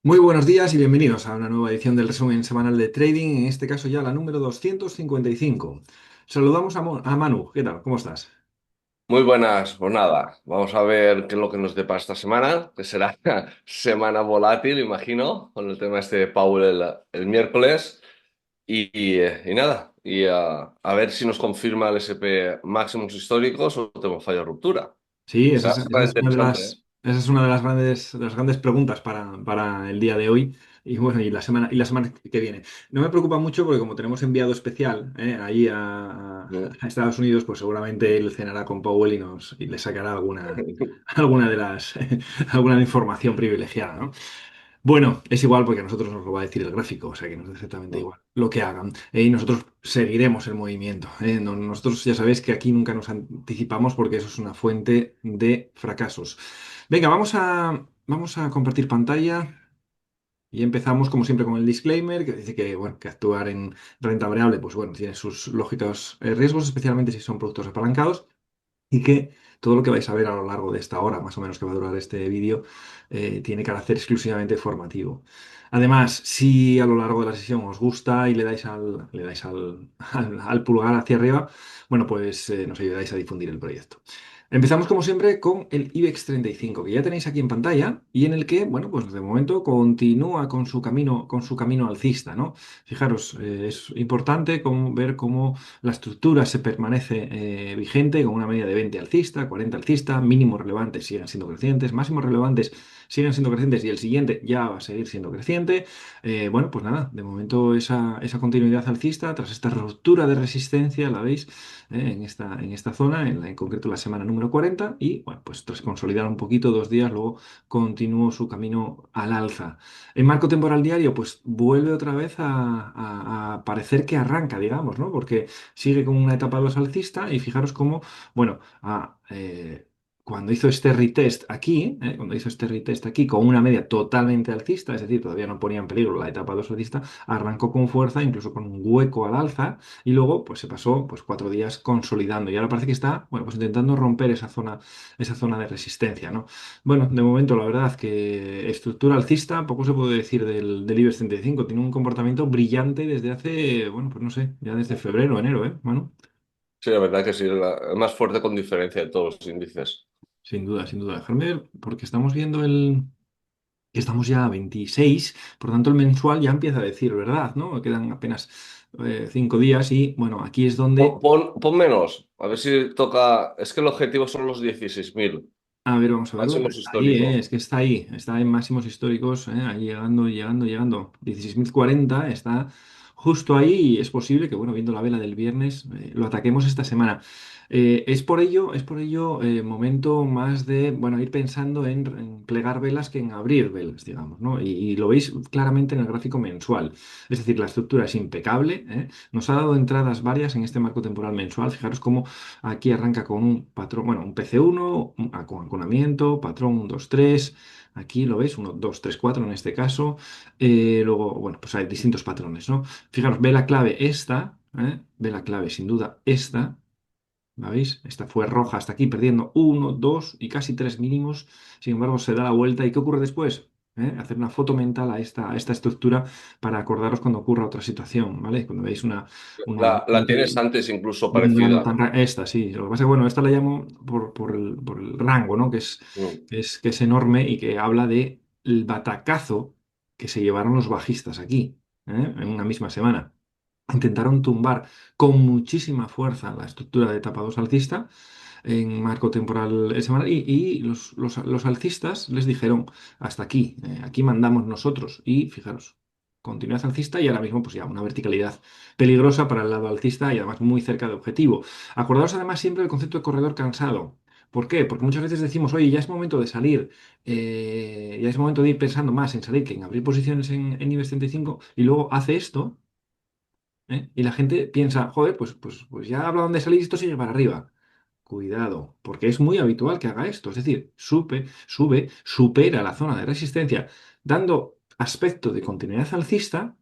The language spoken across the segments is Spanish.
Muy buenos días y bienvenidos a una nueva edición del resumen semanal de trading, en este caso ya la número 255. Saludamos a Manu, ¿qué tal? ¿Cómo estás? Muy buenas, pues nada, vamos a ver qué es lo que nos depara esta semana, que será semana volátil, imagino, con el tema este de Powell el miércoles. Y nada, a ver si nos confirma el SP máximos históricos o tenemos falla de ruptura. Sí, esa Será es, esa semana es una de interesante, ¿eh? esa es una de las grandes preguntas para el día de hoy y bueno, y la semana que viene. No me preocupa mucho porque como tenemos enviado especial ahí Mm. a Estados Unidos, pues seguramente él cenará con Powell y le sacará alguna de las alguna información privilegiada, ¿no? Bueno, es igual porque a nosotros nos lo va a decir el gráfico, o sea que nos da exactamente igual lo que hagan. Y nosotros seguiremos el movimiento. Nosotros ya sabéis que aquí nunca nos anticipamos porque eso es una fuente de fracasos. Venga, vamos a compartir pantalla y empezamos como siempre con el disclaimer que dice que, bueno, que actuar en renta variable, pues bueno, tiene sus lógicos riesgos, especialmente si son productos apalancados y que todo lo que vais a ver a lo largo de esta hora, más o menos que va a durar este vídeo, tiene carácter exclusivamente formativo. Además, si a lo largo de la sesión os gusta y le dais al pulgar hacia arriba, bueno, pues nos ayudáis a difundir el proyecto. Empezamos como siempre con el IBEX 35, que ya tenéis aquí en pantalla y en el que, bueno, pues de momento continúa con su camino alcista, ¿no? Fijaros, es importante ver cómo la estructura se permanece vigente con una media de 20 alcista, 40 alcista, mínimos relevantes siguen siendo crecientes, máximos relevantes siguen siendo crecientes y el siguiente ya va a seguir siendo creciente. Bueno, pues nada, de momento esa continuidad alcista tras esta ruptura de resistencia, la veis en esta zona, en concreto la semana número 40 y bueno, pues tras consolidar un poquito 2 días, luego continuó su camino al alza. En marco temporal diario, pues vuelve otra vez a parecer que arranca, digamos, ¿no? Porque sigue con una etapa 2 alcista y fijaros cómo, bueno, cuando hizo este retest aquí, con una media totalmente alcista, es decir, todavía no ponía en peligro la etapa 2 alcista, arrancó con fuerza, incluso con un hueco al alza y luego pues se pasó pues 4 días consolidando y ahora parece que está, bueno, pues intentando romper esa zona de resistencia, ¿no? Bueno, de momento la verdad que estructura alcista, poco se puede decir del IBEX 35. Tiene un comportamiento brillante desde hace, bueno, pues no sé, ya desde febrero, enero, ¿eh? Bueno, Sí, la verdad que sí, el más fuerte con diferencia de todos los índices. sin duda, sin duda. Dejarme ver, porque estamos viendo que estamos ya a 26, por tanto el mensual ya empieza a decir, ¿verdad? ¿No? Quedan apenas 5 días y, bueno, aquí es donde... Pon menos, a ver si toca. Es que el objetivo son los 16.000 A ver, vamos a verlo. máximos Está ahí, históricos. es que está en máximos históricos, ahí llegando, llegando, llegando. 16.040 está justo ahí y es posible que, bueno, viendo la vela del viernes, lo ataquemos esta semana. Es por ello momento más de, bueno, ir pensando en plegar velas que en abrir velas, digamos, ¿no? Y lo veis claramente en el gráfico mensual. Es decir, la estructura es impecable, ¿eh? Nos ha dado entradas varias en este marco temporal mensual. Fijaros cómo aquí arranca con un patrón, bueno, un PC1, con acunamiento, patrón 1, 2, 3. Aquí lo veis, 1, 2, 3, 4 en este caso. Luego, bueno, pues hay distintos patrones, ¿no? Fijaros, ve la clave esta, ve la clave sin duda esta. ¿La veis? Esta fue roja hasta aquí, perdiendo 1, 2 y casi 3 mínimos. Sin embargo, se da la vuelta. ¿Y qué ocurre después? Hacer una foto mental a esta estructura para acordaros cuando ocurra otra situación, ¿vale? Cuando veis una La tienes antes incluso un rango parecida. tan esta, sí. Lo que pasa es que, bueno, esta la llamo por el rango, ¿no? Que es, Mm. que es, que es enorme y que habla de el batacazo que se llevaron los bajistas aquí, en una misma semana. Intentaron tumbar con muchísima fuerza la estructura de etapa 2 alcista en marco temporal semanal y los alcistas les dijeron hasta aquí, aquí mandamos nosotros y fijaros, continuidad alcista y ahora mismo pues ya una verticalidad peligrosa para el lado alcista y además muy cerca de objetivo. Acordaos además siempre del concepto de corredor cansado. ¿Por qué? Porque muchas veces decimos, oye, ya es momento de salir, ya es momento de ir pensando más en salir que en abrir posiciones en IBEX 35 y luego hace esto. Y la gente piensa, joder, pues ya ha hablado de salir y esto sigue para arriba. Cuidado, porque es muy habitual que haga esto. Es decir, sube, supera la zona de resistencia, dando aspecto de continuidad alcista,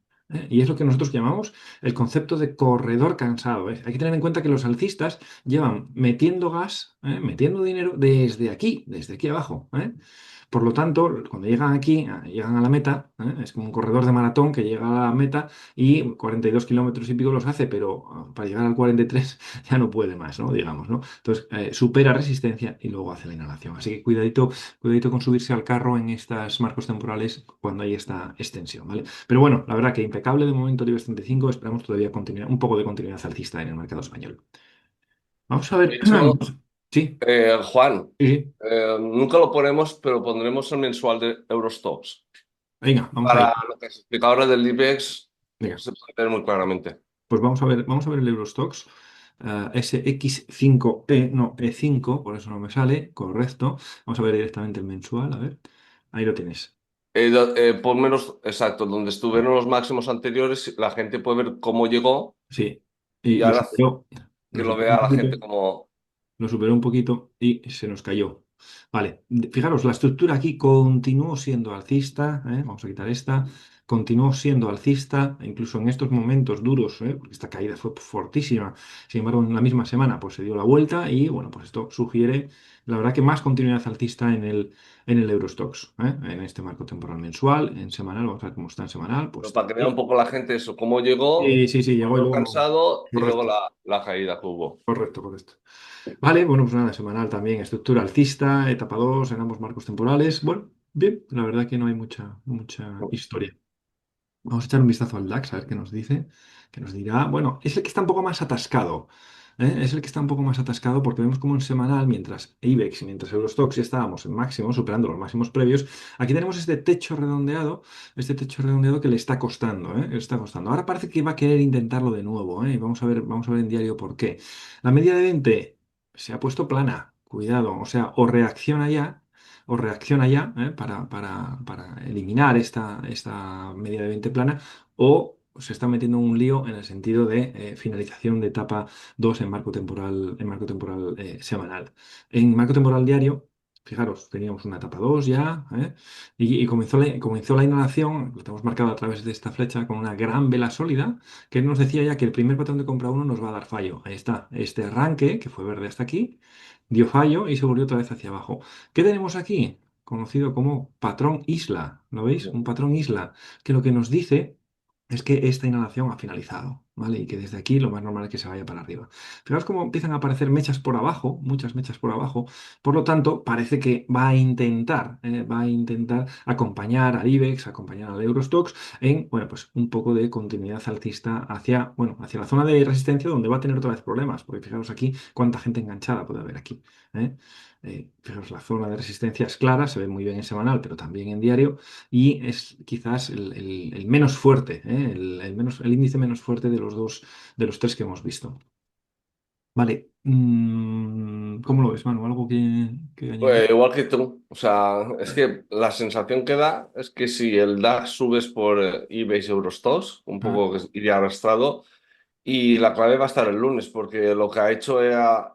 Y es lo que nosotros llamamos el concepto de corredor cansado, ¿eh? Hay que tener en cuenta que los alcistas llevan metiendo gas, metiendo dinero desde aquí abajo, ¿eh? Por lo tanto, cuando llegan aquí, llegan a la meta, es como un corredor de maratón que llega a la meta y 42 kilómetros y pico los hace, pero para llegar al 43 ya no puede más, ¿no? Digamos, ¿no? Entonces, supera resistencia y luego hace la inhalación. Así que cuidadito, cuidadito con subirse al carro en estos marcos temporales cuando hay esta extensión, ¿vale? Pero bueno, la verdad que impecable de momento el IBEX 35, esperamos todavía un poco de continuidad alcista en el mercado español. Vamos a ver. De hecho, Sí, Juan, sí, sí. nunca lo ponemos, pero pondremos el mensual de Eurostoxx. Venga, vamos a Para ello. lo que se explica ahora del IBEX, Venga. se puede ver muy claramente. Pues vamos a ver el Eurostoxx. SX5E, no, E5, por eso no me sale, correcto. Vamos a ver directamente el mensual, a ver. Ahí lo tienes. Por menos, exacto, donde estuvieron los máximos anteriores, la gente puede ver cómo llegó Sí, y y ahora que lo lo superó un vea la poquito. gente como... Lo superó un poquito y se nos cayó. Vale, fijaros, la estructura aquí continuó siendo alcista, vamos a quitar esta, continuó siendo alcista, incluso en estos momentos duros, porque esta caída fue fortísima. Sin embargo, en la misma semana pues se dio la vuelta y bueno, pues esto sugiere, la verdad que más continuidad alcista en el Eurostoxx, en este marco temporal mensual, en semanal, vamos a ver cómo está en semanal, pues Pero está para que vea un aquí. poco la gente eso, cómo llegó, Sí, sí, sí, llegó y correo luego... cansado y luego Correcto. la caída que hubo. Correcto, correcto. Vale, bueno, pues nada, semanal también, estructura alcista, etapa 2 en ambos marcos temporales. Bueno, bien, la verdad que no hay mucha historia. Vamos a echar un vistazo al DAX, a ver qué nos dice, que nos dirá, bueno, es el que está un poco más atascado, es el que está un poco más atascado porque vemos como en semanal, mientras IBEX y mientras Eurostoxx ya estábamos en máximos, superando los máximos previos, aquí tenemos este techo redondeado que le está costando, le está costando. Ahora parece que va a querer intentarlo de nuevo, y vamos a ver en diario por qué. La media de 20 se ha puesto plana, cuidado, o sea, o reacciona ya, para eliminar esta media de 20 plana, o se está metiendo en un lío en el sentido de finalización de etapa 2 en marco temporal semanal. En marco temporal diario, fijaros, teníamos una etapa 2 ya, y comenzó la inhalación, lo tenemos marcado a través de esta flecha con una gran vela sólida, que nos decía ya que el primer patrón de compra uno nos va a dar fallo. Ahí está, este arranque, que fue verde hasta aquí, dio fallo y se volvió otra vez hacia abajo. ¿Qué tenemos aquí? Conocido como patrón isla. ¿Lo veis? Un patrón isla, que lo que nos dice es que esta inhalación ha finalizado, ¿vale? Y que desde aquí lo más normal es que se vaya para arriba. Fijaos cómo empiezan a aparecer mechas por abajo, muchas mechas por abajo. Por lo tanto, parece que va a intentar acompañar al IBEX, acompañar al Eurostoxx en, bueno, pues un poco de continuidad alcista hacia, bueno, hacia la zona de resistencia donde va a tener otra vez problemas. Porque fijaros aquí cuánta gente enganchada puede haber aquí. ¿eh? Fijaros, la zona de resistencia es clara, se ve muy bien en semanal, pero también en diario, y es quizás el menos fuerte, el índice menos fuerte de los tres que hemos visto. Vale, ¿cómo lo ves, Manu? ¿Algo que añadir? Igual que tú, o sea, es que la sensación que da es que si el DAX subes por IBEX Eurostoxx, un Ah, poco que iría arrastrado, y la clave va a estar el lunes, porque lo que ha hecho era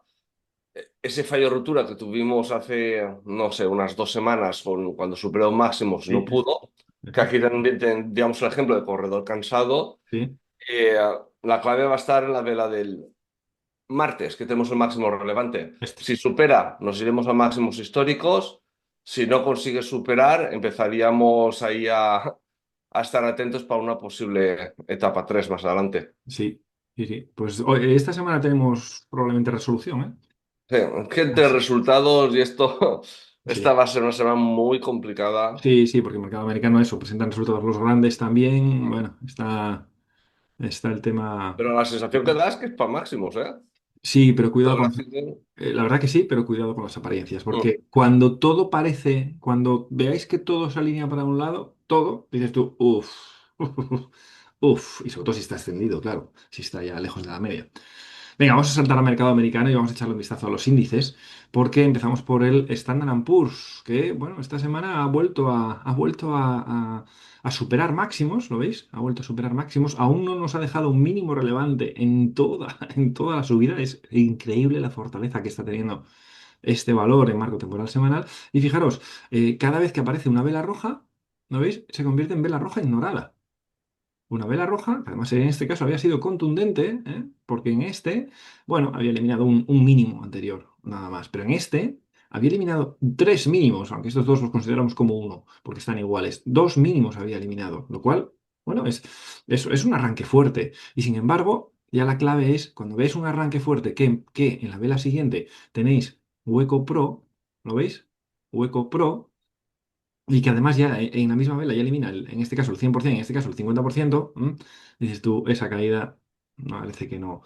ese fallo de ruptura que tuvimos hace, no sé, unas 2 semanas, cuando superó máximos y sí, no pudo, que eso, aquí también digamos el ejemplo de corredor cansado, sí, eh, la clave va a estar en la vela del martes, que tenemos el máximo relevante. este. Si supera, nos iremos a máximos históricos. Si no consigue superar, empezaríamos ahí a estar atentos para una posible etapa 3 más adelante. Sí, sí, sí. Pues esta semana tenemos probablemente resolución, ¿eh? Sí, que entre Así. resultados y esto, esta Sí. va a ser una semana muy complicada. Sí, sí, porque el mercado americano eso, presentan resultados los grandes también. Bueno, está el tema. Pero la sensación que da es que es para máximos, ¿eh? Sí, pero cuidado Todo con. gráfico. La verdad que sí, pero cuidado con las apariencias, Mm. porque cuando todo parece, cuando veáis que todo se alinea para un lado, todo, dices tú, uff, uff, y sobre todo si está extendido, claro, si está ya lejos de la media. Venga, vamos a saltar al mercado americano y vamos a echarle un vistazo a los índices, porque empezamos por el Standard Poor's, que, bueno, esta semana ha vuelto a superar máximos, ¿lo veis? Ha vuelto a superar máximos, aún no nos ha dejado un mínimo relevante en toda la subida, es increíble la fortaleza que está teniendo este valor en marco temporal semanal, y fijaros, cada vez que aparece una vela roja, ¿lo veis? Se convierte en vela roja ignorada. una vela roja, que además en este caso había sido contundente, porque en este, bueno, había eliminado un mínimo anterior, nada más, pero en este había eliminado tres mínimos, aunque estos dos los consideramos como uno, porque están iguales. Dos mínimos había eliminado, lo cual, bueno, es un arranque fuerte. Y sin embargo, ya la clave es, cuando veis un arranque fuerte, que en la vela siguiente tenéis hueco pro, ¿lo veis? Hueco pro. Y que además ya en la misma vela ya elimina, en este caso el 100%, en este caso el 50%, dices tú, esa caída parece que no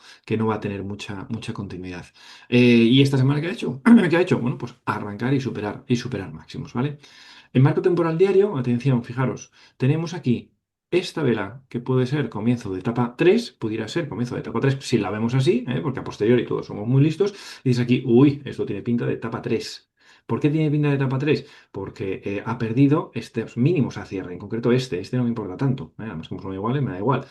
va a tener mucha continuidad. ¿Y esta semana qué ha hecho? ¿Qué ha hecho? Bueno, pues arrancar y superar máximos, ¿vale? En marco temporal diario, atención, fijaros, tenemos aquí esta vela que puede ser comienzo de etapa 3, pudiera ser comienzo de etapa 3 si la vemos así, porque a posteriori todos somos muy listos, y dices aquí, uy, esto tiene pinta de etapa 3. ¿Por qué tiene pinta de etapa 3? Porque ha perdido estos mínimos a cierre, en concreto este no me importa tanto, además como son iguales, me da igual.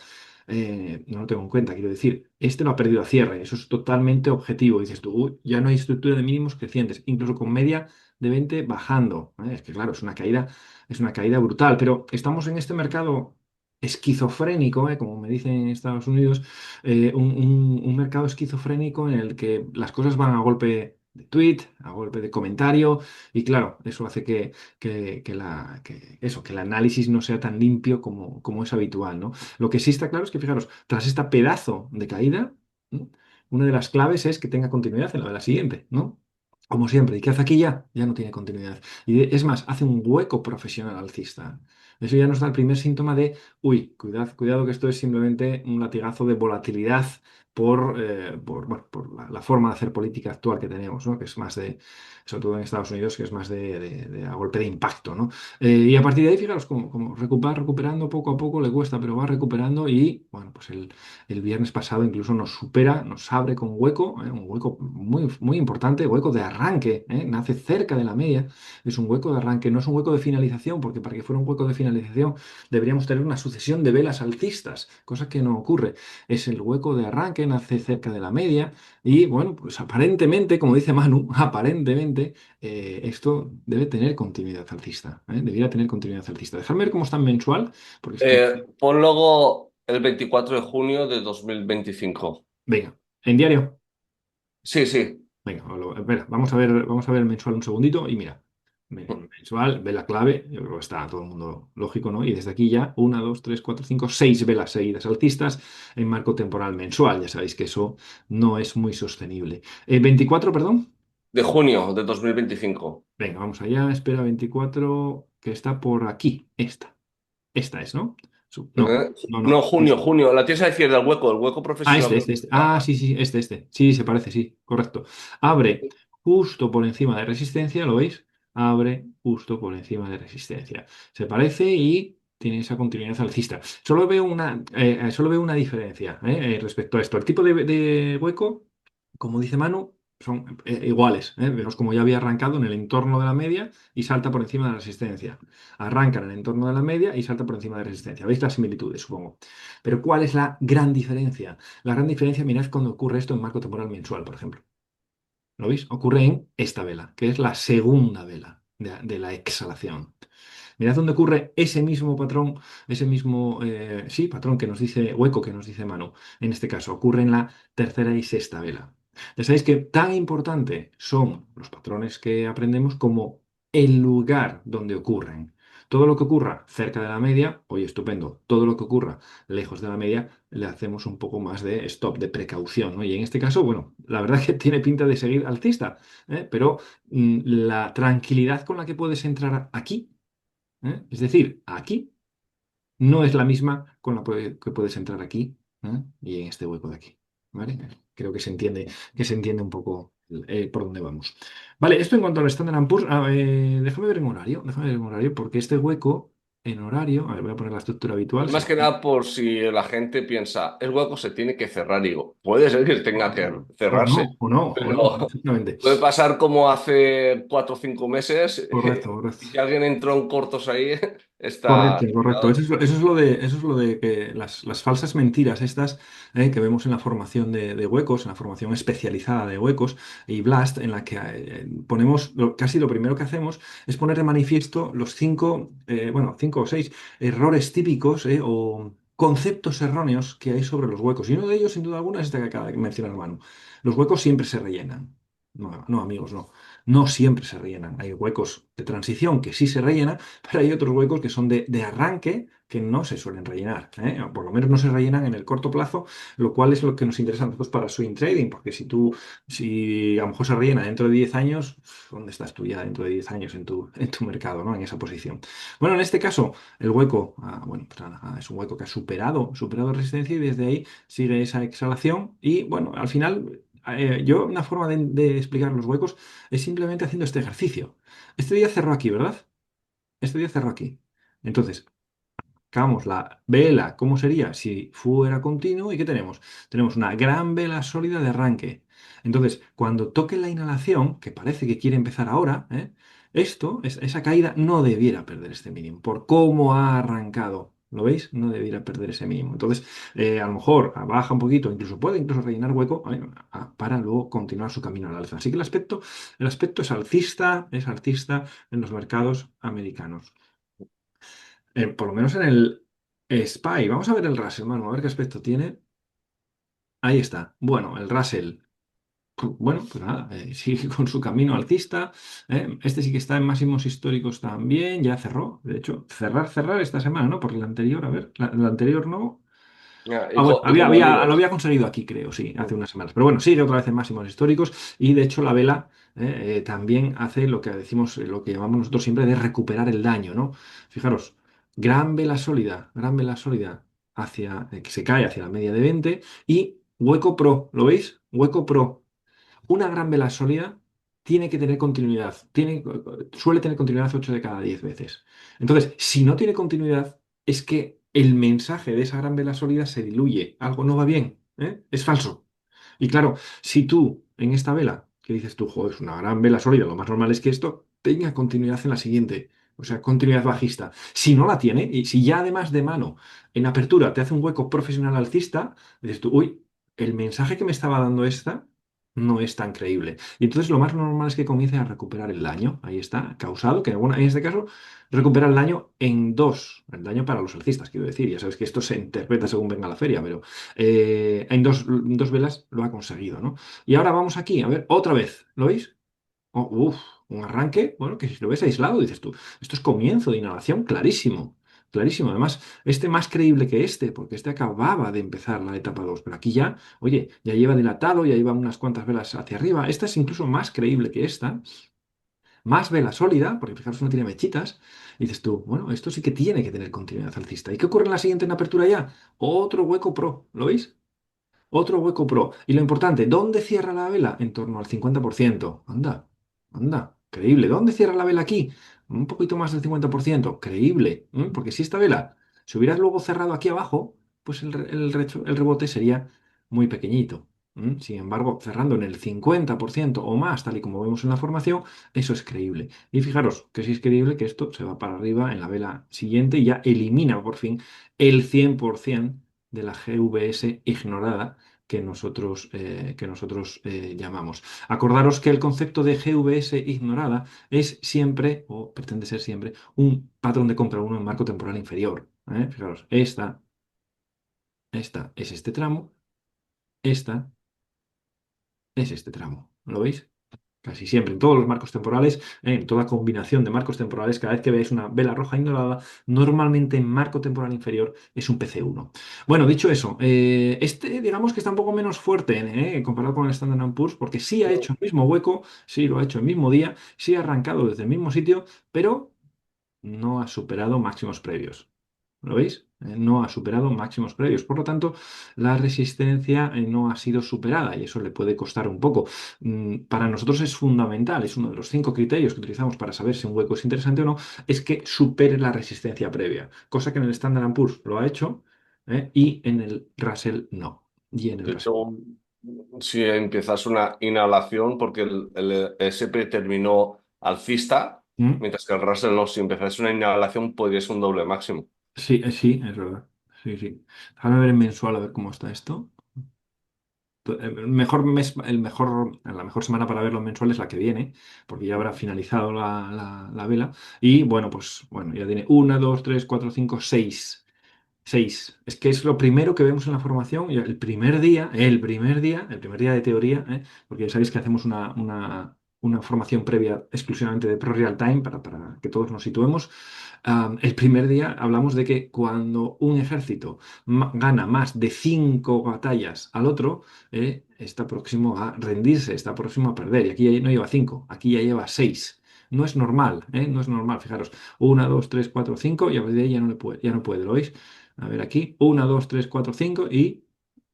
No lo tengo en cuenta, quiero decir, este lo ha perdido a cierre, eso es totalmente objetivo. Dices tú, "Uy, ya no hay estructura de mínimos crecientes, incluso con media de 20 bajando. Es que claro, es una caída brutal, pero estamos en este mercado esquizofrénico, como me dicen en Estados Unidos, un mercado esquizofrénico en el que las cosas van a golpe de tweet, a golpe de comentario, y claro, eso hace que el análisis no sea tan limpio como es habitual, ¿no? Lo que sí está claro es que, fijaros, tras esta pedazo de caída, ¿no? Una de las claves es que tenga continuidad en la de la siguiente, ¿no? Como siempre. ¿Y qué hace aquí ya? Ya no tiene continuidad. Y es más, hace un hueco profesional alcista. Eso ya nos da el primer síntoma de, uy, cuidado, cuidado que esto es simplemente un latigazo de volatilidad bueno, por la forma de hacer política actual que tenemos, ¿no? Que es más sobre todo en Estados Unidos, que es más de a golpe de impacto, ¿no? Y a partir de ahí, fijaros, como recuperando poco a poco, le cuesta, pero va recuperando y, bueno, pues el viernes pasado incluso nos supera, nos abre con un hueco muy, muy importante, hueco de arranque, nace cerca de la media, es un hueco de arranque, no es un hueco de finalización, porque para que fuera un hueco de finalización deberíamos tener una sucesión de velas alcistas, cosa que no ocurre. Es el hueco de arranque, nace cerca de la media y, bueno, pues aparentemente, como dice Manu, aparentemente esto debe tener continuidad alcista, debería tener continuidad alcista. Dejadme ver cómo está en mensual, porque es que, Pon luego el 24 de junio de 2025. venga, en diario. Sí, sí. Venga, espera, vamos a ver el mensual un segundito y mira, mensual, vela clave, yo creo que está todo el mundo lógico, ¿no? Y desde aquí ya, una, dos, tres, cuatro, cinco, seis velas seguidas alcistas en marco temporal mensual. Ya sabéis que eso no es muy sostenible. 24, perdón. De junio de 2025. Venga, vamos allá, espera 24, que está por aquí, esta. Esta es, ¿no? No, no, No, no. junio, junio. La tienes a decir del hueco Ah, profesional de este. Ah, sí, sí, este. Sí, se parece, sí, correcto. Abre justo por encima de resistencia, ¿lo veis? Abre justo por encima de resistencia. Se parece y tiene esa continuidad alcista. Solo veo una diferencia respecto a esto. El tipo de hueco, como dice Manu, son iguales. Vemos como ya había arrancado en el entorno de la media y salta por encima de la resistencia. Arranca en el entorno de la media y salta por encima de resistencia. ¿Veis las similitudes, supongo? Pero ¿cuál es la gran diferencia? La gran diferencia, mirad cuando ocurre esto en marco temporal mensual, por ejemplo. ¿Lo veis? Ocurre en esta vela, que es la segunda vela de la exhalación. Mirad dónde ocurre ese mismo patrón, ese mismo, sí, patrón que nos dice, hueco que nos dice Manu. En este caso, ocurre en la tercera y sexta vela. Ya sabéis que tan importante son los patrones que aprendemos como el lugar donde ocurren. Todo lo que ocurra cerca de la media, oye, estupendo. Todo lo que ocurra lejos de la media, le hacemos un poco más de stop, de precaución, ¿no? Y en este caso, bueno, la verdad es que tiene pinta de seguir alcista, pero la tranquilidad con la que puedes entrar aquí, es decir, aquí no es la misma con la que puedes entrar aquí, y en este hueco de aquí. ¿Vale? Creo que se entiende un poco por dónde vamos. Vale, esto en cuanto al Standard Poor's, déjame ver en horario, porque este hueco en horario, a ver, voy a poner la estructura habitual. Más que nada por si la gente piensa, el hueco se tiene que cerrar. Digo, puede ser que tenga que cerrarse, O no, pero exactamente. puede pasar como hace 4 o 5 meses Correcto, correcto. y si alguien entró en cortos ahí, está... Correcto, correcto. Eso es lo de que las falsas mentiras estas que vemos en la formación de huecos, en la formación especializada de huecos y Blast, en la que ponemos, casi lo primero que hacemos es poner de manifiesto los cinco, bueno, cinco o seis errores típicos conceptos erróneos que hay sobre los huecos. Y uno de ellos, sin duda alguna, es este que acaba de mencionar Manu. Los huecos siempre se rellenan. No, no, amigos, no. No siempre se rellenan. Hay huecos de transición que sí se rellenan, pero hay otros huecos que son de arranque que no se suelen rellenar, ¿eh? O por lo menos no se rellenan en el corto plazo, lo cual es lo que nos interesa a nosotros para swing trading, porque si a lo mejor se rellena dentro de 10 años, ¿dónde estás tú ya dentro de 10 años en tu mercado, ¿no? En esa posición. Bueno, en este caso, el hueco, bueno, pues nada, es un hueco que ha superado resistencia y desde ahí sigue esa exhalación. Y bueno, al final, una forma de explicar los huecos es simplemente haciendo este ejercicio. Este día cerró aquí, ¿verdad? Este día cerró aquí. Entonces, sacamos la vela, ¿cómo sería si fuera continuo? ¿Y qué tenemos? Tenemos una gran vela sólida de arranque. Entonces, cuando toque la inhalación, que parece que quiere empezar ahora, esa caída no debiera perder este mínimo, por cómo ha arrancado. ¿Lo veis? No debiera perder ese mínimo. Entonces, a lo mejor baja un poquito, puede incluso rellenar hueco, para luego continuar su camino al alza. Así que el aspecto es alcista en los mercados americanos. Por lo menos en el SPY. Vamos a ver el Russell, mano, a ver qué aspecto tiene. Ahí está. Bueno, el Russell. Bueno, pues nada, sigue con su camino alcista. Este sí que está en máximos históricos también. Ya cerró. De hecho, cerrar esta semana, ¿no? Porque la anterior, a ver, la anterior no. Ya, Ah, bueno, y como lo dices, había conseguido aquí, creo, sí, hace unas semanas. Pero bueno, sigue otra vez en máximos históricos y de hecho la vela también hace lo que decimos, lo que llamamos nosotros siempre de recuperar el daño, ¿no? Fijaros, gran vela sólida que se cae hacia la media de 20 y hueco pro, ¿lo veis? Hueco pro. Una gran vela sólida tiene que tener continuidad, suele tener continuidad 8 de cada 10 veces. Entonces, si no tiene continuidad, es que el mensaje de esa gran vela sólida se diluye, algo no va bien, ¿eh? Es falso. Y claro, si tú en esta vela, que dices tú, joder, es una gran vela sólida, lo más normal es que esto tenga continuidad en la siguiente, o sea, continuidad bajista. Si no la tiene, y si ya además de mano en apertura te hace un hueco profesional alcista, dices tú, uy, el mensaje que me estaba dando esta no es tan creíble. Y entonces lo más normal es que comience a recuperar el daño. Ahí está, causado, que en este caso recupera el daño en dos. El daño para los alcistas, quiero decir. Ya sabes que esto se interpreta según venga la feria, pero en dos velas lo ha conseguido, ¿no? Y ahora vamos aquí, a ver, otra vez. ¿Lo veis? Oh, uf, un arranque, bueno, que si lo ves aislado, dices tú, esto es comienzo de inhalación clarísimo, clarísimo. Además, este más creíble que este, porque este acababa de empezar la etapa 2 pero aquí ya, oye, ya lleva dilatado, ya lleva unas cuantas velas hacia arriba. Esta es incluso más creíble que esta, más vela sólida, porque fijaros, no tiene mechitas. Y dices tú, bueno, esto sí que tiene que tener continuidad alcista. ¿Y qué ocurre en la siguiente en apertura ya? Otro hueco pro, ¿lo veis? Otro hueco pro. Y lo importante, ¿dónde cierra la vela? En torno al 50%. Anda, anda, creíble. ¿Dónde cierra la vela aquí? Un poquito más del 50%. Creíble. Porque si esta vela se hubiera luego cerrado aquí abajo, pues el rebote sería muy pequeñito. Sin embargo, cerrando en el 50% o más, tal y como vemos en la formación, eso es creíble. Y fijaros que si es creíble que esto se va para arriba en la vela siguiente y ya elimina por fin el 100% de la GVS ignorada que nosotros llamamos. Acordaros que el concepto de GVS ignorada es siempre, o pretende ser siempre, un patrón de compra uno en marco temporal inferior. Fijaros, esta es este tramo, esta es este tramo. ¿Lo veis? Casi siempre, en todos los marcos temporales, en toda combinación de marcos temporales, cada vez que veáis una vela roja ignorada, normalmente en marco temporal inferior es un PC1. Bueno, dicho eso, este digamos que está un poco menos fuerte comparado con el Standard Poor's, porque sí ha hecho el mismo hueco, sí lo ha hecho el mismo día, sí ha arrancado desde el mismo sitio, pero no ha superado máximos previos. ¿Lo veis? No ha superado máximos previos. Por lo tanto, la resistencia no ha sido superada y eso le puede costar un poco. Para nosotros es fundamental, es uno de los 5 criterios que utilizamos para saber si un hueco es interesante o no, es que supere la resistencia previa, cosa que en el Standard Poor's lo ha hecho, y en el Russell no. Y en el de Russell. hecho, si empiezas una inhalación, porque el SP terminó alcista, ¿Mm? mientras que el Russell no, si empezás una inhalación, podría ser un doble máximo. Sí, sí, es verdad. Sí, sí. Déjame ver en mensual a ver cómo está esto. El mejor mes, la mejor semana para verlo mensual es la que viene, porque ya habrá finalizado la vela. Y bueno, pues bueno, ya tiene una, dos, tres, cuatro, cinco, seis. 6. Es que es lo primero que vemos en la formación y el primer día de teoría, ¿eh? Porque ya sabéis que hacemos una formación previa exclusivamente de Pro Real Time para que todos nos situemos. El primer día hablamos de que cuando un ejército gana más de 5 batallas al otro, está próximo a rendirse, está próximo a perder. Y aquí ya no lleva 5, aquí ya lleva 6. No es normal, ¿eh? No es normal, fijaros. Una, 2, 3, 4, 5 y a partir de ahí ya no puede, ¿lo veis? A ver aquí, una, 2, 3, 4, 5 y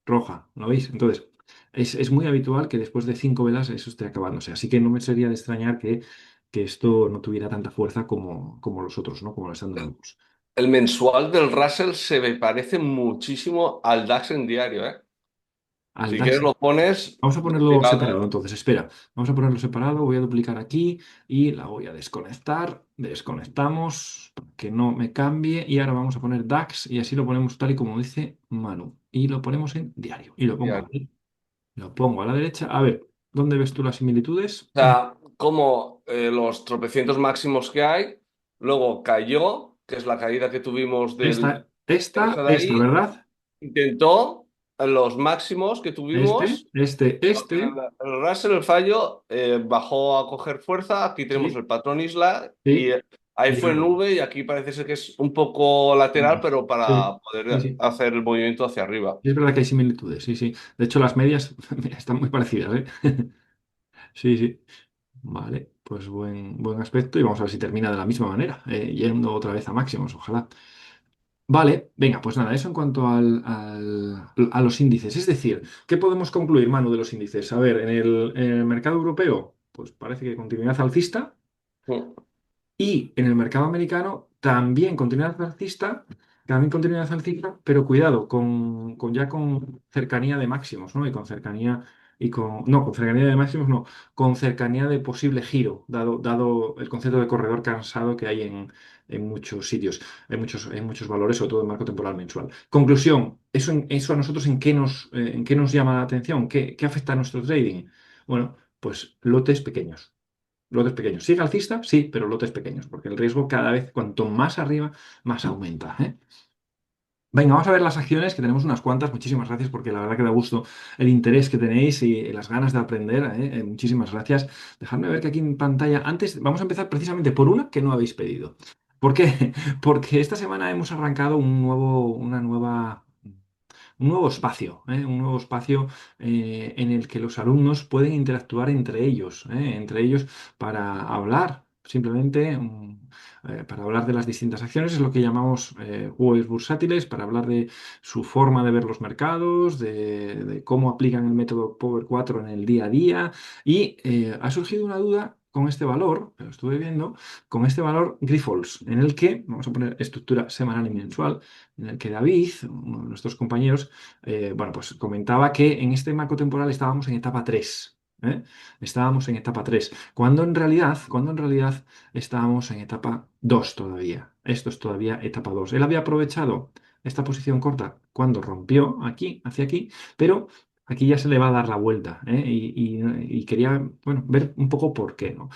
roja, ¿lo veis? Entonces, es muy habitual que después de 5 velas eso esté acabándose. Así que no me sería de extrañar que esto no tuviera tanta fuerza como los otros, ¿no? Como el Standard Poor's. El mensual del Russell se me parece muchísimo al DAX en diario, ¿eh? Al Si quieres DAX. lo pones Vamos a ponerlo separado, desplegado. entonces, espera. Vamos a ponerlo separado, voy a duplicar aquí y la voy a desconectar. Desconectamos para que no me cambie y ahora vamos a poner DAX y así lo ponemos tal y como dice Manu. Y lo ponemos en diario y lo pongo Ya. aquí. Lo pongo a la derecha. A ver, ¿dónde ves tú las similitudes? O sea, como los tropecientos máximos que hay, luego cayó, que es la caída que tuvimos del Esta, esta, esa de esta, ahí, ¿verdad? intentó los máximos que Este, tuvimos. este, El, este. el Russell, el fallo, bajó a coger fuerza. Aquí tenemos Sí, el patrón isla y sí. ahí Y fue ahora. nube y aquí parece ser que es un poco lateral, pero Sí, para sí, poder sí. hacer el movimiento hacia arriba. Sí, es verdad que hay similitudes, sí, sí. De hecho, las medias mira, están muy parecidas, ¿eh? Sí, sí. Vale, pues buen aspecto y vamos a ver si termina de la misma manera, yendo otra vez a máximos, ojalá. Vale, venga, pues nada, eso en cuanto a los índices. Es decir, ¿qué podemos concluir, Manu, de los índices? A ver, en el mercado europeo, pues parece que continuidad alcista. Mm. Y en el mercado americano también continuidad alcista, pero cuidado, con cercanía de máximos, ¿no? Y con cercanía, no, con cercanía de máximos, no, con cercanía de posible giro, dado el concepto de corredor cansado que hay en muchos sitios, en muchos valores, sobre todo en marco temporal mensual. Conclusión, ¿eso a nosotros en qué nos llama la atención? ¿Qué afecta a nuestro trading? Bueno, pues lotes pequeños. Lotes pequeños. ¿Sigue alcista? Sí, pero lotes pequeños, porque el riesgo cada vez, cuanto más arriba, más aumenta, ¿eh? Venga, vamos a ver las acciones, que tenemos unas cuantas. Muchísimas gracias, porque la verdad que da gusto el interés que tenéis y las ganas de aprender, ¿eh? Muchísimas gracias. Dejadme ver que aquí en pantalla, antes, vamos a empezar precisamente por una que no habéis pedido. ¿Por qué? Porque esta semana hemos arrancado un nuevo espacio, ¿eh? Un nuevo espacio en el que los alumnos pueden interactuar entre ellos para hablar, simplemente para hablar de las distintas acciones, es lo que llamamos juegos bursátiles, para hablar de su forma de ver los mercados, de cómo aplican el método Power 4 en el día a día. Y ha surgido una duda con este valor, que lo estuve viendo, con este valor Grifols, en el que, vamos a poner estructura semanal y mensual, en el que David, uno de nuestros compañeros, bueno, pues comentaba que en este marco temporal estábamos en etapa 3. ¿Eh? Estábamos en etapa 3 cuando en realidad estábamos en etapa 2 todavía. Esto es todavía etapa 2. Él había aprovechado esta posición corta cuando rompió aquí, hacia aquí, pero aquí ya se le va a dar la vuelta, ¿eh? Y quería, bueno, ver un poco por qué, ¿no?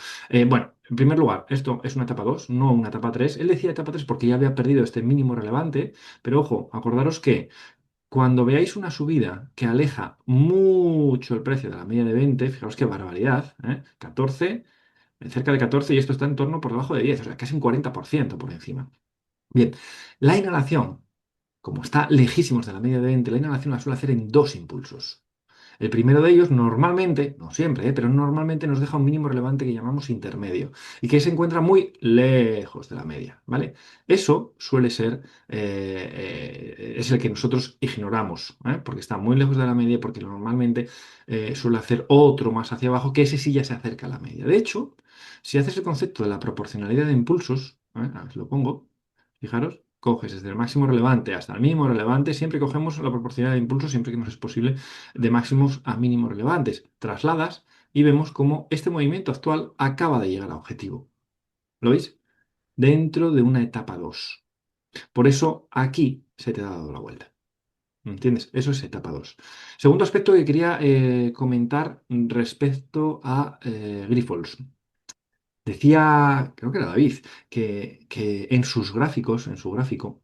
Bueno, en primer lugar, esto es una etapa 2, no una etapa 3. Él decía etapa 3 porque ya había perdido este mínimo relevante, pero ojo, acordaros que cuando veáis una subida que aleja mucho el precio de la media de 20, fijaos qué barbaridad, 14, cerca de 14 y esto está en torno por debajo de 10, o sea, casi un 40% por encima. Bien, la inhalación, como está lejísimos de la media de 20, la inhalación la suele hacer en dos impulsos. El primero de ellos normalmente, no siempre, pero normalmente nos deja un mínimo relevante que llamamos intermedio y que se encuentra muy lejos de la media, ¿vale? Eso suele ser, es el que nosotros ignoramos, ¿eh? Porque está muy lejos de la media, porque normalmente suele hacer otro más hacia abajo, que ese sí ya se acerca a la media. De hecho, si haces el concepto de la proporcionalidad de impulsos, a ver, lo pongo, fijaros. Coges desde el máximo relevante hasta el mínimo relevante, siempre cogemos la proporcionalidad de impulsos, siempre que nos es posible, de máximos a mínimos relevantes, trasladas y vemos cómo este movimiento actual acaba de llegar a objetivo. ¿Lo veis? Dentro de una etapa 2. Por eso aquí se te ha dado la vuelta. ¿Entiendes? Eso es etapa 2. Segundo aspecto que quería comentar respecto a Grifols. Decía, creo que era David, que en sus gráficos, en su gráfico,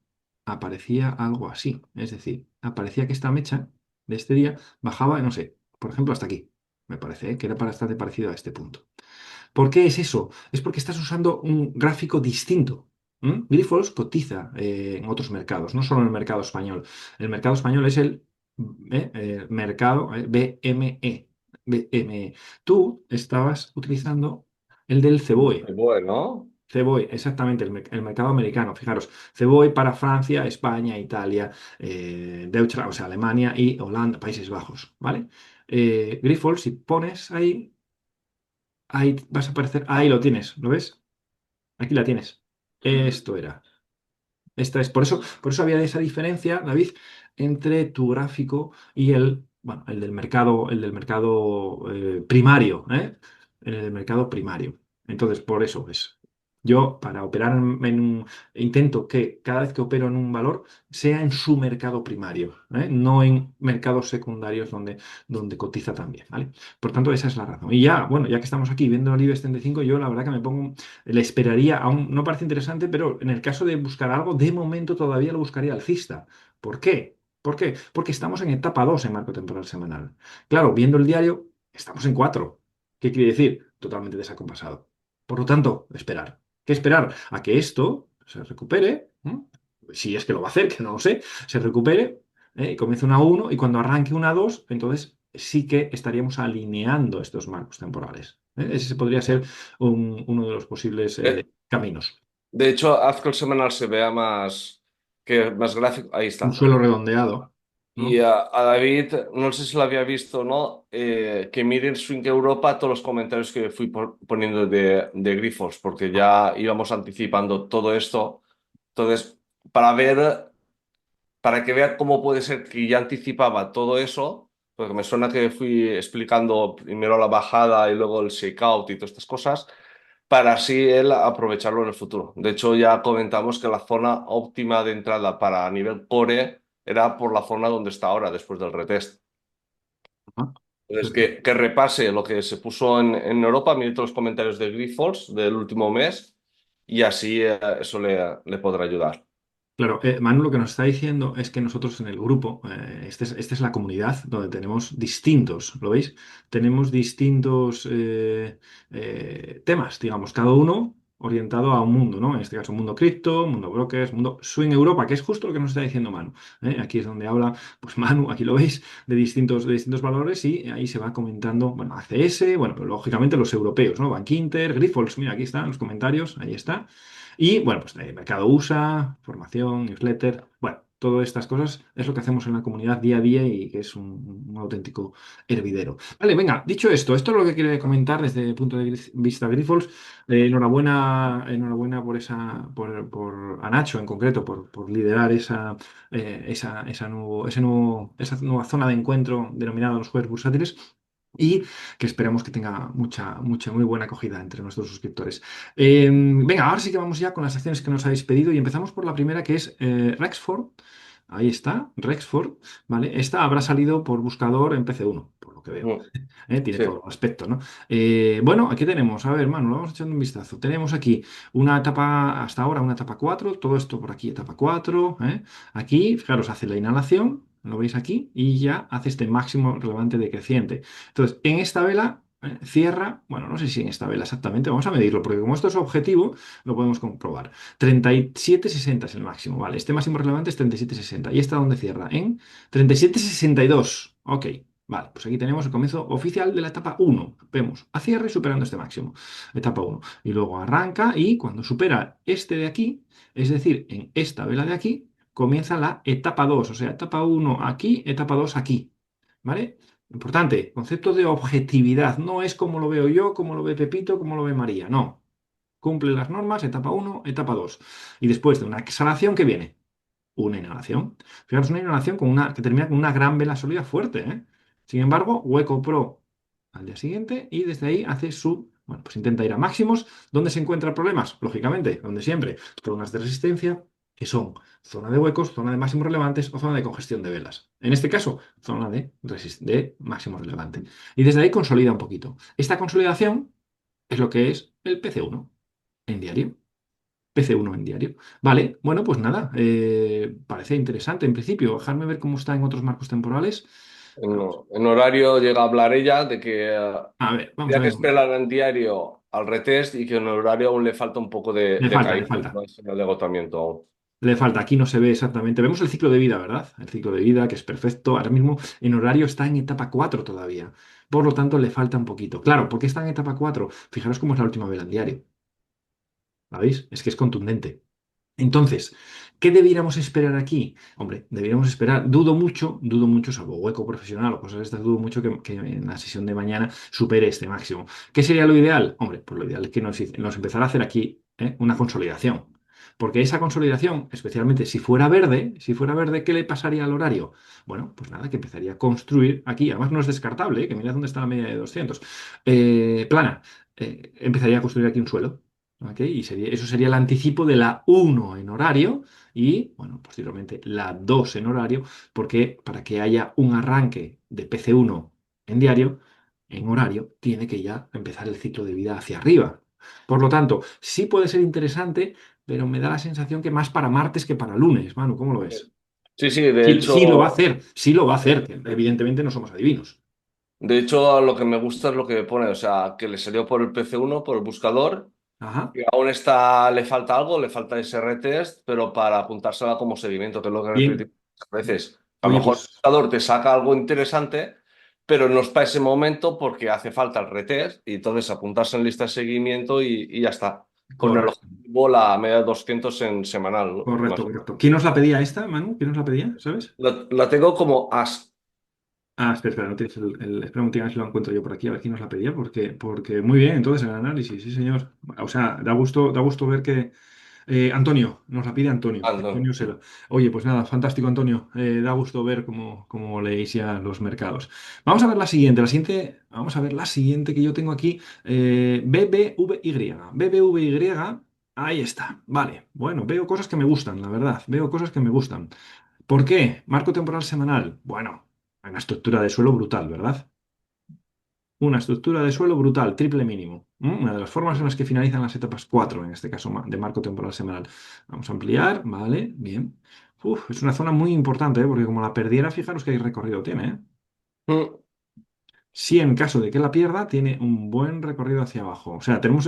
aparecía algo así. Es decir, aparecía que esta mecha de este día bajaba, no sé, por ejemplo, hasta aquí. Me parece, que era bastante parecido a este punto. ¿Por qué es eso? Es porque estás usando un gráfico distinto. Grifols cotiza en otros mercados, no solo en el mercado español. El mercado español es el mercado BME. BME. Tú estabas utilizando el del CBOE. Bueno, CBOE, exactamente, el mercado americano. Fijaros, CBOE para Francia, España, Italia, Deutschland, o sea, Alemania y Holanda, Países Bajos, ¿vale? Grifols, si pones ahí, ahí vas a aparecer, ahí lo tienes, ¿lo ves? Aquí la tienes. Esto era. Esta es, por eso había esa diferencia, David, entre tu gráfico y bueno, el del mercado primario, ¿eh? El del mercado primario. Entonces, por eso es. Yo, para operar intento que cada vez que opero en un valor sea en su mercado primario, ¿eh? No en mercados secundarios donde cotiza también, ¿vale? Por tanto, esa es la razón. Y ya, bueno, ya que estamos aquí viendo el IBEX 35, yo la verdad que me pongo le esperaría, aún no parece interesante, pero en el caso de buscar algo, de momento todavía lo buscaría alcista. ¿Por qué? ¿Por qué? Porque estamos en etapa 2 en marco temporal semanal. Claro, viendo el diario, estamos en 4. ¿Qué quiere decir? Totalmente desacompasado. Por lo tanto, esperar. ¿Qué esperar? A que esto se recupere, ¿no? Si es que lo va a hacer, que no lo sé, se recupere, y comience una 1 y cuando arranque una 2 entonces sí que estaríamos alineando estos marcos temporales. Ese podría ser uno de los posibles eh, caminos. de hecho, haz que el semanal se vea más gráfico. Ahí Un está. suelo redondeado, Y ¿no? a David, no sé si lo había visto o no, que mire en Swing Europa todos los comentarios que fui poniendo de Grifols, porque ya íbamos anticipando todo esto. Entonces, para ver, para que vea cómo puede ser que ya anticipaba todo eso, porque me suena que fui explicando primero la bajada y luego el shakeout y todas estas cosas, para así él aprovecharlo en el futuro. De hecho, ya comentamos que la zona óptima de entrada para nivel core era por la zona donde está ahora, después del retest. Ajá. Entonces, Perfecto. que repase lo que se puso en Europa, mire todos los comentarios de Grifols del último mes y así eso le podrá ayudar. Claro, Manu lo que nos está diciendo es que nosotros en el grupo, esta es la comunidad donde tenemos distintos, ¿lo veis? Tenemos distintos temas, digamos, cada uno orientado a un mundo, ¿no? En este caso, mundo cripto, mundo brokers, mundo swing Europa, que es justo lo que nos está diciendo Manu. Aquí es donde habla, pues Manu, aquí lo veis, de distintos valores y ahí se va comentando, bueno, ACS, bueno, pero lógicamente los europeos, ¿no? Bank Inter, Grifols, mira, aquí están los comentarios, ahí está. Y bueno, pues mercado USA, formación, newsletter, bueno, todas estas cosas es lo que hacemos en la comunidad día a día y que es un auténtico hervidero. Vale, venga, dicho esto es lo que quería comentar desde el punto de vista Grifols. Enhorabuena a Nacho en concreto por liderar esa nueva zona de encuentro denominada los jueves bursátiles. Y que esperamos que tenga muy buena acogida entre nuestros suscriptores. Venga, ahora sí que vamos ya con las acciones que nos habéis pedido y empezamos por la primera que es Rexford. Ahí está, Rexford, ¿vale? Esta habrá salido por buscador en PC1, por lo que veo. Mm, Tiene sí. todo el aspecto, ¿no? Bueno, aquí tenemos, a ver, Manu, lo vamos echando un vistazo. Tenemos aquí una etapa, hasta ahora una etapa 4, todo esto por aquí, etapa 4, ¿eh? Aquí, fijaros, hace la inhalación, lo veis aquí, y ya hace este máximo relevante decreciente. Entonces, en esta vela cierra, bueno, no sé si en esta vela exactamente, vamos a medirlo, porque como esto es objetivo, lo podemos comprobar. 37,60 es el máximo, ¿vale? Este máximo relevante es 37,60. ¿Y esta dónde cierra? En 37,62. Ok, vale, pues aquí tenemos el comienzo oficial de la etapa 1. Vemos a cierre superando este máximo, etapa 1. Y luego arranca y cuando supera este de aquí, es decir, en esta vela de aquí, comienza la etapa 2, o sea, etapa 1 aquí, etapa 2 aquí. ¿Vale? Importante, concepto de objetividad. No es como lo veo yo, como lo ve Pepito, como lo ve María. No. Cumple las normas, etapa 1, etapa 2. Y después de una exhalación, ¿qué viene? Una inhalación. Fijaros, una inhalación que termina con una gran vela sólida fuerte, ¿eh? Sin embargo, hueco pro al día siguiente y desde ahí hace bueno, pues intenta ir a máximos. ¿Dónde se encuentran problemas? Lógicamente, donde siempre, zonas de resistencia, que son zona de huecos, zona de máximos relevantes o zona de congestión de velas. En este caso, zona de máximo relevante. Y desde ahí consolida un poquito. Esta consolidación es lo que es el PC1 en diario. PC1 en diario. Vale, bueno, pues nada, parece interesante en principio. Dejarme ver cómo está en otros marcos temporales. En, Vamos, en horario llega a hablar ella de que a ver, vamos a tendría que ver. esperar en diario al retest y que en horario aún le falta un poco Le de falta, le caída, falta. no hay señal de agotamiento aún. Le falta. Aquí no se ve exactamente. Vemos el ciclo de vida, ¿verdad? El ciclo de vida, que es perfecto. Ahora mismo en horario está en etapa 4 todavía. Por lo tanto, le falta un poquito. Claro, ¿por qué está en etapa 4? Fijaros cómo es la última vela en diario. ¿La veis? Es que es contundente. Entonces, ¿qué debiéramos esperar aquí? Hombre, debiéramos esperar, dudo mucho, salvo hueco profesional o cosas de estas, dudo mucho que en la sesión de mañana supere este máximo. ¿Qué sería lo ideal? Hombre, pues lo ideal es que nos empezara a hacer aquí una consolidación. Porque esa consolidación, especialmente si fuera verde, ¿qué le pasaría al horario? Bueno, pues nada, que empezaría a construir aquí, además no es descartable, que mirad dónde está la media de 200. Plana, empezaría a construir aquí un suelo. ¿Ok? Y eso sería el anticipo de la uno en horario y, bueno, posteriormente la 2 en horario, porque para que haya un arranque de PC1 en diario, en horario, tiene que ya empezar el ciclo de vida hacia arriba. Por lo tanto, sí puede ser interesante, pero me da la sensación que más para martes que para lunes. Manu, ¿cómo lo ves? Sí, sí, de Sí, sí lo va a hecho, hacer, sí lo va a hacer, que evidentemente no somos adivinos. lo que me gusta es lo que pone, o sea, que le salió por el PC1, por el buscador, Ajá, y aún está, le falta algo, le falta ese retest, pero para apuntársela como seguimiento, que es lo que bien. repetimos muchas veces. A lo Oye, mejor el pues buscador te saca algo interesante, pero no es para ese momento porque hace falta el retest, y entonces apuntarse en lista de seguimiento y ya está. Con el correcto, objetivo la media de 200 en semanal, ¿no? correcto, Imagino. correcto. ¿Quién nos la pedía esta, Manu? ¿Quién nos la pedía? ¿Sabes? La tengo como as. Ah, espera, espera, no tienes espera un momentito, a ver si lo encuentro yo por aquí, a ver quién nos la pedía, porque muy bien, entonces el análisis, sí, señor. O sea, da gusto ver que Antonio, nos la pide Antonio, Ah, no. Antonio Sela. Oye, pues nada, fantástico, Antonio. Da gusto ver cómo leéis ya los mercados. Vamos a ver vamos a ver la siguiente que yo tengo aquí, BBVY. BBVY, ahí está. Vale, bueno, veo cosas que me gustan, la verdad, veo cosas que me gustan. ¿Por qué? Marco temporal semanal. Bueno, hay una estructura de suelo brutal, ¿verdad? Una estructura de suelo brutal, triple mínimo. Una de las formas en las que finalizan las etapas 4, en este caso de marco temporal semanal. Vamos a ampliar, vale, bien. Uf, es una zona muy importante, porque como la perdiera, fijaros qué recorrido tiene, ¿eh? Mm, Si en caso de que la pierda, tiene un buen recorrido hacia abajo. O sea, tenemos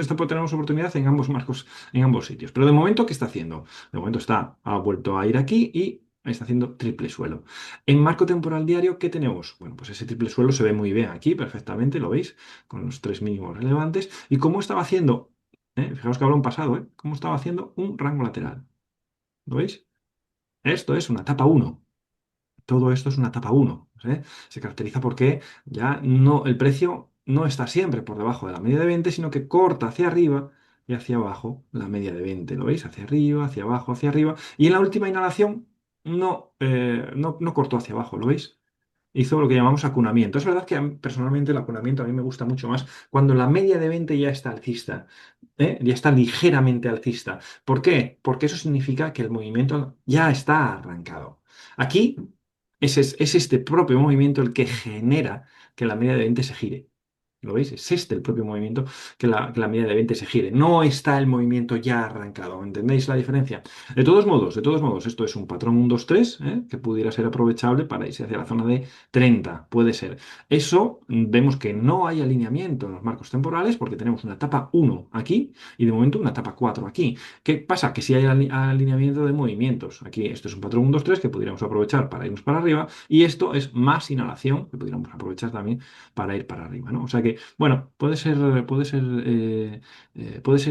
oportunidad en ambos marcos, en ambos sitios. Pero de momento, ¿qué está haciendo? De momento ha vuelto a ir aquí y está haciendo triple suelo. En marco temporal diario, ¿qué tenemos? Bueno, pues ese triple suelo se ve muy bien aquí, perfectamente, lo veis, con los tres mínimos relevantes. ¿Y cómo estaba haciendo? Fijaos que hablo en pasado, ¿eh? ¿Cómo estaba haciendo un rango lateral? ¿Lo veis? Esto es una etapa uno. Todo esto es una etapa uno. Se caracteriza porque ya no, el precio no está siempre por debajo de la media de 20, sino que corta hacia arriba y hacia abajo la media de 20. ¿Lo veis? Hacia arriba, hacia abajo, hacia arriba. Y en la última inhalación no cortó hacia abajo, ¿lo veis? Hizo lo que llamamos acunamiento. Es verdad que personalmente el acunamiento a mí me gusta mucho más cuando la media de 20 ya está alcista, ya está ligeramente alcista. ¿Por qué? Porque eso significa que el movimiento ya está arrancado. Aquí es este propio movimiento el que genera que la media de 20 se gire. ¿Lo veis? Es este el propio movimiento que la media de 20 se gire. No está el movimiento ya arrancado. ¿Entendéis la diferencia? De todos modos, esto es un patrón 1, 2, 3, que pudiera ser aprovechable para irse hacia la zona de 30. Puede ser. Eso vemos que no hay alineamiento en los marcos temporales porque tenemos una etapa 1 aquí y de momento una etapa 4 aquí. ¿Qué pasa? Que si hay alineamiento de movimientos. Aquí esto es un patrón 1, 2, 3 que podríamos aprovechar para irnos para arriba y esto es más inhalación que podríamos aprovechar también para ir para arriba, ¿no? O sea que, bueno, puede ser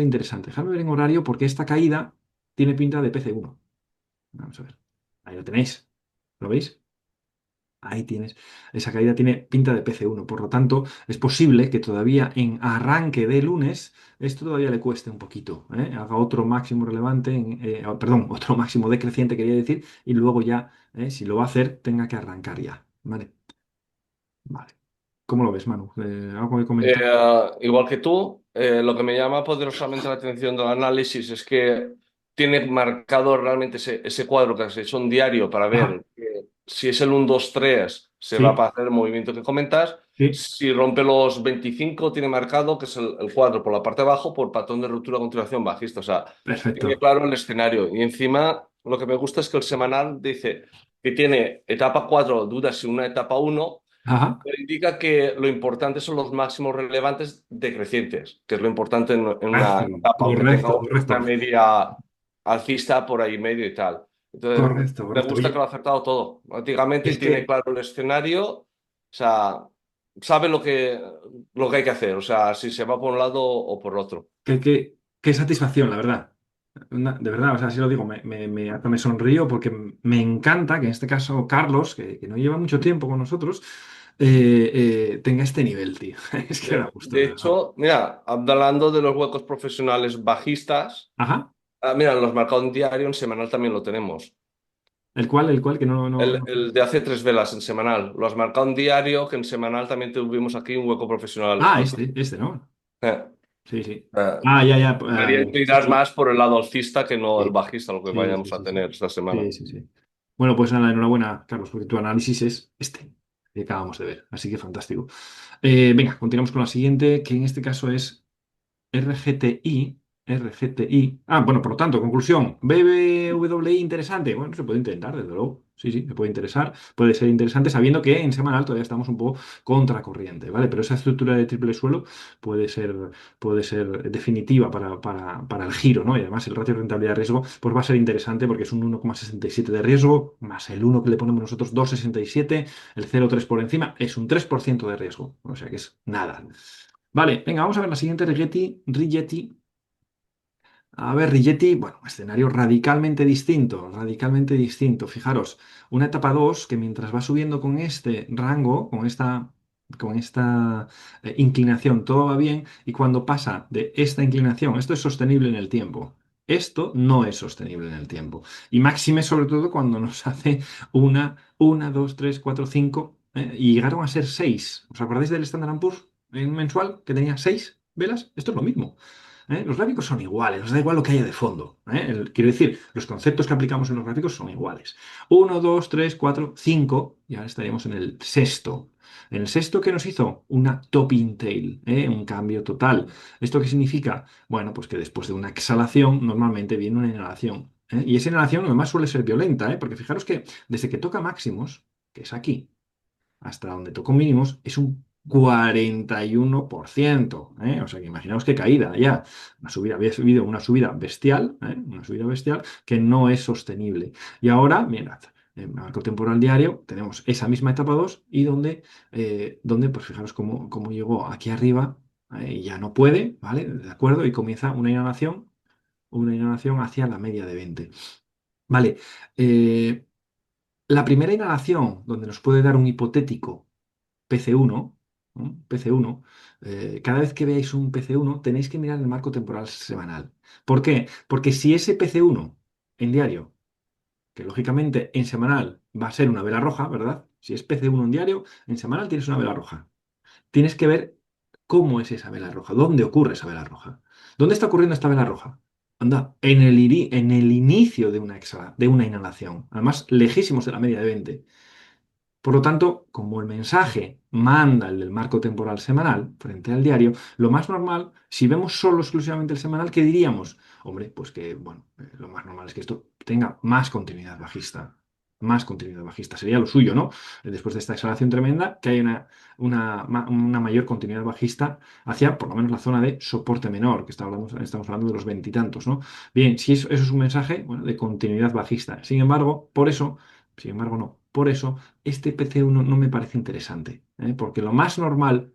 interesante. Dejadme ver en horario porque esta caída tiene pinta de PC1. Vamos a ver. Ahí lo tenéis. ¿Lo veis? Ahí tienes. Esa caída tiene pinta de PC1. Por lo tanto, es posible que todavía en arranque de lunes esto todavía le cueste un poquito. Haga otro máximo relevante, perdón, otro máximo decreciente, quería decir, y luego ya, si lo va a hacer, tenga que arrancar ya. ¿Vale? Vale. ¿Cómo lo ves, Manu? ¿Algo que comentar? igual que tú, lo que me llama poderosamente la atención del análisis es que tiene marcado realmente ese cuadro que has hecho en diario para Ajá. ver si es el 1, 2, 3. se va Sí, para hacer el movimiento que comentas. sí, Si rompe los 25, tiene marcado que es el cuadro por la parte de abajo por patrón de ruptura a continuación bajista. O sea, tiene perfecto. claro el escenario. Y encima, lo que me gusta es que el semanal dice que tiene etapa 4 dudas y una etapa uno, Ajá, pero indica que lo importante son los máximos relevantes decrecientes, que es lo importante en una perfecto. etapa, aunque tenga Correcto, una correcto. media alcista por ahí medio y tal. Entonces, Correcto, me correcto. gusta que Oye, lo ha acertado todo, prácticamente, y es tiene que, claro el escenario, o sea, sabe lo que hay que hacer, o sea, si se va por un lado o por otro. qué satisfacción, la verdad. De verdad, o sea, sí lo digo, hasta me sonrío porque me encanta que en este caso Carlos, que no lleva mucho tiempo con nosotros, tenga este nivel, tío. Es que da gusto, De de verdad. hecho, mira, hablando de los huecos profesionales bajistas, Ajá. mira, los marcados en diario, en semanal también lo tenemos. El cual, que no, no, El, no. el de hace 3 velas en semanal. Lo has marcado en diario, que en semanal también tuvimos aquí un hueco profesional Ah, alto. este, ¿no? Eh, Sí, sí. eh, Ah, ya, ya. Debería Sí, inclinar sí, más por el lado alcista que no el sí, bajista, lo que sí, sí, vayamos a sí, sí. tener esta semana. Sí, sí, sí. Bueno, pues nada, enhorabuena, Carlos, porque tu análisis es este que acabamos de ver. Así que fantástico. Venga, continuamos con la siguiente, que en este caso es RGTI. RGTI. Ah, bueno, por lo tanto, conclusión. BBVI interesante. Bueno, se puede intentar, desde luego. Sí, sí, me puede interesar. Puede ser interesante sabiendo que en semanal todavía estamos un poco contracorriente, ¿vale? Pero esa estructura de triple suelo puede ser, puede ser definitiva para el giro, ¿no? Y además el ratio de rentabilidad-riesgo pues va a ser interesante porque es un 1,67 de riesgo, más el uno que le ponemos nosotros 2,67, el 0,3 por encima, es un 3% de riesgo. O sea que es nada. Vale, venga, vamos a ver la siguiente Rigetti. A ver, Rigetti, bueno, escenario radicalmente distinto, radicalmente distinto. Fijaros, una etapa 2 que mientras va subiendo con este rango, con esta inclinación, todo va bien, y cuando pasa de esta inclinación, esto es sostenible en el tiempo. Esto no es sostenible en el tiempo. Y máxime sobre todo cuando nos hace una, dos, tres, cuatro, cinco, y llegaron a ser seis. ¿Os acordáis del Standard Poor's en mensual que tenía seis velas? Esto es lo mismo. Los gráficos son iguales, nos da igual lo que haya de fondo. Quiero decir, los conceptos que aplicamos en los gráficos son iguales. Uno, 2, 3, 4, 5, y ahora estaríamos en el sexto. En el sexto, ¿qué nos hizo? Una topping tail, un cambio total. ¿Esto qué significa? Bueno, pues que después de una exhalación normalmente viene una inhalación. Y esa inhalación además suele ser violenta, porque fijaros que desde que toca máximos, que es aquí, hasta donde tocó mínimos, es un 41%. O sea que imaginaos qué caída ya. Había subido una subida bestial, una subida bestial que no es sostenible. Y ahora, mirad, en marco temporal diario tenemos esa misma etapa 2 y donde pues fijaros cómo llegó aquí arriba, y ya no puede, ¿vale? De acuerdo, y comienza una inhalación hacia la media de 20. Vale, eh, la primera inhalación, donde nos puede dar un hipotético PC1, ¿no? PC1, cada vez que veáis un PC1 tenéis que mirar el marco temporal semanal. ¿Por qué? Porque si ese PC1 en diario, que lógicamente en semanal va a ser una vela roja, ¿verdad? Si es PC1 en diario, en semanal tienes una vela roja. Tienes que ver cómo es esa vela roja, dónde ocurre esa vela roja. ¿Dónde está ocurriendo esta vela roja? Anda, en el inicio de una inhalación, además lejísimos de la media de 20. Por lo tanto, como el mensaje manda el del marco temporal semanal frente al diario, lo más normal, si vemos solo exclusivamente el semanal, ¿qué diríamos? Hombre, pues que, bueno, lo más normal es que esto tenga más continuidad bajista. Más continuidad bajista. Sería lo suyo, ¿no? Después de esta exhalación tremenda, que haya una mayor continuidad bajista hacia, por lo menos, la zona de soporte menor, que estamos hablando de los veintitantos, ¿no? Bien, si eso es un mensaje, bueno, de continuidad bajista. Sin embargo, no. Por eso este PC1 no me parece interesante, porque lo más normal,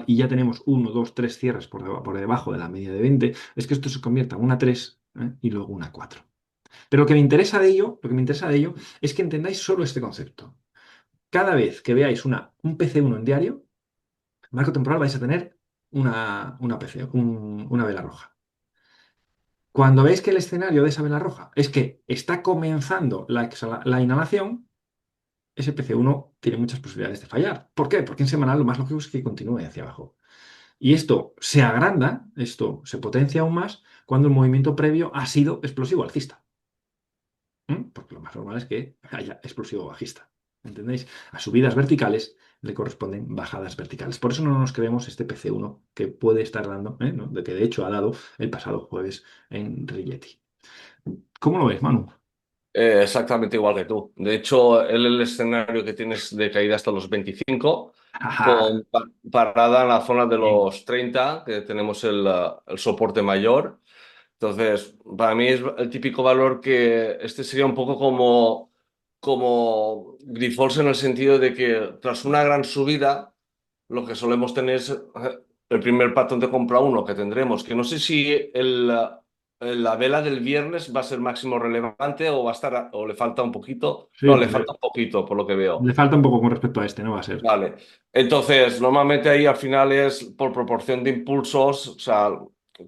y ya tenemos uno, dos, tres cierres por debajo de la media de 20, es que esto se convierta en una 3, y luego una 4. Pero lo que me interesa de ello es que entendáis solo este concepto. Cada vez que veáis un PC1 en diario, marco temporal vais a tener una PC, una vela roja. Cuando veis que el escenario de esa vela roja es que está comenzando la inhalación, ese PC1 tiene muchas posibilidades de fallar. ¿Por qué? Porque en semanal lo más lógico es que continúe hacia abajo. Y esto se agranda, esto se potencia aún más cuando el movimiento previo ha sido explosivo alcista. Porque lo más normal es que haya explosivo bajista. ¿Entendéis? A subidas verticales le corresponden bajadas verticales. Por eso no nos creemos este PC1 que puede estar dando, ¿no? De que de hecho ha dado el pasado jueves en Rigetti. ¿Cómo lo ves, Manu? Exactamente igual que tú. De hecho, el escenario que tienes de caída hasta los 25, Ajá, con parada en la zona de bien. los 30, que tenemos el soporte mayor. Entonces, para mí es el típico valor que este sería un poco como Grifols en el sentido de que tras una gran subida, lo que solemos tener es el primer patrón de compra uno que tendremos, que no sé si la vela del viernes va a ser máximo relevante o va a estar, o le falta un poquito. Sí, No, le pues falta un poquito, por lo que veo. le falta un poco con respecto a este, ¿no? Va a ser. Vale. Entonces, normalmente ahí al final es por proporción de impulsos, o sea,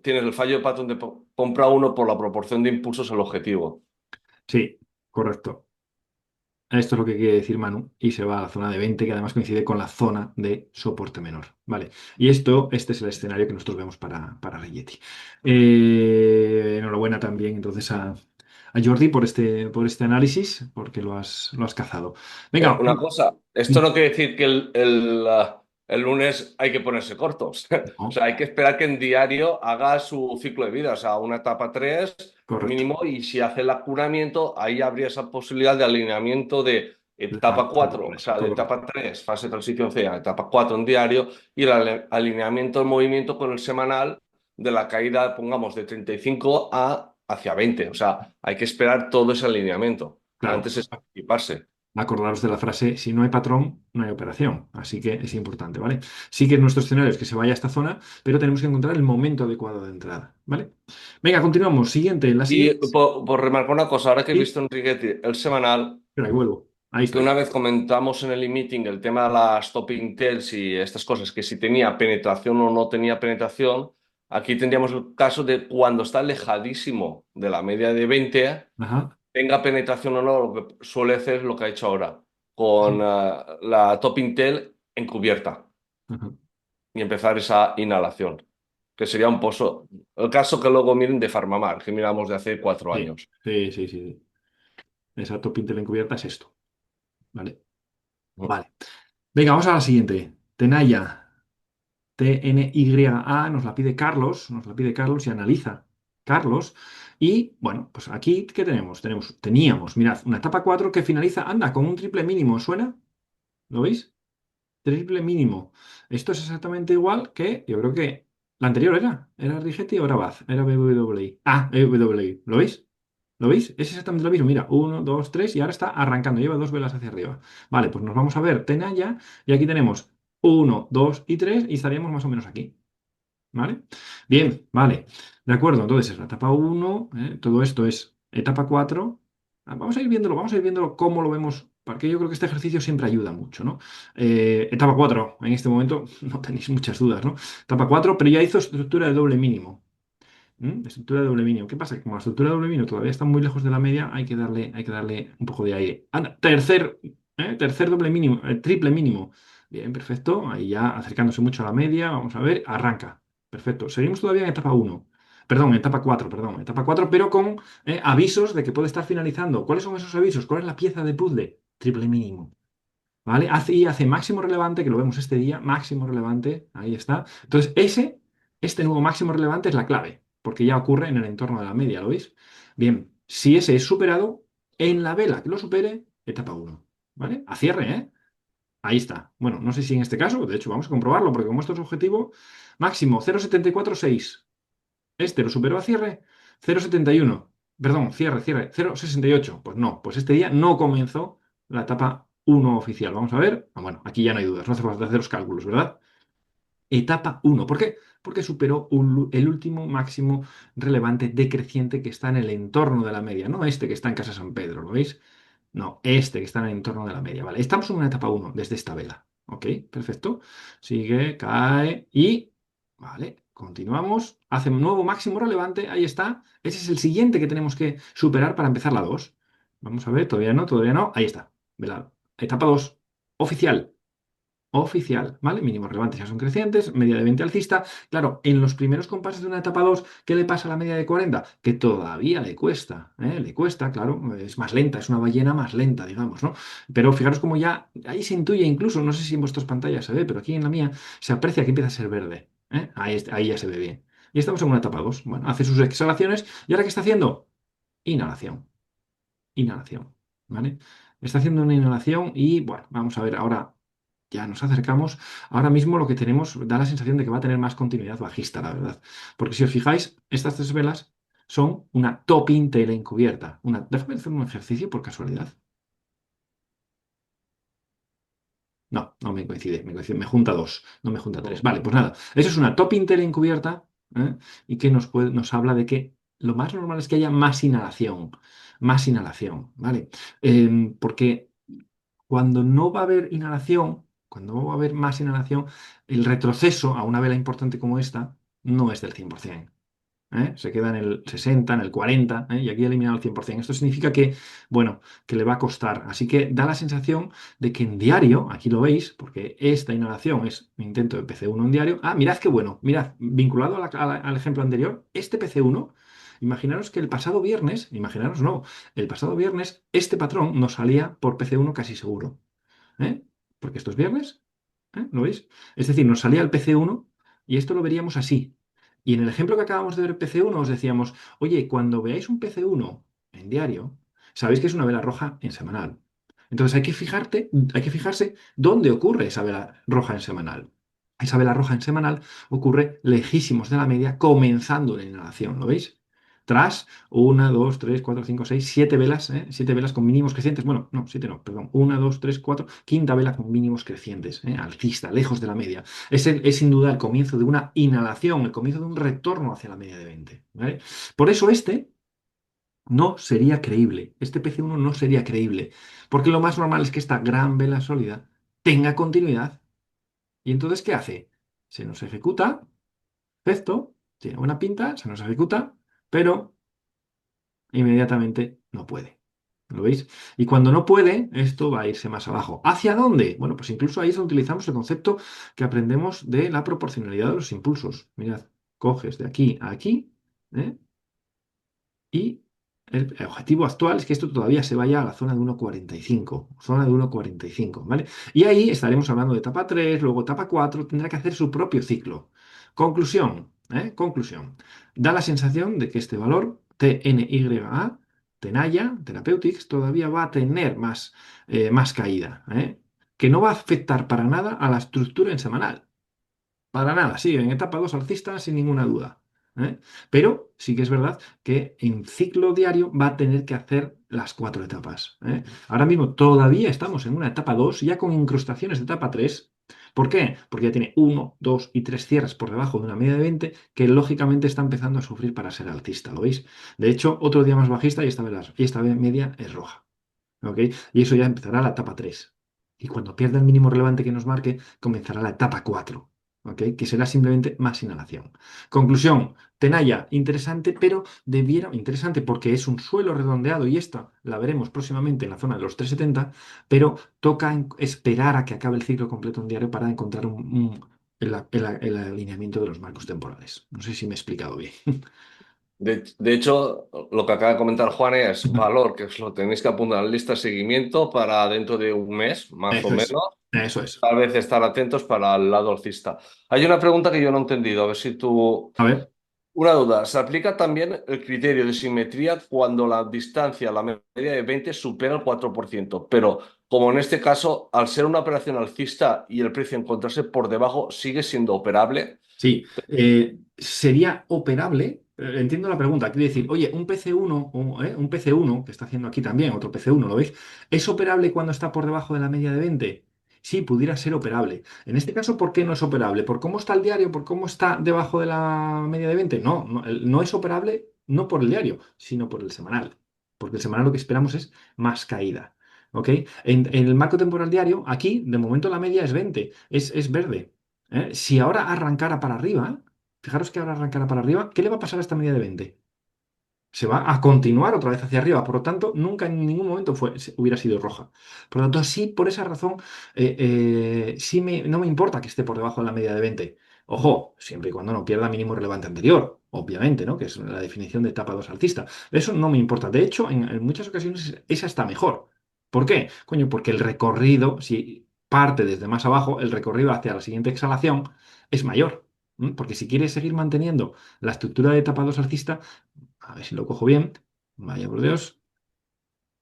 tienes el fallo de patrón de compra uno por la proporción de impulsos al objetivo. Sí, correcto. Esto es lo que quiere decir Manu y se va a la zona de 20 que además coincide con la zona de soporte menor. Vale. Y este es el escenario que nosotros vemos para Rigetti. Enhorabuena también entonces a Jordi por este análisis, porque lo has cazado. Venga, Una cosa, esto no quiere decir que el lunes hay que ponerse cortos. O no, sea, hay que esperar que en diario haga su ciclo de vida, o sea, una etapa 3 correcto. mínimo, y si hace el acunamiento, ahí habría esa posibilidad de alineamiento de etapa Etapa 4, o 3, sea, de correcto. etapa 3 fase de transición C, a etapa 4 en diario, y el alineamiento del movimiento con el semanal de la caída, pongamos, de 35 hacia 20. O sea, hay que esperar todo ese alineamiento. Claro. Antes es anticiparse. Acordaros de la frase, si no hay patrón, no hay operación. Así que es importante, ¿vale? Sí que nuestro escenario es que se vaya a esta zona, pero tenemos que encontrar el momento adecuado de entrada, ¿vale? Venga, continuamos. Siguiente, la Y siguiente. por remarcar una cosa, ahora que he Sí, visto en Rigetti el semanal, espera, que vuelvo. Ahí que estoy. una vez comentamos en el e-meeting el tema de las topping tails y estas cosas, que si tenía penetración o no tenía penetración, aquí tendríamos el caso de cuando está alejadísimo de la media de 20, Ajá. tenga penetración o no, lo que suele hacer es lo que ha hecho ahora, con la topping tail encubierta Ajá. y empezar esa inhalación, que sería un pozo. El caso que luego miren de Farmamar, que miramos de hace 4 años. Sí, sí, sí, sí, sí. Esa top intel encubierta es esto, ¿vale? Vale. Venga, vamos a la siguiente. Tenaya. TNYA nos la pide Carlos, nos la pide Carlos y analiza Carlos. Y bueno, pues aquí, ¿qué tenemos? Teníamos, mirad, una etapa 4 que finaliza, anda, con un triple mínimo, ¿suena? ¿Lo veis? Triple mínimo. Esto es exactamente igual que, yo creo que la anterior era Rigetti o era Baz, era WWE. Ah, WWE, ¿lo veis? ¿Lo veis? Es exactamente lo mismo. Mira, uno, dos, tres y ahora está arrancando, lleva dos velas hacia arriba. Vale, pues nos vamos a ver Tenaya y aquí tenemos uno, dos y tres y estaríamos más o menos aquí. ¿Vale? Bien, vale. De acuerdo, entonces es la etapa uno, todo esto es etapa 4. Vamos a ir viéndolo cómo lo vemos, porque yo creo que este ejercicio siempre ayuda mucho, ¿no? Etapa 4 en este momento no tenéis muchas dudas, ¿no? Etapa 4 pero ya hizo estructura de doble mínimo. Estructura de doble mínimo. ¿Qué pasa? Que como la estructura de doble mínimo todavía está muy lejos de la media, hay que darle un poco de aire. Anda, tercer doble mínimo, triple mínimo. Bien, perfecto. Ahí ya acercándose mucho a la media. Vamos a ver, arranca. Perfecto. Seguimos todavía en etapa uno. Perdón, etapa 4 perdón. Etapa 4 pero con avisos de que puede estar finalizando. ¿Cuáles son esos avisos? ¿Cuál es la pieza de puzzle? Triple mínimo. ¿Vale? Hace máximo relevante, que lo vemos este día, máximo relevante, ahí está. Entonces, este nuevo máximo relevante es la clave, porque ya ocurre en el entorno de la media, ¿lo veis? Bien, si ese es superado, en la vela que lo supere, etapa uno, ¿vale? A cierre, ¿eh? Ahí está. Bueno, no sé si en este caso, de hecho, vamos a comprobarlo, porque como esto es objetivo, máximo 0,746. Este lo superó a cierre, 0,71. Perdón, cierre, 0,68. Pues no, pues este día no comenzó la etapa uno oficial. Vamos a ver. Ah, bueno, aquí ya no hay dudas, no hace falta hacer los cálculos, ¿verdad? Etapa uno. ¿Por qué? Porque superó el último máximo relevante decreciente que está en el entorno de la media, no este que está en Casa San Pedro, ¿lo veis? No, este que está en el entorno de la media, ¿vale? Estamos en una etapa uno desde esta vela, ¿ok? Perfecto. Sigue, cae y, ¿vale? Continuamos. Hace un nuevo máximo relevante, ahí está. Ese es el siguiente que tenemos que superar para empezar la 2. Vamos a ver, todavía no, todavía no. Ahí está. Vela. Etapa 2. Oficial. oficial, ¿vale? Mínimos relevantes ya son crecientes, media de 20 alcista. Claro, en los primeros compases de una etapa 2, ¿qué le pasa a la media de 40? Que todavía le cuesta, ¿eh? Le cuesta, claro, es más lenta, es una ballena más lenta, digamos, ¿no? Pero fijaros como ya ahí se intuye incluso, no sé si en vuestras pantallas se ve, pero aquí en la mía se aprecia que empieza a ser verde, ¿eh? Ahí ya se ve bien. Y estamos en una etapa 2. Bueno, hace sus exhalaciones y ahora ¿qué está haciendo? Inhalación, inhalación, ¿vale? Está haciendo una inhalación y bueno, vamos a ver, ahora ya nos acercamos. Ahora mismo lo que tenemos da la sensación de que va a tener más continuidad bajista, la verdad. Porque si os fijáis, estas tres velas son una topping tela encubierta. Déjame hacer un ejercicio por casualidad. No, no me junta dos, no me junta tres. Mm. Vale, pues nada, eso es una top intel encubierta, ¿eh? Y que nos habla de que lo más normal es que haya más inhalación, ¿vale? Porque cuando no va a haber inhalación, cuando no va a haber más inhalación, el retroceso a una vela importante como esta no es del 100%. Se queda en el 60, en el 40, y aquí ha eliminado el 100%. Esto significa que, bueno, que le va a costar. Así que da la sensación de que en diario, aquí lo veis, porque esta inhalación es mi intento de PC1 en diario. Ah, mirad qué bueno, mirad, vinculado al ejemplo anterior, este PC1, imaginaros que el pasado viernes, imaginaros no, el pasado viernes este patrón nos salía por PC1 casi seguro. ¿Eh? Porque esto es viernes, ¿lo veis? Es decir, nos salía el PC1 y esto lo veríamos así. Y en el ejemplo que acabamos de ver PC1 os decíamos, oye, cuando veáis un PC1 en diario, sabéis que es una vela roja en semanal. Entonces hay que fijarse dónde ocurre esa vela roja en semanal. Esa vela roja en semanal ocurre lejísimos de la media, comenzando la inhalación, ¿lo veis? Tras una, dos, tres, cuatro, cinco, seis, siete velas, ¿eh? Siete velas con mínimos crecientes. Bueno, no, siete no, perdón. Una, dos, tres, cuatro, quinta vela con mínimos crecientes, ¿eh? Alcista, lejos de la media. Es sin duda el comienzo de una inhalación, el comienzo de un retorno hacia la media de 20, ¿vale? Por eso este no sería creíble. Este PC1 no sería creíble. Porque lo más normal es que esta gran vela sólida tenga continuidad. ¿Y entonces qué hace? Se nos ejecuta, perfecto, tiene buena pinta, se nos ejecuta, pero inmediatamente no puede. ¿Lo veis? Y cuando no puede, esto va a irse más abajo. ¿Hacia dónde? Bueno, pues incluso ahí es donde utilizamos el concepto que aprendemos de la proporcionalidad de los impulsos. Mirad, coges de aquí a aquí, ¿eh? Y el objetivo actual es que esto todavía se vaya a la zona de 1,45, zona de 1,45, ¿vale? Y ahí estaremos hablando de etapa 3, luego etapa 4, tendrá que hacer su propio ciclo. Conclusión, conclusión. Da la sensación de que este valor, TNYA, Tenaya, Therapeutics, todavía va a tener más caída, que no va a afectar para nada a la estructura en semanal. Para nada, sí, en etapa 2 alcista sin ninguna duda. ¿Eh? Pero sí que es verdad que en ciclo diario va a tener que hacer las cuatro etapas. Ahora mismo todavía estamos en una etapa 2 ya con incrustaciones de etapa 3. ¿Por qué? Porque ya tiene uno, 2 y 3 cierres por debajo de una media de 20 que lógicamente está empezando a sufrir para ser alcista, ¿lo veis? De hecho, otro día más bajista y esta vez media es roja. ¿Ok? Y eso ya empezará la etapa 3. Y cuando pierda el mínimo relevante que nos marque, comenzará la etapa 4. ¿Ok? Que será simplemente más inhalación. Conclusión, Tenaya, interesante, pero interesante porque es un suelo redondeado y esta la veremos próximamente en la zona de los 370, pero toca esperar a que acabe el ciclo completo en diario para encontrar el alineamiento de los marcos temporales. No sé si me he explicado bien. De hecho, lo que acaba de comentar Juan es valor, que os lo tenéis que apuntar en la lista de seguimiento para dentro de un mes, más o Eso es, menos. eso es. Tal vez estar atentos para el lado alcista. Hay una pregunta que yo no he entendido, a ver si tú... A ver. Una duda, ¿se aplica también el criterio de simetría cuando la distancia, la media de 20, supera el 4%? Pero como en este caso, al ser una operación alcista y el precio encontrarse por debajo, ¿sigue siendo operable? Sí, sería operable. Entiendo la pregunta. Quiere decir, oye, un PC1, un PC1, que está haciendo aquí también, otro PC1, ¿lo veis? ¿Es operable cuando está por debajo de la media de 20? Sí, pudiera ser operable. En este caso, ¿por qué no es operable? ¿Por cómo está el diario? ¿Por cómo está debajo de la media de 20? No, no, no es operable no por el diario, sino por el semanal. Porque el semanal lo que esperamos es más caída. ¿Ok? En el marco temporal diario, aquí, de momento la media es 20, es verde. Si ahora arrancara para arriba, fijaros que ahora arrancara para arriba, ¿qué le va a pasar a esta media de 20? se va a continuar otra vez hacia arriba. Por lo tanto, nunca en ningún momento hubiera sido roja. Por lo tanto, sí, por esa razón, sí no me importa que esté por debajo de la media de 20. Ojo, siempre y cuando no pierda mínimo relevante anterior, obviamente, ¿no? Que es la definición de etapa 2 alcista. Eso no me importa. De hecho, en muchas ocasiones esa está mejor. ¿Por qué? Coño, porque el recorrido, si parte desde más abajo, el recorrido hacia la siguiente exhalación es mayor. Porque si quieres seguir manteniendo la estructura de etapa 2 alcista, a ver si lo cojo bien. Vaya por Dios.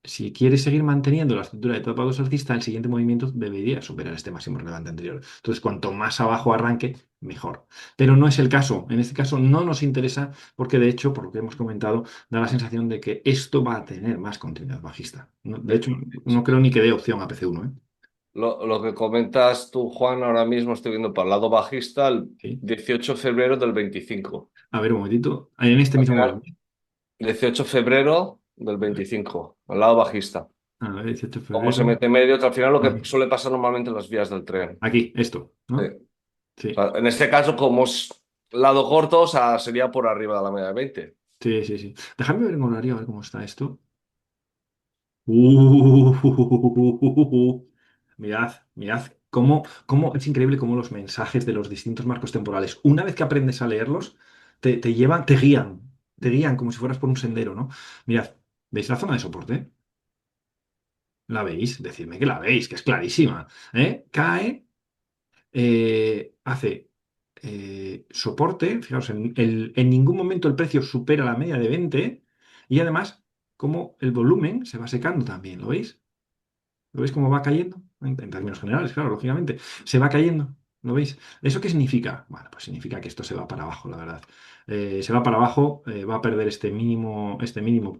Si quieres seguir manteniendo la estructura de etapa 2 alcista, el siguiente movimiento debería superar este máximo relevante anterior. Entonces, cuanto más abajo arranque, mejor. Pero no es el caso. En este caso no nos interesa porque, de hecho, por lo que hemos comentado, da la sensación de que esto va a tener más continuidad bajista. De hecho, no creo ni que dé opción a PC1, ¿eh? Lo que comentas tú, Juan, ahora mismo estoy viendo para el lado bajista el Sí. 18 de febrero del 25. A ver, un momentito. En este Al mismo volumen. final, 18 de febrero del 25, al lado bajista. A ver, 18 de Cómo se febrero. mete medio, que al final lo que Aquí, suele pasar normalmente en las vías del tren. aquí, esto, Sí. ¿no? O Sí. sea, en este caso, como es lado corto, o sea, sería por arriba de la media de 20. Sí, sí, sí. Déjame ver en horario a ver cómo está esto. Uh, mirad cómo es increíble cómo los mensajes de los distintos marcos temporales, una vez que aprendes a leerlos, te llevan, te guían como si fueras por un sendero, ¿no? Mirad, ¿veis la zona de soporte? ¿La veis? Decidme que la veis, que es clarísima, ¿eh? Cae, hace soporte, fijaos, en ningún momento el precio supera la media de 20 y además como el volumen se va secando también, ¿lo veis? ¿Lo veis cómo va cayendo? En términos generales, claro, lógicamente. Se va cayendo. ¿Lo veis? ¿Eso qué significa? Bueno, pues significa que esto se va para abajo, la verdad. Se va para abajo, va a perder este mínimo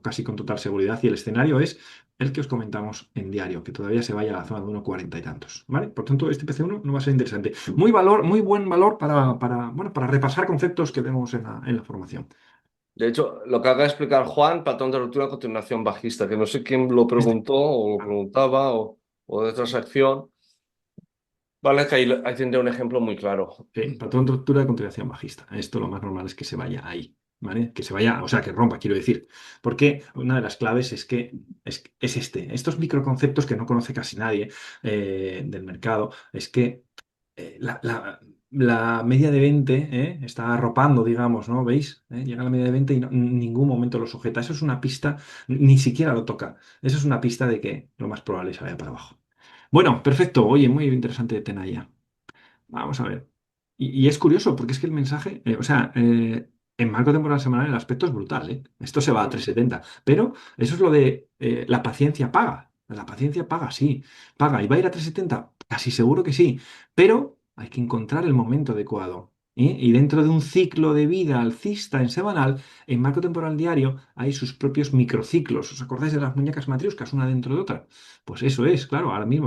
casi con total seguridad. Y el escenario es el que os comentamos en diario, que todavía se vaya a la zona de 1,40 y tantos. ¿Vale? Por tanto, este PC1 no va a ser interesante. Muy buen valor bueno, para repasar conceptos que vemos en la formación. De hecho, lo que acaba de explicar Juan, patrón de ruptura, continuación bajista, que no sé quién lo Este. preguntó o lo preguntaba o de transacción. Vale, que ahí tendré un ejemplo muy claro. Sí, patrón de ruptura de continuación bajista. Esto lo más normal es que se vaya ahí, ¿vale? Que se vaya, o sea, que rompa, quiero decir. Porque una de las claves es que es este. Estos microconceptos que no conoce casi nadie del mercado, es que la media de 20 está arropando, digamos, ¿no? ¿Veis? Llega a la media de 20 y en ningún momento lo sujeta. Eso es una pista, ni siquiera lo toca. Eso es una pista de que lo más probable es que vaya para abajo. Bueno, perfecto. Oye, muy interesante Tenaya. Vamos a ver. Y es curioso, porque es que el mensaje, o sea, en marco temporal semanal el aspecto es brutal, ¿eh? Esto se va a 370. Pero eso es lo de la paciencia paga. La paciencia paga, sí, paga. ¿Y va a ir a 370? Casi seguro que sí. Pero hay que encontrar el momento adecuado. Y dentro de un ciclo de vida alcista en semanal, en marco temporal diario hay sus propios microciclos. ¿Os acordáis de las muñecas matrioscas, una dentro de otra? Pues eso es, claro, ahora mismo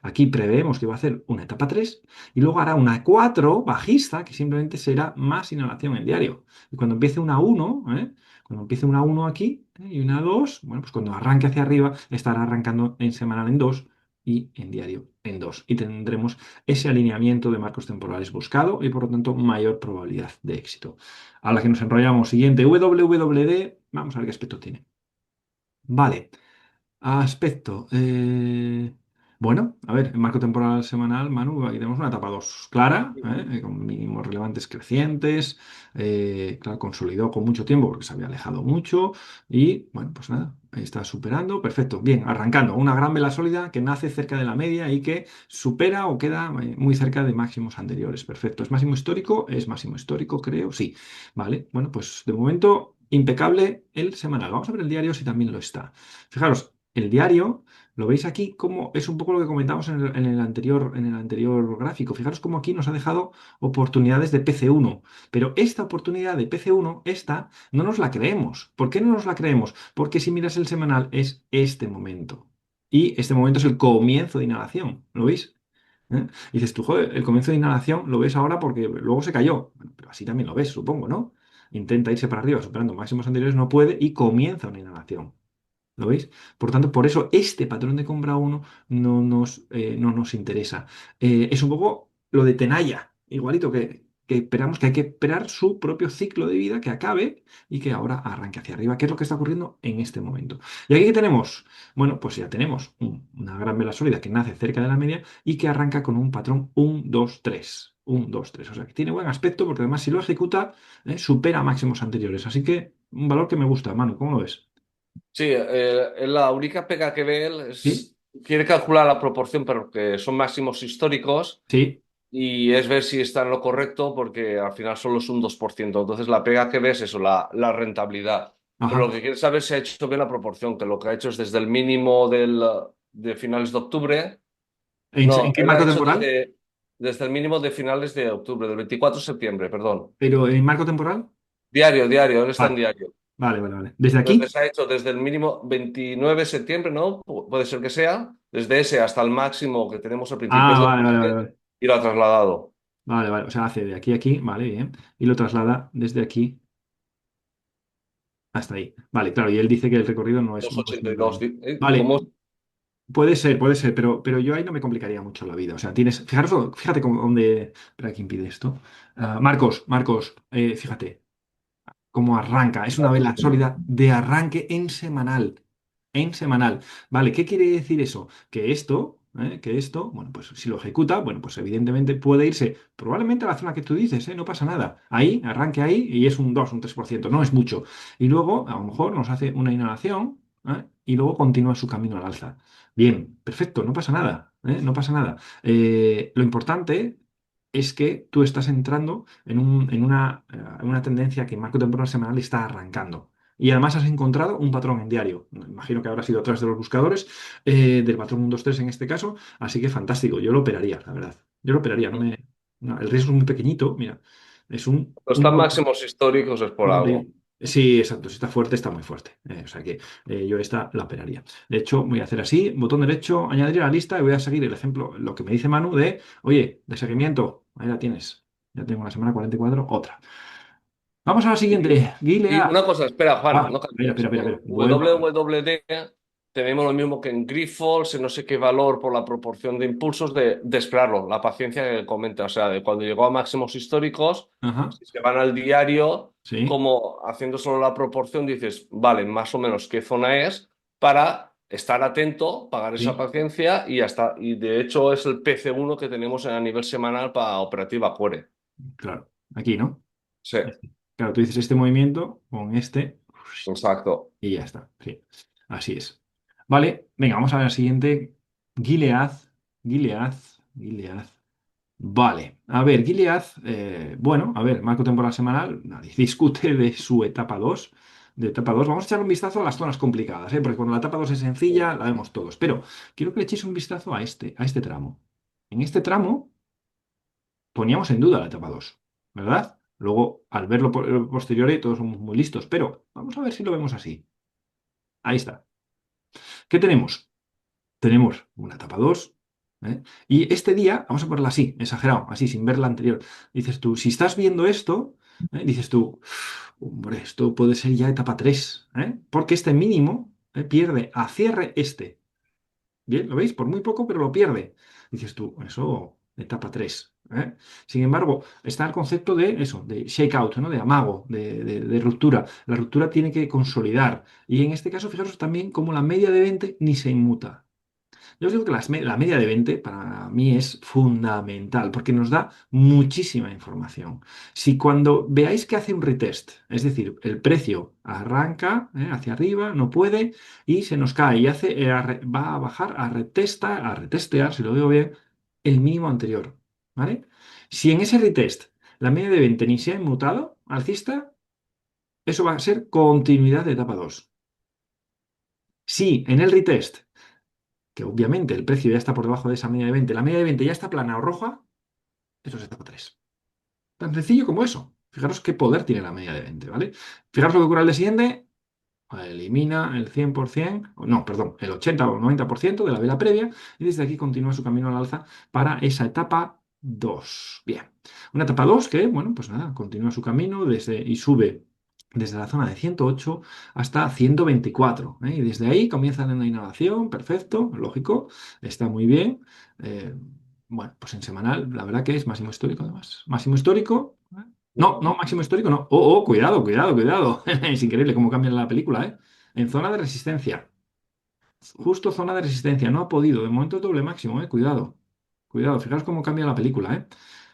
aquí preveemos que va a hacer una etapa 3 y luego hará una 4 bajista, que simplemente será más inhalación en diario. Y cuando empiece una uno, cuando empiece una uno aquí y una 2, bueno, pues cuando arranque hacia arriba, estará arrancando en semanal en 2 y en diario en 2. Y tendremos ese alineamiento de marcos temporales buscado y por lo tanto mayor probabilidad de éxito. A la que nos enrollamos, siguiente, WWD, vamos a ver qué aspecto tiene. Vale. Aspecto. Bueno, a ver, en marco temporal semanal, Manu, aquí tenemos una etapa 2 clara, con mínimos relevantes crecientes, claro, consolidó con mucho tiempo porque se había alejado mucho y, bueno, pues nada, ahí está superando, perfecto, bien, arrancando, una gran vela sólida que nace cerca de la media y que supera o queda muy cerca de máximos anteriores, perfecto, es máximo histórico, creo, sí, vale, bueno, pues de momento impecable el semanal, vamos a ver el diario si también lo está. Fijaros, el diario, lo veis aquí como es un poco lo que comentamos en el anterior gráfico. Fijaros cómo aquí nos ha dejado oportunidades de PC1. Pero esta oportunidad de PC1, esta, no nos la creemos. ¿Por qué no nos la creemos? Porque si miras el semanal es este momento. Y este momento es el comienzo de inhalación. ¿Lo veis? Y dices tú, joder, el comienzo de inhalación lo ves ahora porque luego se cayó. Bueno, pero así también lo ves, supongo, ¿no? Intenta irse para arriba superando máximos anteriores, no puede y comienza una inhalación. ¿Lo veis? Por tanto, por eso este patrón de compra uno no nos interesa. Es un poco lo de Tenaya, igualito que que esperamos que hay que esperar su propio ciclo de vida que acabe y que ahora arranque hacia arriba, que es lo que está ocurriendo en este momento. ¿Y aquí qué tenemos? Bueno, pues ya tenemos una gran vela sólida que nace cerca de la media y que arranca con un patrón 1, 2, 3. 1, 2, 3. O sea que tiene buen aspecto porque además si lo ejecuta, supera máximos anteriores. Así que un valor que me gusta, Manu, ¿cómo lo ves? Sí, la única pega que ve él ¿Sí? es, quiere calcular la proporción, pero que son máximos históricos Sí. y es ver si está en lo correcto porque al final solo es un 2%. Entonces la pega que ves es eso, la rentabilidad. Pero lo Ajá. que quiere saber es si ha hecho bien la proporción, que lo que ha hecho es desde el mínimo de finales de octubre. ¿En No, qué él ha marco hecho temporal? desde el mínimo de finales de octubre, del 24 de septiembre, perdón. ¿Pero en marco temporal? Diario, diario, él está en Vale, diario. vale, vale, vale. ¿Desde aquí? Entonces ha hecho desde el mínimo 29 de septiembre, ¿no? Puede ser que sea, desde ese hasta el máximo que tenemos a principios Ah, de vale, vale, vale, octubre vale. y lo ha trasladado. Vale, vale. O sea, hace de aquí a aquí, vale, bien. Y lo traslada desde aquí hasta ahí. Vale, claro, y él dice que el recorrido no es muy 2,82. grande. Vale, Como puede ser, pero yo ahí no me complicaría mucho la vida. O sea, tienes, fijaros, fíjate dónde, espera, que impide esto. Marcos, fíjate. Cómo arranca. Es una vela sólida de arranque en semanal. En semanal. Vale, ¿qué quiere decir eso? Que esto, bueno, pues si lo ejecuta, bueno, pues evidentemente puede irse probablemente a la zona que tú dices, ¿eh? No pasa nada. Ahí, arranque ahí y es un 2 un 3% no es mucho. Y luego, a lo mejor nos hace una inhalación, y luego continúa su camino al alza. Bien, perfecto, no pasa nada, no pasa nada. Lo importante es que tú estás entrando en una tendencia que en marco temporal semanal está arrancando. Y además has encontrado un patrón en diario. Imagino que habrá sido a través de los buscadores, del patrón 1, 2, 3 en este caso. Así que fantástico. Yo lo operaría, la verdad. Yo lo operaría. No, el riesgo es muy pequeñito. Mira, es un están 1. máximos históricos es por algo. Sí, exacto. Si está fuerte, está muy fuerte. O sea que yo esta la operaría. De hecho, voy a hacer así, botón derecho, añadir a la lista y voy a seguir el ejemplo, lo que me dice Manu oye, de seguimiento. Ahí la tienes. Ya tengo la semana 44, otra. Vamos a la Y, siguiente. y Gilead. una cosa, espera, Juan, no Espera, espera, cambies. espera, En espera. Vuelvo. WWD tenemos lo mismo que en Grifols, en no sé qué valor por la proporción de impulsos de esperarlo, la paciencia que comenta, o sea, de cuando llegó a máximos históricos, Ajá. si se van al diario, Sí, como haciendo solo la proporción, dices, vale, más o menos qué zona es para estar atento, pagar esa sí, paciencia y ya está. Y de hecho es el PC1 que tenemos a nivel semanal para operativa Core. claro. Aquí, ¿no? Sí, Claro, tú dices este movimiento con este exacto. y ya está. Sí, así es. Vale, venga, vamos a ver la siguiente. Gilead. Gilead. Gilead. Vale, a ver, Gilead, bueno, a ver, marco temporal semanal, nadie discute de su etapa 2. De etapa 2 vamos a echar un vistazo a las zonas complicadas, porque cuando la etapa 2 es sencilla, la vemos todos. Pero quiero que le echéis un vistazo a este tramo. En este tramo poníamos en duda la etapa 2, ¿verdad? Luego, al verlo posteriori, todos somos muy listos, pero vamos a ver si lo vemos así. Ahí está. ¿Qué tenemos? Tenemos una etapa 2, ¿eh? Y este día, vamos a ponerla así, exagerado, así, sin ver la anterior. Dices tú, si estás viendo esto, dices tú, hombre, esto puede ser ya etapa 3, porque este mínimo, pierde a cierre este. Bien, ¿lo veis? Por muy poco, pero lo pierde. Dices tú, eso, etapa 3. Sin embargo, está el concepto de eso, de shakeout, ¿no? De amago, de ruptura. La ruptura tiene que consolidar. Y en este caso, fijaros también cómo la media de 20 ni se inmuta. Yo os digo que la media de 20 para mí es fundamental porque nos da muchísima información. Si cuando veáis que hace un retest, es decir, el precio arranca, hacia arriba, no puede y se nos cae y va a bajar a retestear, si lo veo bien, el mínimo anterior. ¿Vale? Si en ese retest la media de 20 ni se ha inmutado alcista, eso va a ser continuidad de etapa 2. Si en el retest que obviamente el precio ya está por debajo de esa media de 20, la media de 20 ya está plana o roja, eso es etapa 3. Tan sencillo como eso. Fijaros qué poder tiene la media de 20, ¿vale? Fijaros lo que ocurre al día siguiente, elimina el 100%, no, perdón, el 80 o 90% de la vela previa y desde aquí continúa su camino al alza para esa etapa 2. Bien, una etapa 2 que, bueno, pues nada, continúa su camino y sube desde la zona de 108 hasta 124, ¿eh? Y desde ahí comienza una inhalación, perfecto, lógico, está muy bien. Bueno, pues en semanal, la verdad que es máximo histórico además. Máximo histórico No, no, máximo histórico no. Oh, oh, cuidado, cuidado, cuidado. Es increíble cómo cambia la película, ¿eh? En zona de resistencia. Justo zona de resistencia. No ha podido. De momento es doble máximo, ¿eh? Cuidado. Cuidado. Fijaos cómo cambia la película, ¿eh?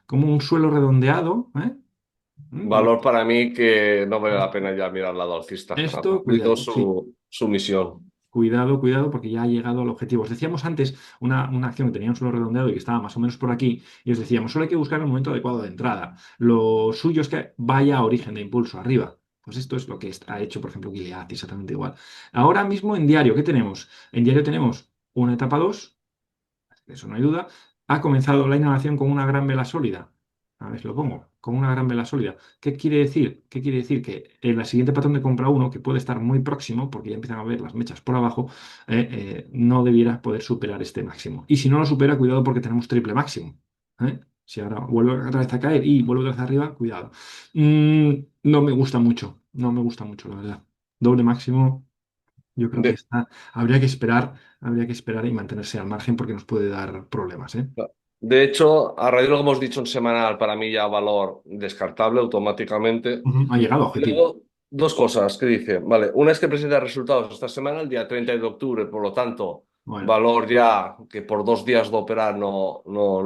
Como un suelo redondeado, ¿eh? Valor para mí que no vale la pena ya mirar al lado alcista. Ha Esto, cumplido cuidado, sí. su misión. Cuidado, cuidado, porque ya ha llegado al objetivo. Os decíamos antes una acción que tenía un suelo redondeado y que estaba más o menos por aquí, y os decíamos, solo hay que buscar el momento adecuado de entrada. Lo suyo es que vaya a origen de impulso, arriba. Pues esto es lo que ha hecho, por ejemplo, Gilead, exactamente igual. Ahora mismo en diario, ¿qué tenemos? En diario tenemos una etapa 2, eso no hay duda. Ha comenzado la inhalación con una gran vela sólida. A ver si lo pongo. Con una gran vela sólida. ¿Qué quiere decir? ¿Qué quiere decir? Que en la siguiente patrón de compra uno, que puede estar muy próximo, porque ya empiezan a ver las mechas por abajo, no debiera poder superar este máximo. Y si no lo supera, cuidado porque tenemos triple máximo. Si ahora vuelve otra vez a caer y vuelve otra vez arriba, cuidado. No me gusta mucho. No me gusta mucho, la verdad. Doble máximo. Yo creo que De, está, habría que esperar y mantenerse al margen porque nos puede dar problemas, ¿eh? de hecho, a raíz de lo que hemos dicho en semanal, para mí ya valor descartable automáticamente. Ujú. Ha llegado a Y objetivo. luego, dos cosas que dice. Vale, una es que presenta resultados esta semana, el día 30 de octubre, por lo tanto, Bueno, valor ya que por 2 días de operar no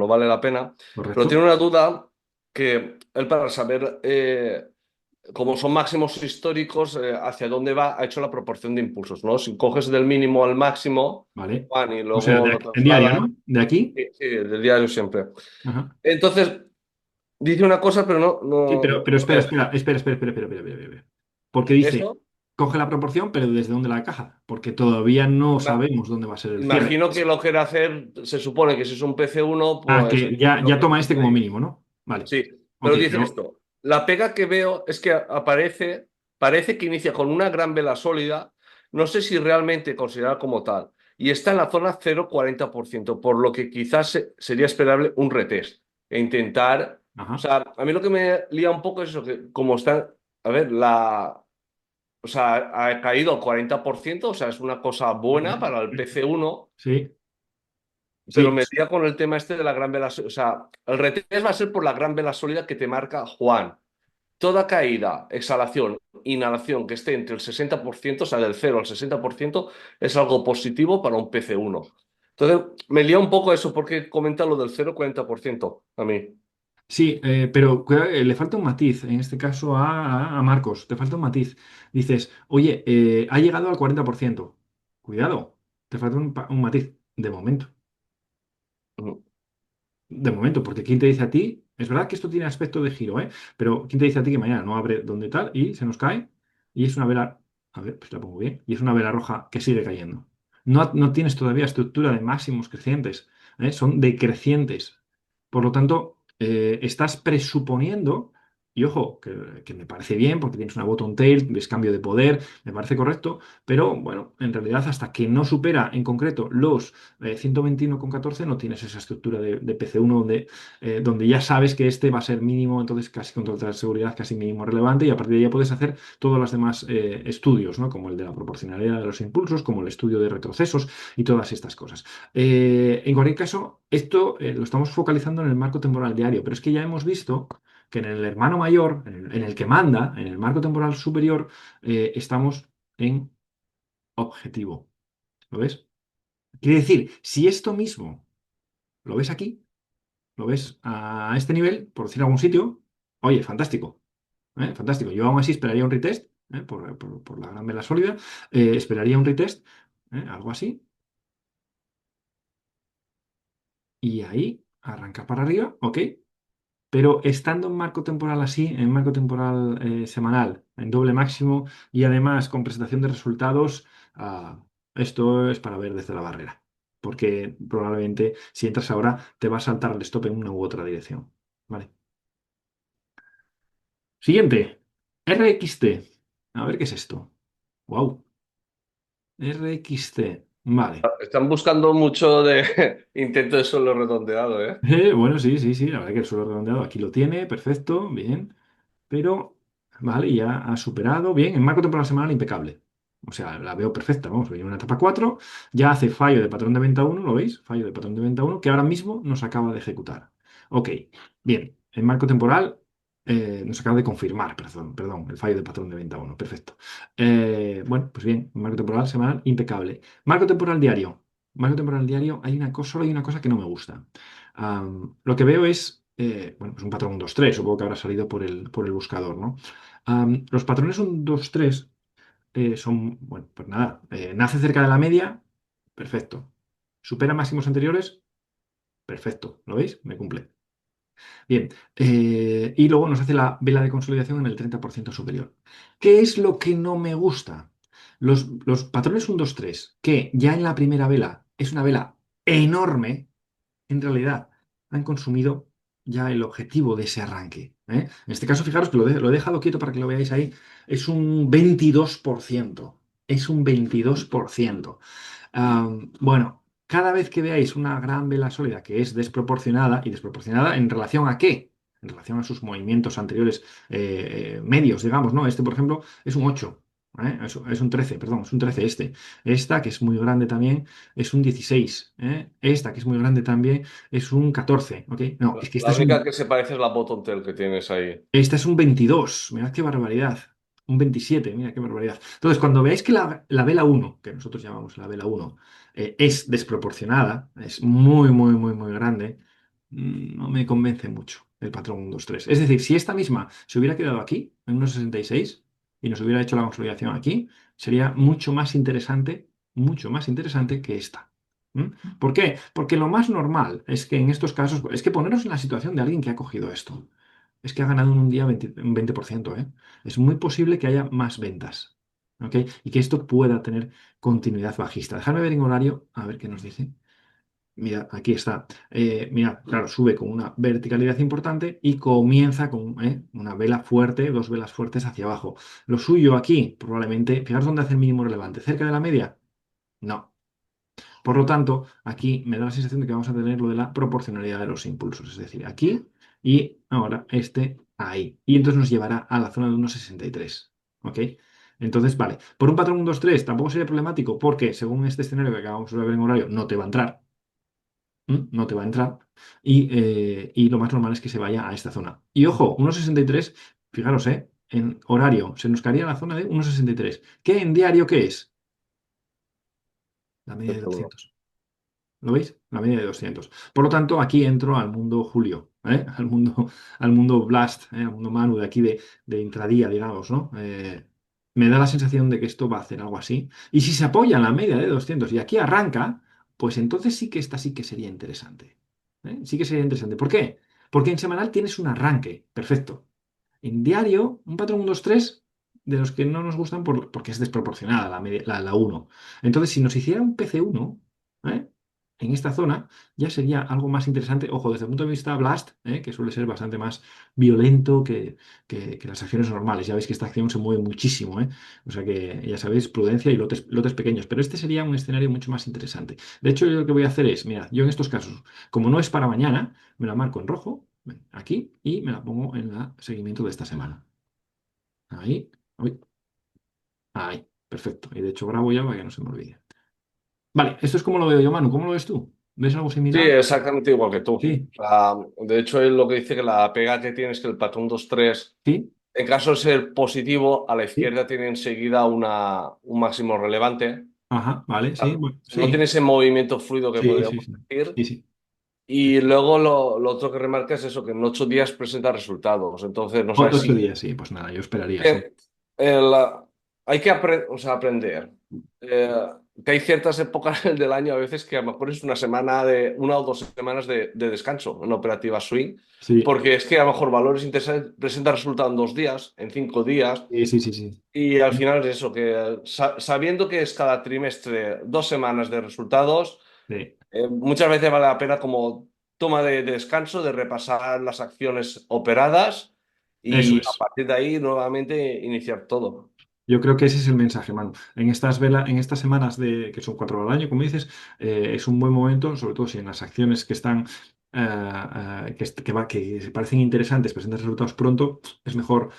vale la pena. Pero correcto. tiene una duda que él para saber, como son máximos históricos, hacia dónde va, ha hecho la proporción de impulsos, ¿no? Si coges del mínimo al máximo, Vale. Juan, y O sea, luego lo en diario, trasladas, ¿no? De aquí. sí, sí, del diario siempre. Ajá. Entonces, dice una cosa, pero Sí, pero a espera, ver, espera, espera, espera, espera, espera, espera, espera, espera. Porque dice, eso. coge la proporción, pero ¿desde dónde la caja? Porque todavía no sabemos dónde va a ser el cierre. Imagino que lo quiere hacer, se supone que si es un PC1, Ah, pues que ya lo que toma este dice como ahí. mínimo, ¿no? Vale. Sí, Ok, pero dice pero. esto. La pega que veo es que parece que inicia con una gran vela sólida, no sé si realmente considerada como tal, y está en la zona 0,40%, por lo que quizás sería esperable un retest e intentar, o Ajá. sea, a mí lo que me lía un poco es eso, que como está, a ver, o sea, ha caído al 40%, o sea, es una cosa buena Vale. para el PC1. Sí, Pero sí. me metía con el tema este de la gran vela sólida. O sea, el retest va a ser por la gran vela sólida que te marca Juan. Toda caída, exhalación, inhalación que esté entre el 60%, o sea, del 0 al 60%, es algo positivo para un PC1. Entonces, me lía un poco eso porque comenta lo del 0,40% a mí. Sí, pero cuidado, le falta un matiz, en este caso a Marcos, te falta un matiz. Dices, oye, ha llegado al 40%. Cuidado, te falta un matiz, de momento. Ujú. De momento, porque ¿quién te dice a ti? Es verdad que esto tiene aspecto de giro, ¿eh? Pero ¿quién te dice a ti que mañana no abre donde tal y se nos cae? Y es una vela, a ver, pues la pongo bien, y es una vela roja que sigue cayendo. No tienes todavía estructura de máximos crecientes, ¿eh? Son decrecientes. Por lo tanto, estás presuponiendo, y ojo, que me parece bien porque tienes una bottom tail, ves cambio de poder, me parece correcto, pero bueno, en realidad hasta que no supera en concreto los 121,14 no tienes esa estructura de PC1 donde ya sabes que este va a ser mínimo, entonces casi con toda la seguridad casi mínimo relevante y a partir de ahí ya puedes hacer todos los demás estudios, ¿no? Como el de la proporcionalidad de los impulsos, como el estudio de retrocesos y todas estas cosas. En cualquier caso, esto lo estamos focalizando en el marco temporal diario, pero es que ya hemos visto que en el hermano mayor, en el que manda, en el marco temporal superior, estamos en objetivo. ¿Lo ves? Quiere decir, si esto mismo lo ves aquí, lo ves a este nivel, por decir algún sitio, oye, fantástico, fantástico. Yo aún así esperaría un retest, por la gran vela sólida, esperaría un retest, algo así, y ahí arrancar para arriba, ok, pero estando en marco temporal así, en marco temporal semanal, en doble máximo y además con presentación de resultados, esto es para ver desde la barrera. Porque probablemente si entras ahora te va a saltar el stop en una u otra dirección. Vale. Siguiente. RXT. A ver qué es esto. Wow. RXT. Vale. Están buscando mucho de intento de suelo redondeado, ¿eh? Bueno, sí, sí, sí. La verdad que el suelo redondeado aquí lo tiene. Perfecto. Bien. Pero, vale, ya ha superado. Bien, en marco temporal semanal impecable. O sea, la veo perfecta. Vamos, viene una etapa 4. Ya hace fallo de patrón de venta uno. ¿Lo veis? Fallo de patrón de venta uno que ahora mismo nos acaba de ejecutar. Ok, bien. En marco temporal. Nos acaba de confirmar, perdón, el fallo de patrón de venta uno. Perfecto. Bueno, pues bien, marco temporal semanal impecable. Marco temporal diario. Marco temporal diario, solo hay una cosa que no me gusta. Lo que veo es, bueno, pues un patrón 1-2-3, supongo que habrá salido por el buscador, ¿no? Los patrones 1-2-3 son, bueno, pues nada, nace cerca de la media, perfecto. Supera máximos anteriores, perfecto. ¿Lo veis? Me cumple. Bien, y luego nos hace la vela de consolidación en el 30% superior. ¿Qué es lo que no me gusta? Los patrones 1-2-3, que ya en la primera vela es una vela enorme, en realidad han consumido ya el objetivo de ese arranque. En este caso, fijaros que lo he dejado quieto para que lo veáis ahí, es un 22%. Es un 22%. Bueno, cada vez que veáis una gran vela sólida que es desproporcionada, ¿y desproporcionada en relación a qué? En relación a sus movimientos anteriores medios, digamos, ¿no? Este, por ejemplo, es un 8, ¿eh? Es un 13, perdón, es un 13 este. Esta, que es muy grande también, es un 16, ¿eh? Esta, que es muy grande también, es un 14, ¿ok? No, es que esta La es única un que se parece es la bottom tail que tienes ahí. esta es un 22, mirad qué barbaridad. Un 27, mira qué barbaridad. Entonces, cuando veáis que la vela uno, que nosotros llamamos la vela uno, es desproporcionada, es muy, muy, muy, muy grande, no me convence mucho el patrón 1, 2, 3. Es decir, si esta misma se hubiera quedado aquí, en 1,66, y nos hubiera hecho la consolidación aquí, sería mucho más interesante que esta. ¿Mm? ¿Por qué? Porque lo más normal es que en estos casos, es que ponernos en la situación de alguien que ha cogido esto es que ha ganado en un día un 20%, ¿eh? Es muy posible que haya más ventas, ¿ok? Y que esto pueda tener continuidad bajista. Déjame ver en horario, a ver qué nos dice. Mira, aquí está. Mira, claro, sube con una verticalidad importante y comienza con una vela fuerte, dos velas fuertes hacia abajo. Lo suyo aquí, probablemente, fijaros dónde hace el mínimo relevante. ¿Cerca de la media? No. Por lo tanto, aquí me da la sensación de que vamos a tener lo de la proporcionalidad de los impulsos, es decir, aquí y ahora este ahí. Y entonces nos llevará a la zona de 1,63. ¿Ok? Entonces, vale, por un patrón 1-2-3 tampoco sería problemático porque según este escenario que acabamos de ver en horario, no te va a entrar. No te va a entrar. Y lo más normal es que se vaya a esta zona. Y ojo, 1,63, fijaros, en horario se nos caería la zona de 1,63. ¿Qué en diario qué es? La media de Este uno. 200. ¿Lo veis? La media de 200. Por lo tanto, aquí entro al mundo Julio, al mundo Blast, al mundo Manu de aquí de intradía, digamos, ¿no? Me da la sensación de que esto va a hacer algo así. Y si se apoya en la media de 200 y aquí arranca, pues entonces sí que esta sí que sería interesante. Sí que sería interesante. ¿Por qué? Porque en semanal tienes un arranque. Perfecto. En diario, un patrón 1-2-3 de los que no nos gustan porque es desproporcionada la 1. Entonces, si nos hiciera un PC1, ¿eh? En esta zona, ya sería algo más interesante. Ojo, desde el punto de vista Blast, que suele ser bastante más violento que las acciones normales. Ya veis que esta acción se mueve muchísimo, ¿eh? O sea que, ya sabéis, prudencia y lotes pequeños. Pero este sería un escenario mucho más interesante. De hecho, yo lo que voy a hacer es, mira, yo en estos casos, como no es para mañana, me la marco en rojo aquí y me la pongo en el seguimiento de esta semana. Ahí, uy, ahí, perfecto. Y de hecho grabo ya para que no se me olvide. Vale, esto es como lo veo yo, Manu. ¿Cmo lo ves tú? ¿Ves algo Sí, similar? exactamente igual que tú. Sí, De hecho, él lo que dice que la pega que tiene es que el patrón 2-3, sí, en caso de ser positivo, a la sí. izquierda tiene enseguida un máximo relevante. Ajá, vale, sí, bueno, No tiene sí, ese movimiento fluido que sí, sí, podríamos sí, decir. sí, sí. Y luego lo otro que remarca es eso, que en 8 días presenta resultados. Entonces, no sabes Ocho si días, sí, pues nada, yo esperaría, sí. que, hay que o sea, aprender. Eh, que hay ciertas épocas del año a veces que a lo mejor es una o 2 semanas de descanso en operativa swing, Sí, porque es que a lo mejor valores interesantes presentan resultado en 2 días, en 5 días, sí, sí, sí, sí. y al final es eso, que sabiendo que es cada trimestre 2 semanas de resultados, Sí, muchas veces vale la pena como toma de descanso, de repasar las acciones operadas eso y a es. partir de ahí nuevamente iniciar todo. Yo creo que ese es el mensaje, Manu. En estas semanas que son 4 al año, como dices, es un buen momento, sobre todo si en las acciones que están que se parecen interesantes, presentan resultados pronto, es mejor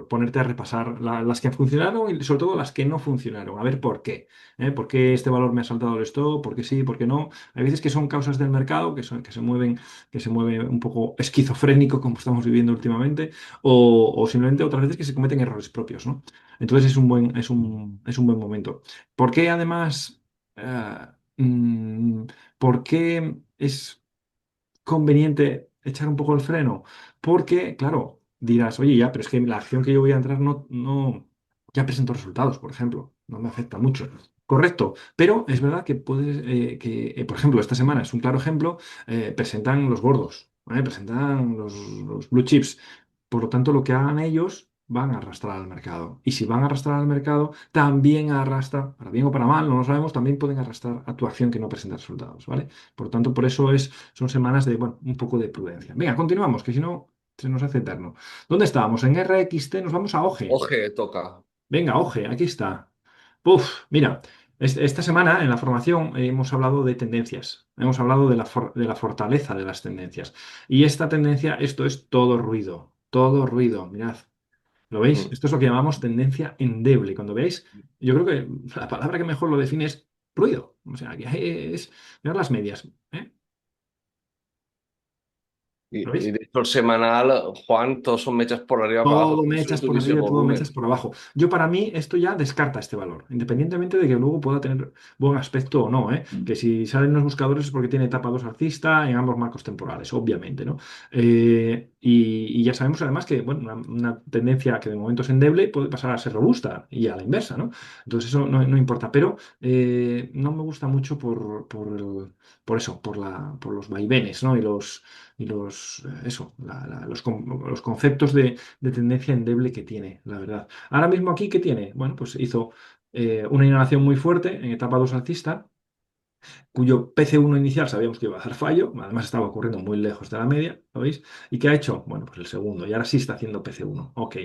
ponerte a repasar las que funcionaron y sobre todo las que no funcionaron, a ver por qué. ¿Por qué este valor me ha saltado el stop? ¿Por qué sí? ¿Por qué no? Hay veces que son causas del mercado que se mueve un poco esquizofrénico como estamos viviendo últimamente, o simplemente otras veces que se cometen errores propios, ¿no? Entonces es un buen momento. ¿Por qué además? eh, mm, ¿Por qué es conveniente echar un poco el freno? Porque, claro, dirás, oye, ya, pero es que la acción que yo voy a entrar ya presento resultados, por ejemplo, no me afecta mucho. Correcto, pero es verdad que por ejemplo, esta semana es un claro ejemplo, presentan los gordos, ¿vale? Presentan los blue chips. Por lo tanto, lo que hagan ellos van a arrastrar al mercado. Y si van a arrastrar al mercado, también arrastra, para bien o para mal, no lo sabemos, también pueden arrastrar a tu acción que no presenta resultados, ¿vale? Por tanto, por eso son semanas de, bueno, un poco de prudencia. Venga, continuamos, que si no se nos hace eterno. ¿Dónde estábamos? En RXT, nos vamos a OGE. Oje, toca. Venga, OGE, aquí está. Uf, mira, esta semana en la formación hemos hablado de tendencias, hemos hablado de la fortaleza de las tendencias. Y esta tendencia, esto es todo ruido, mirad. ¿Lo veis? Mm. Esto es lo que llamamos tendencia endeble. Cuando veis, yo creo que la palabra que mejor lo define es ruido. O sea, que es, mirad las medias. ¿Lo Y veis? de hecho, el semanal, Juan, todos son mechas por arriba para abajo, Todo como me si no echas por tuviese arriba y todo me echas volumen. por abajo. Yo para mí esto ya descarta este valor, independientemente de que luego pueda tener buen aspecto o no, ¿eh? Que si salen los buscadores es porque tiene etapa 2 alcista en ambos marcos temporales, obviamente, ¿no? Y ya sabemos además que bueno, una tendencia que de momento es endeble puede pasar a ser robusta y a la inversa, ¿no? Entonces eso no importa, pero no me gusta mucho por eso, por los vaivenes, ¿no? Los conceptos de tendencia endeble que tiene, la verdad. Ahora mismo aquí, ¿qué tiene? Bueno, pues hizo una inhalación muy fuerte en etapa 2 alcista, cuyo PC1 inicial sabíamos que iba a dar fallo, además estaba ocurriendo muy lejos de la media, ¿lo veis? ¿Y qué ha hecho? Bueno, pues el segundo, y ahora sí está haciendo PC1. Ok,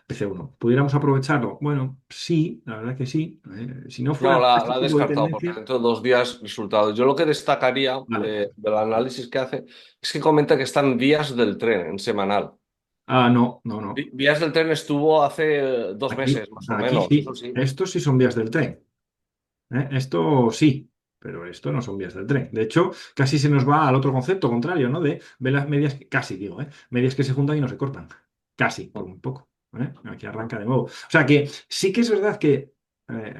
PC1. ¿Pudiéramos aprovecharlo? Bueno, sí, la verdad que sí. Si no No, fuera este la ha tipo de descartado porque tendencia, dentro de 2 días resultados. Yo lo que destacaría vale. del análisis que hace es que comenta que están vías del tren en semanal. Ah, no, no, no. Vías del tren estuvo hace 2 meses, más o Aquí menos, eso sí, sí. estos sí son vías del tren. Esto sí, pero esto no son vías del tren. De hecho, casi se nos va al otro concepto contrario, ¿no? De velas medias, casi digo, medias que se juntan y no se cortan. Casi, por un poco. Aquí arranca de nuevo. O sea que sí que es verdad que,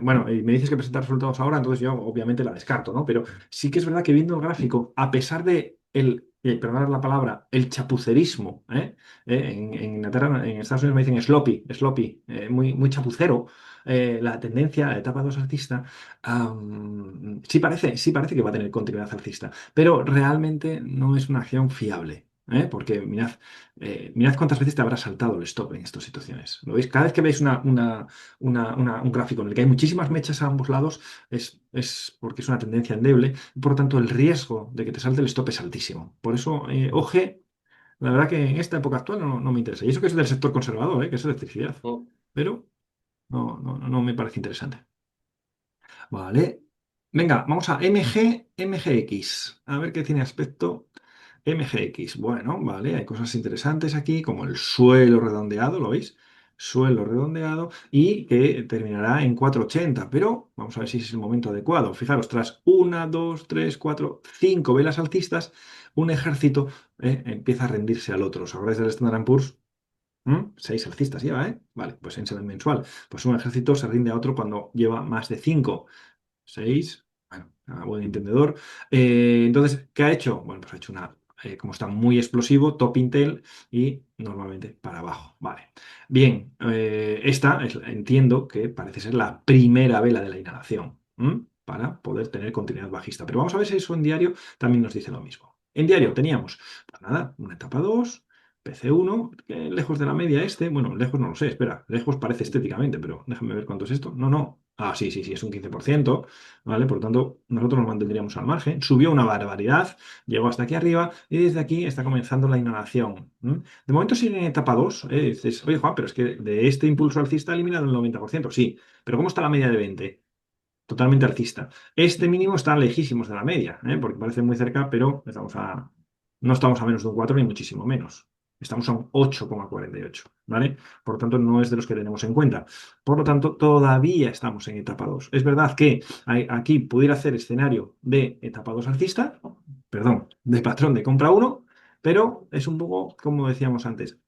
bueno, y me dices que presentar resultados ahora, entonces yo obviamente la descarto, ¿no? Pero sí que es verdad que viendo el gráfico, a pesar de perdonad la palabra, el chapucerismo, en Inglaterra, en Estados Unidos me dicen sloppy, muy chapucero, la tendencia, la etapa 2 alcista. Sí parece que va a tener continuidad alcista, pero realmente no es una acción fiable. Porque mirad cuántas veces te habrá saltado el stop en estas situaciones. ¿Lo veis? Cada vez que veis un gráfico en el que hay muchísimas mechas a ambos lados, es porque es una tendencia endeble. Por lo tanto, el riesgo de que te salte el stop es altísimo. Por eso, OG, la verdad que en esta época actual no me interesa. Y eso que es del sector conservador, que es electricidad. Mm. Pero no me parece interesante. Vale. Venga, vamos a MGX. A ver qué tiene aspecto MGX. Bueno, vale, hay cosas interesantes aquí, como el suelo redondeado, ¿lo veis? Suelo redondeado y que terminará en 480. Pero vamos a ver si es el momento adecuado. Fijaros, tras una, dos, tres, cuatro, cinco velas alcistas, un ejército empieza a rendirse al otro. ¿Os acordáis del Standard Poor's? 6 alcistas lleva, ¿eh? Vale, pues en semen mensual. Pues un ejército se rinde a otro cuando lleva más de 5. 6, bueno, a buen entendedor. Entonces, ¿qué ha hecho? Bueno, pues ha hecho como está muy explosivo, top Intel y normalmente para abajo. Vale. Bien, entiendo que parece ser la primera vela de la inhalación, para poder tener continuidad bajista. Pero vamos a ver si eso en diario también nos dice lo mismo. En diario Mm. teníamos, pues nada, una etapa 2, PC1, lejos de la media bueno, lejos no lo sé, espera, lejos parece estéticamente, pero déjame ver cuánto es esto. No. Ah, sí, es un 15%. ¿Vale? Por lo tanto, nosotros nos mantendríamos al margen. Subió una barbaridad, llegó hasta aquí arriba y desde aquí está comenzando la inhalación. De momento sigue en etapa 2. Dices, oye, Juan, pero es que de este impulso alcista ha eliminado el 90%. Sí, pero ¿cómo está la media de 20? Totalmente alcista. Este mínimo está lejísimos de la media, porque parece muy cerca, pero empezamos a... No estamos a menos de un 4 ni muchísimo menos. Estamos a un 8,48, ¿vale? Por lo tanto, no es de los que tenemos en cuenta. Por lo tanto, todavía estamos en etapa 2. Es verdad que aquí pudiera hacer escenario de etapa 2 alcista, perdón, de patrón de compra uno, pero es un poco, como decíamos antes,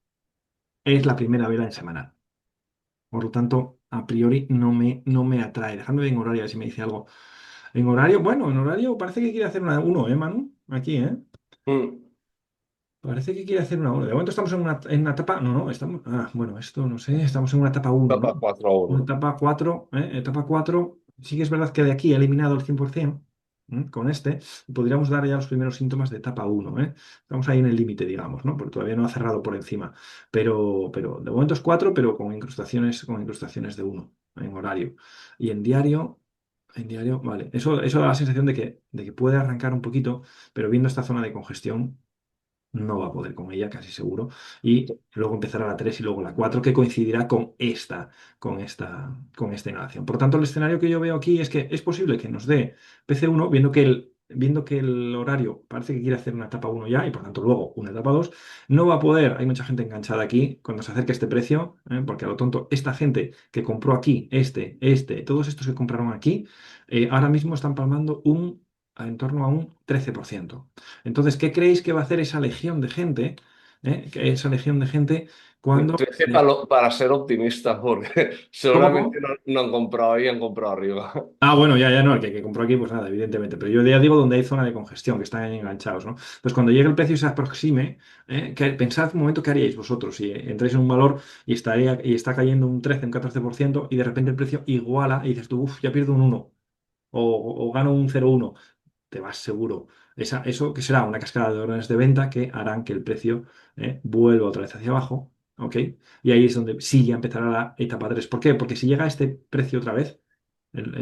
es la primera vela en semanal. Por lo tanto, a priori no me atrae. Dejadme ver en horario, a ver si me dice algo. En horario, bueno, en horario parece que quiere hacer una uno, Manu? Aquí, ¿eh? Mm. Parece que quiere hacer una 1. De momento estamos en una etapa. No, no, estamos. Bueno, esto no sé. Estamos en una etapa uno, ¿no? Etapa 4 a Una 1. etapa 4, ¿eh? Etapa 4. Sí que es verdad que de aquí he eliminado el 100%, con este. Y podríamos dar ya los primeros síntomas de etapa uno, ¿eh? Estamos ahí en el límite, digamos, ¿no? Porque todavía no ha cerrado por encima. Pero de momento es 4, pero con incrustaciones de uno en horario. Y en diario, vale. Eso da la sensación de que puede arrancar un poquito, pero viendo esta zona de congestión no va a poder con ella, casi seguro. Y luego empezará la 3 y luego la 4 que coincidirá con esta inhalación. Por lo tanto, el escenario que yo veo aquí es que es posible que nos dé PC1, viendo que el horario parece que quiere hacer una etapa uno ya y por tanto luego una etapa 2 no va a poder, hay mucha gente enganchada aquí cuando se acerque este precio, porque a lo tonto, esta gente que compró aquí, todos estos que compraron aquí, ahora mismo están palmando en torno a un 13%. Entonces, ¿qué creéis que va a hacer esa legión de gente? Esa legión de gente cuando... 13 para ser optimista, porque ¿Cómo, seguramente cómo? no han comprado ahí, han comprado arriba. Bueno, ya no, el que compró aquí, pues nada, evidentemente. Pero yo ya digo donde hay zona de congestión, que están ahí enganchados, ¿no? Pues cuando llegue el precio y se aproxime, pensad un momento qué haríais vosotros si entráis en un valor y está cayendo un 13, un 14% y de repente el precio iguala y dices tú, uff, ya pierdo un uno o gano un 0,1. Te vas seguro. Eso que será una cascada de órdenes de venta que harán que el precio vuelva otra vez hacia abajo, ¿ok? Y ahí es donde sí ya empezará la etapa 3. ¿Por qué? Porque si llega a este precio otra vez,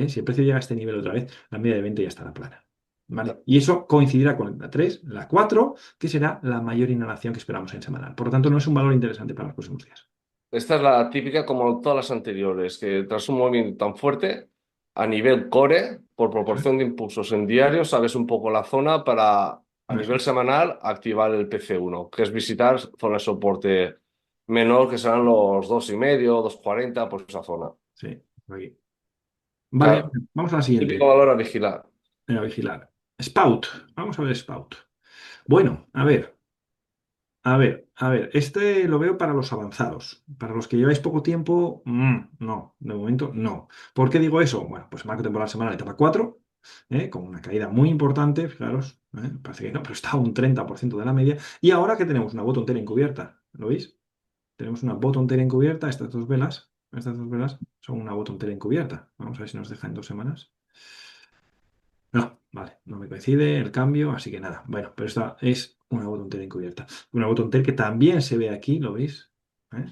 si el precio llega a este nivel otra vez, la media de 20 ya estará plana, ¿vale? Y eso coincidirá con la 3, la 4, que será la mayor inhalación que esperamos en semanal. Por lo tanto, no es un valor interesante para los próximos días. Esta es la típica como todas las anteriores, que tras un movimiento tan fuerte, a nivel core, por Eso es, proporción de impulsos en diario, sabes un poco la zona para, a eso nivel es. semanal, activar el PC1, que es visitar zona de soporte menor, que serán los 2,5, 2,40, pues esa zona. Sí, aquí. Vale, Claro, vamos a la típico siguiente. valor a vigilar. A vigilar. Spout. Vamos a ver Spout. Bueno, a ver, este lo veo para los avanzados. Para los que lleváis poco tiempo, no, de momento no. ¿Por qué digo eso? Bueno, pues marco temporal semanal, etapa 4, con una caída muy importante, fijaros, parece que no, pero está a un 30% de la media. Y ahora que tenemos una bottom tail encubierta, ¿lo veis? Tenemos una bottom tail encubierta, estas dos velas son una bottom tail encubierta. Vamos a ver si nos deja en 2 semanas. No, vale, no me coincide el cambio, así que nada. Bueno, pero esta es una botontera encubierta. Una botontera que también se ve aquí, ¿lo veis?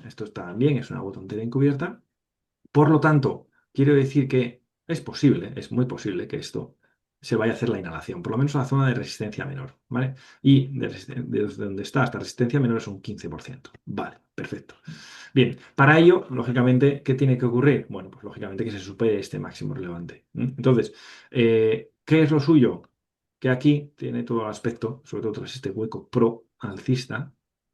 Esto también es una botontera encubierta. Por lo tanto, quiero decir que es posible, es muy posible que esto se vaya a hacer la inhalación, por lo menos a la zona de resistencia menor, ¿vale? Y desde donde está hasta resistencia menor es un 15%. Vale, perfecto. Bien, para ello, lógicamente, ¿qué tiene que ocurrir? Bueno, pues lógicamente que se supere este máximo relevante. Entonces, ¿qué es lo suyo? Que aquí tiene todo el aspecto, sobre todo tras este hueco pro alcista,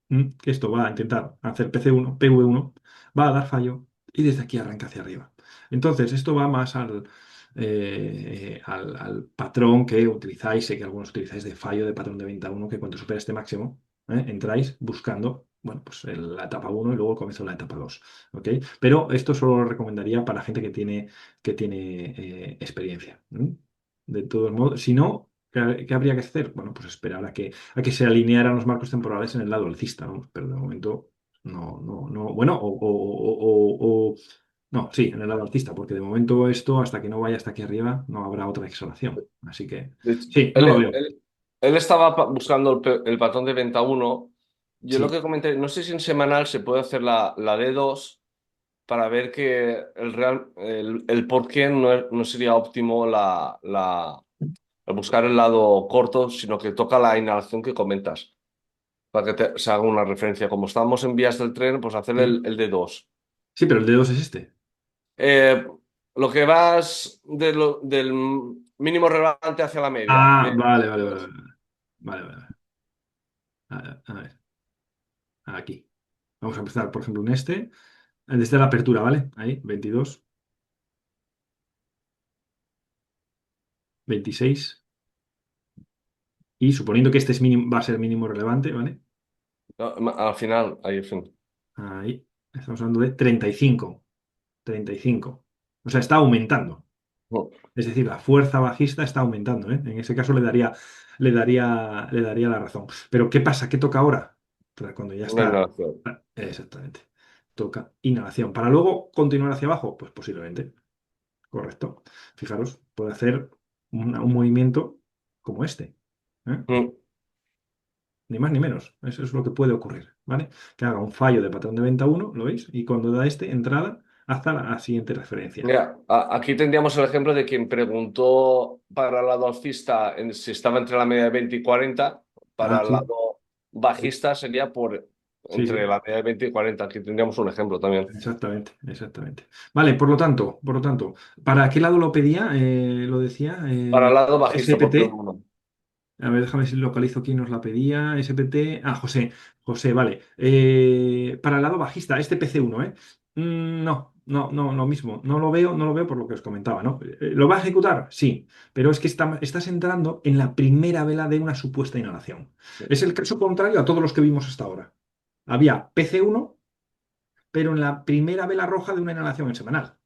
que esto va a intentar hacer PC1, PV1, va a dar fallo y desde aquí arranca hacia arriba. Entonces, esto va más al patrón que utilizáis, sé que algunos utilizáis de fallo de patrón de venta uno que cuando supera este máximo, entráis buscando, bueno, pues la etapa uno y luego el comienzo de la etapa 2, ¿ok? Pero esto solo lo recomendaría para gente que tiene experiencia. De todos modos, si no, ¿qué habría que hacer? Bueno, pues esperar a que se alinearan los marcos temporales en el lado alcista, ¿no? Pero de momento no, no, no. Bueno, no, sí, en el lado alcista, porque de momento esto, hasta que no vaya hasta aquí arriba, no habrá otra exhalación. Así que, De hecho, sí, no él, lo veo. él- él estaba buscando el patrón de venta uno. Yo lo Sí. que comenté, no sé si en semanal se puede hacer la D2 para ver que el por qué no sería óptimo el buscar el lado corto, sino que toca la inhalación que comentas, para que se haga una referencia. Como estamos en vías del tren, pues hacer Sí, el D2. sí, pero el dedo es este. Eh, lo que vas del mínimo relevante hacia la media. Ah, vale, vale, vale, vale. Vale, vale. A ver, aquí. Vamos a empezar, por ejemplo, en este. Desde la apertura, ¿vale? Ahí, 22, 26. Y suponiendo que este es mínimo, va a ser mínimo relevante, ¿vale? No, al final, ahí, en fin. Ahí. Estamos hablando de 35. 35. O sea, está aumentando. No, Es decir, la fuerza bajista está aumentando, ¿eh? En ese caso le daría la razón. Pero ¿qué pasa? ¿Qué toca ahora? Cuando ya una está. inhalación. Exactamente. Toca inhalación. ¿Para luego continuar hacia abajo? Pues posiblemente. Correcto. Fijaros, puede hacer un movimiento como este. ¿Eh? Mm. Ni más ni menos. Eso es lo que puede ocurrir, ¿vale? Que haga un fallo de patrón de venta uno, ¿lo veis? Y cuando da este, entrada, hasta la siguiente referencia. Mira, aquí tendríamos el ejemplo de quien preguntó para el lado alcista si estaba entre la media de 20 y 40. Ah, Para el sí. lado bajista sería por Sí, entre sí. la media de 20 y 40. Aquí tendríamos un ejemplo también. Exactamente, exactamente. Vale, por lo tanto, ¿para qué lado lo pedía? Lo decía. Para el lado bajista, por SPT. P1. A ver, déjame si localizo quién nos la pedía. SPT. Ah, José. José, vale. Para el lado bajista, este PC1, ¿eh? No, no, no, lo mismo. No lo veo por lo que os comentaba, ¿no? ¿Lo va a ejecutar? Sí, pero es que estás entrando en la primera vela de una supuesta inhalación. Es el caso contrario a todos los que vimos hasta ahora. Había PC1, pero en la primera vela roja de una inhalación en semanal.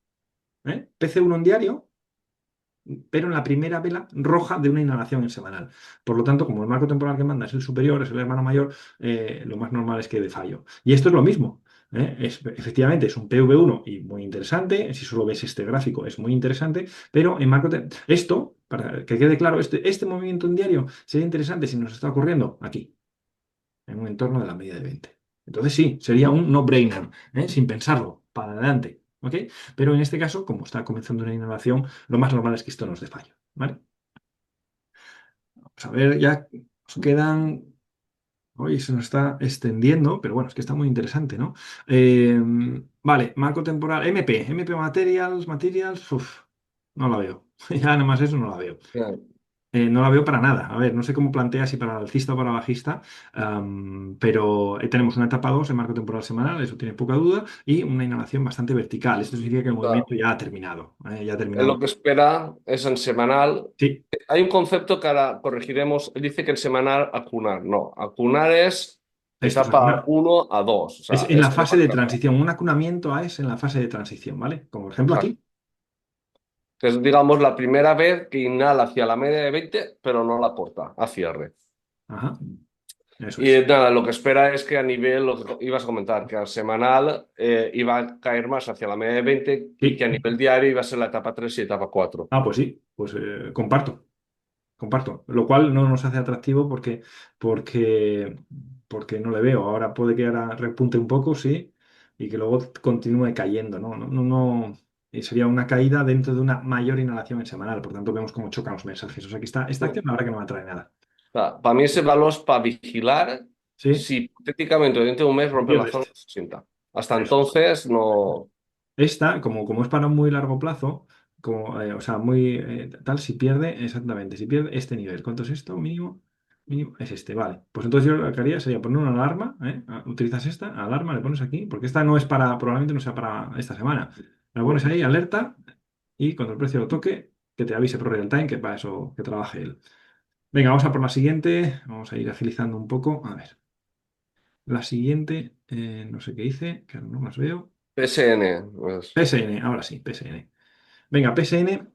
PC1 en diario, pero en la primera vela roja de una inhalación en semanal. Por lo tanto, como el marco temporal que manda es el superior, es el hermano mayor, lo más normal es que dé fallo. Y esto es lo mismo. Efectivamente, es un PV1 y muy interesante. Si solo ves este gráfico, es muy interesante. Pero en esto, para que quede claro, este movimiento en diario sería interesante si nos está ocurriendo aquí, en un entorno de la media de 20. Entonces sí, sería un no-brainer, sin pensarlo, para adelante. ¿Ok? Pero en este caso, como está comenzando una innovación, lo más normal es que esto nos dé fallo. ¿Vale? Vamos a ver, ya nos quedan. Hoy se nos está extendiendo, pero bueno, es que está muy interesante, ¿no? Eh, vale, marco temporal, MP Materials, uf, no la veo. Ya nada más eso no la veo. No la veo para nada. A ver, no sé cómo plantea si para alcista o para bajista, pero tenemos una etapa 2 en marco temporal semanal, eso tiene poca duda, y una inhalación bastante vertical. Esto significa que el movimiento ya ha terminado. Ya ha Lo terminado. que espera es en semanal. Sí, Hay un concepto que ahora corregiremos. Él dice que en semanal acunar. No, acunar es esto es etapa 1 a 2. O Es sea, en la este no va fase a de cambiar. transición. Un acunamiento A es en la fase de transición, ¿vale? Como por ejemplo aquí. Exacto. Que es, digamos, la primera vez que inhala hacia la media de 20, pero no la aporta a cierre. Ajá, eso Y es. nada, lo que espera es que a nivel, lo que ibas a comentar, que al semanal iba a caer más hacia la media de 20 y que Sí. a nivel diario iba a ser la etapa 3 y etapa 4. Ah, pues sí, pues comparto. Lo cual no nos hace atractivo porque, porque no le veo. Ahora puede que ahora repunte un poco, sí, y que luego continúe cayendo, ¿no? No, no, no. Sería una caída dentro de una mayor inhalación en semanal. Por tanto, vemos cómo chocan los mensajes. O sea que esta acción la verdad que no me atrae nada. Para mí ese valor es para vigilar Sí, si hipotéticamente dentro de un mes se rompe la pierde zona este. de 60. Hasta Eso es. entonces no. Esta, como es para un muy largo plazo, o sea, muy tal, si pierde, exactamente, si pierde este nivel. ¿Cuánto es esto? Mínimo, mínimo, es este, vale. Pues entonces yo lo que haría sería poner una alarma, ¿eh? Utilizas esta, alarma, le pones aquí, porque esta no es para, probablemente no sea para esta semana. La pones ahí, alerta, y cuando el precio lo toque, que te avise por real time, que para eso que trabaje él. Venga, vamos a por la siguiente, vamos a ir agilizando un poco. A ver, la siguiente, no sé qué hice, que ahora no las veo. PSN, pues, PSN, ahora sí, PSN. Venga, PSN,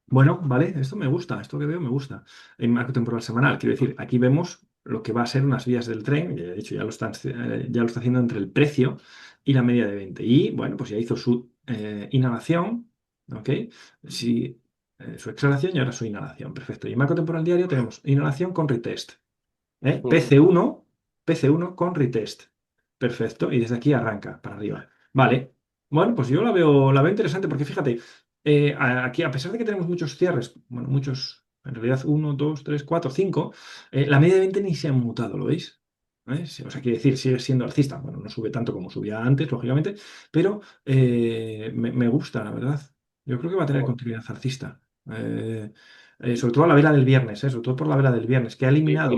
bueno, vale, esto me gusta, esto que veo me gusta. En marco temporal semanal, quiero decir, aquí vemos lo que va a ser unas vías del tren, de hecho ya lo está haciendo entre el precio y la media de 20. Y bueno, pues ya hizo su inhalación, ¿ok? Si, su exhalación y ahora su inhalación, perfecto. Y en marco temporal diario tenemos inhalación con retest. mm, PC1, PC1 con retest. Perfecto. Y desde aquí arranca para arriba. Vale. Bueno, pues yo la veo interesante porque fíjate, aquí a pesar de que tenemos muchos cierres, bueno, muchos, en realidad uno, dos, tres, cuatro, cinco, la media de 20 ni se ha mutado, ¿lo veis? Sí, o sea, quiere decir, sigue siendo alcista. Bueno, no sube tanto como subía antes, lógicamente, pero me gusta, la verdad. Yo creo que va a tener continuidad alcista. sobre todo la vela del viernes, sobre todo por la vela del viernes, que ha eliminado.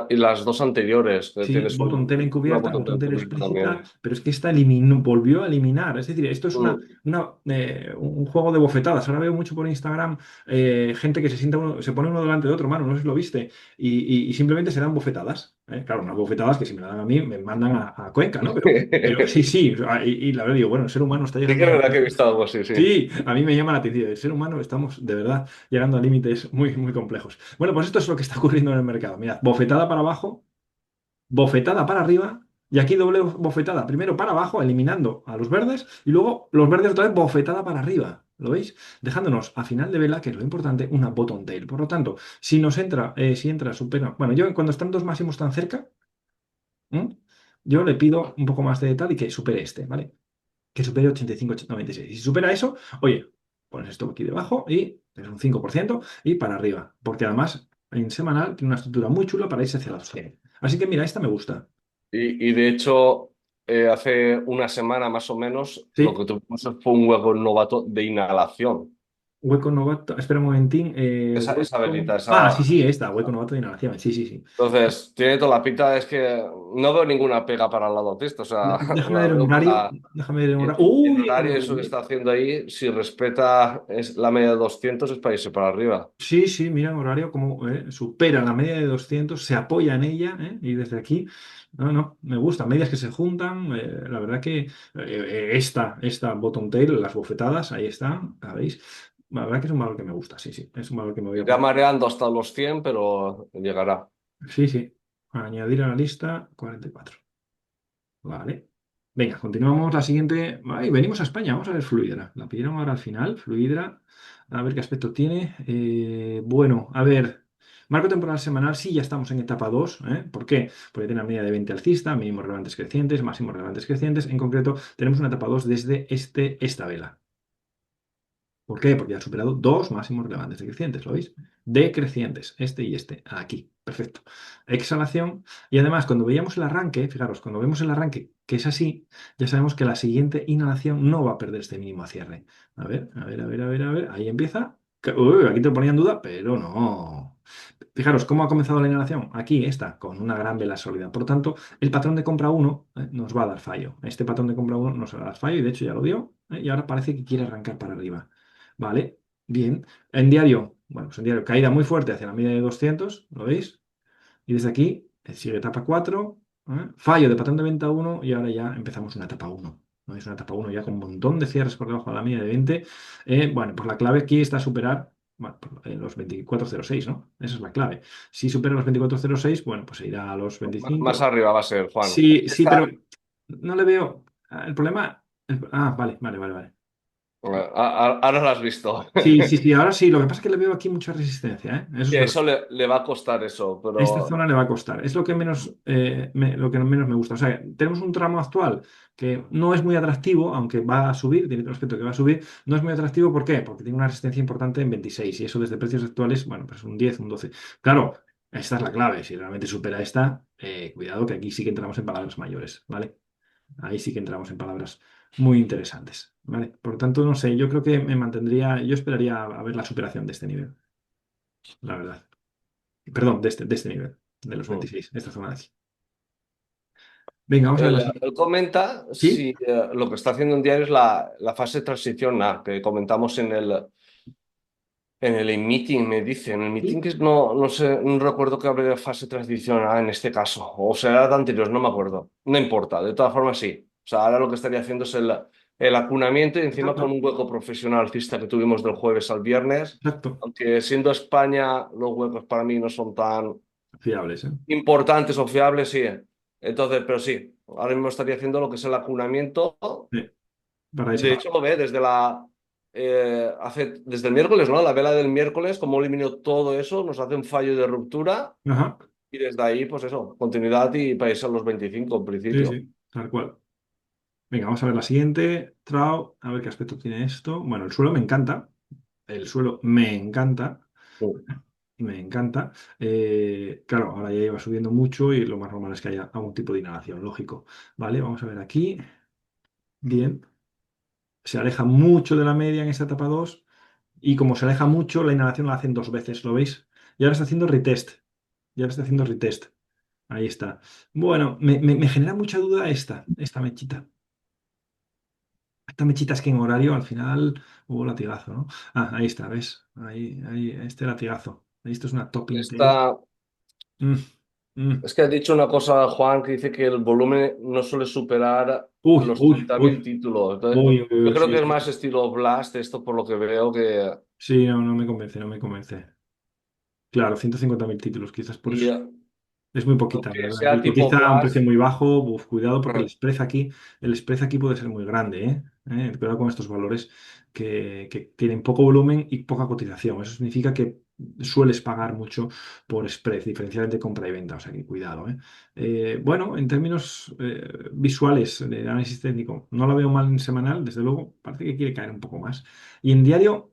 Y las dos anteriores, que Sí, tienes botón tela una encubierta, botón de botón tela cubierta explícita, también. pero es que esta eliminó, volvió a eliminar. Es decir, esto es Mm. un juego de bofetadas. Ahora veo mucho por Instagram gente que se sienta se pone uno delante de otro, mano, no sé si lo viste, y simplemente se dan bofetadas. Claro, unas bofetadas que si me la dan a mí me mandan a Cuenca, ¿no? Pero sí, sí, o sea, y la verdad digo, bueno, el ser humano está Sí que llegando es a... verdad que he visto algo así, sí. Sí, a mí me llama la atención. El ser humano estamos de verdad llegando a límites muy, muy complejos. Bueno, pues esto es lo que está ocurriendo en el mercado. Mirad, bofetada para abajo, bofetada para arriba y aquí doble bofetada. Primero para abajo, eliminando a los verdes y luego los verdes otra vez bofetada para arriba. ¿Lo veis? Dejándonos a final de vela, que es lo importante, una bottom tail. Por lo tanto, si nos entra, si entra, supera. Bueno, yo cuando están dos máximos tan cerca, ¿m? yo le pido un poco más de tal y que supere este, ¿vale? Que supere 85, 96. Si supera eso, oye, pones esto aquí debajo y es un 5% y para arriba. Porque además en semanal tiene una estructura muy chula para irse hacia la opción. Así que mira, esta me gusta. Y de hecho, hace una semana más o menos, lo que Sí, tuvimos fue un hueco novato de inhalación. hueco novato. Espera un momentín. Esa Hueco. velita, Ah, sí, esa. sí, esta, hueco novato de inhalación. Sí, sí, sí. Entonces, tiene toda la pinta, es que no veo ninguna pega para el lado opuesto, o sea, Déjame la ver un veo horario. para... Déjame ver un Y horario. en ¡Uy! horario, eso que está haciendo ahí, si respeta la media de 200 es para irse para arriba. Sí, sí, mira en horario como supera la media de 200, se apoya en ella, y desde aquí, no, no, me gusta, medias que se juntan, la verdad que esta bottom tail, las bofetadas, ahí están, ¿la veis? La verdad que es un valor que me gusta, sí, sí, es un valor que me voy a Irá poner. mareando hasta los 100 pero llegará. Sí, sí, añadir a la lista 44. Vale. Venga, continuamos la siguiente. Ay, venimos a España, vamos a ver Fluidra. La pidieron ahora al final, Fluidra. A ver qué aspecto tiene. Bueno, a ver. Marco temporal semanal, sí, ya estamos en etapa 2. ¿Por qué? Porque tiene una media de 20 alcista, mínimos relevantes crecientes, máximos relevantes crecientes. En concreto, tenemos una etapa 2 desde esta vela. ¿Por qué? Porque ha superado dos máximos relevantes decrecientes, ¿lo veis? Decrecientes, este y este, aquí, perfecto. Exhalación, y además cuando veíamos el arranque, fijaros, cuando vemos el arranque que es así, ya sabemos que la siguiente inhalación no va a perder este mínimo a cierre. A ver, a ver, a ver, a ver, a ver, ahí empieza. Uy, aquí te lo ponía en duda, pero no. Fijaros cómo ha comenzado la inhalación. Aquí está, con una gran vela sólida. Por tanto, el patrón de compra uno nos va a dar fallo. Este patrón de compra uno nos va a dar fallo y de hecho ya lo dio. Y ahora parece que quiere arrancar para arriba. Vale, bien. En diario, bueno, pues en diario, caída muy fuerte hacia la media de 200, ¿lo veis? Y desde aquí sigue etapa 4, fallo de patrón de venta uno y ahora ya empezamos una etapa uno. ¿No? Es una etapa uno ya con un montón de cierres por debajo de la media de 20. Bueno, pues la clave aquí está superar bueno, pues, los 24,06, ¿no? Esa es la clave. Si supera los 24,06, bueno, pues se irá a los Más 25. arriba va a ser, Juan. Sí, sí, pero no le veo el problema. Vale, vale, vale, vale. Ahora lo has visto. Sí, sí, sí, ahora sí. Lo que pasa es que le veo aquí mucha resistencia, ¿eh? Eso es Que verdad. eso le va a costar eso, Esta pero zona le va a costar. Es lo que menos, lo que menos me gusta. O sea, tenemos un tramo actual que no es muy atractivo, aunque va a subir, tiene otro aspecto que va a subir. No es muy atractivo, ¿por qué? Porque tiene una resistencia importante en 26 y eso desde precios actuales, bueno, pues un 10, un 12. Claro, esta es la clave. Si realmente supera esta, cuidado que aquí sí que entramos en palabras mayores, ¿vale? Ahí sí que entramos en palabras muy interesantes, ¿vale? Por lo tanto, no sé, yo creo que me mantendría, yo esperaría a ver la superación de este nivel, la verdad. Perdón, de este nivel, de los mm. 26, esta zona de aquí. Venga, vamos a ver la siguiente. Él comenta ¿Sí? si lo que está haciendo en diario es la fase de transición A, que comentamos en el meeting, me dice. En el meeting ¿Sí? que no sé, no recuerdo que hable de fase de transición A en este caso, o será de anterior, no me acuerdo. No importa, de todas formas sí. O sea, ahora lo que estaría haciendo es el acunamiento y encima con Exacto, un hueco profesional alcista que tuvimos del jueves al viernes, exacto. aunque siendo España los huecos para mí no son tan Fiables, ¿eh? importantes o fiables, sí. Entonces, pero sí, ahora mismo estaría haciendo lo que es el acunamiento. Sí, para esa De hecho, lo ve desde el miércoles, ¿no? La vela del miércoles, como eliminó todo eso, nos hace un fallo de ruptura Ajá, y desde ahí, pues eso, continuidad y país a los 25 en sí, principio. sí, tal cual. Venga, vamos a ver la siguiente. Trau, a ver qué aspecto tiene esto. Bueno, el suelo me encanta. El suelo me encanta. Mm. Me encanta. Claro, ahora ya iba subiendo mucho y lo más normal es que haya algún tipo de inhalación, lógico. Vale, vamos a ver aquí. Bien. Se aleja mucho de la media en esta etapa 2. y como se aleja mucho, la inhalación la hacen dos veces, ¿lo veis? Y ahora está haciendo retest. Y ahora está haciendo retest. Ahí está. Bueno, me genera mucha duda esta mechita. Esta mechita es que en horario al final hubo latigazo, ¿no? Ah, ahí está, ¿ves? Ahí, este latigazo. Esto es una top Intel. Está, Mm, mm. es que ha dicho una cosa, Juan, que dice que el volumen no suele superar Uy, los uy, 30.000 uy. títulos. Entonces, Uy, uy, yo uy, creo sí, que es sí. más estilo Blast, esto por lo que veo que... Sí, no, no me convence, no me convence. Claro, 150.000 títulos, quizás por Y eso. Es muy poquita, aunque la verdad. sea Y tipo cotiza a un precio Blast, muy bajo. Uf, cuidado porque el spread aquí puede ser muy grande, ¿eh? Cuidado con estos valores que tienen poco volumen y poca cotización. Eso significa que sueles pagar mucho por spread, diferenciales de compra y venta. O sea que cuidado, ¿eh? Bueno, en términos visuales de análisis técnico, no la veo mal en semanal, desde luego. Parece que quiere caer un poco más. Y en diario.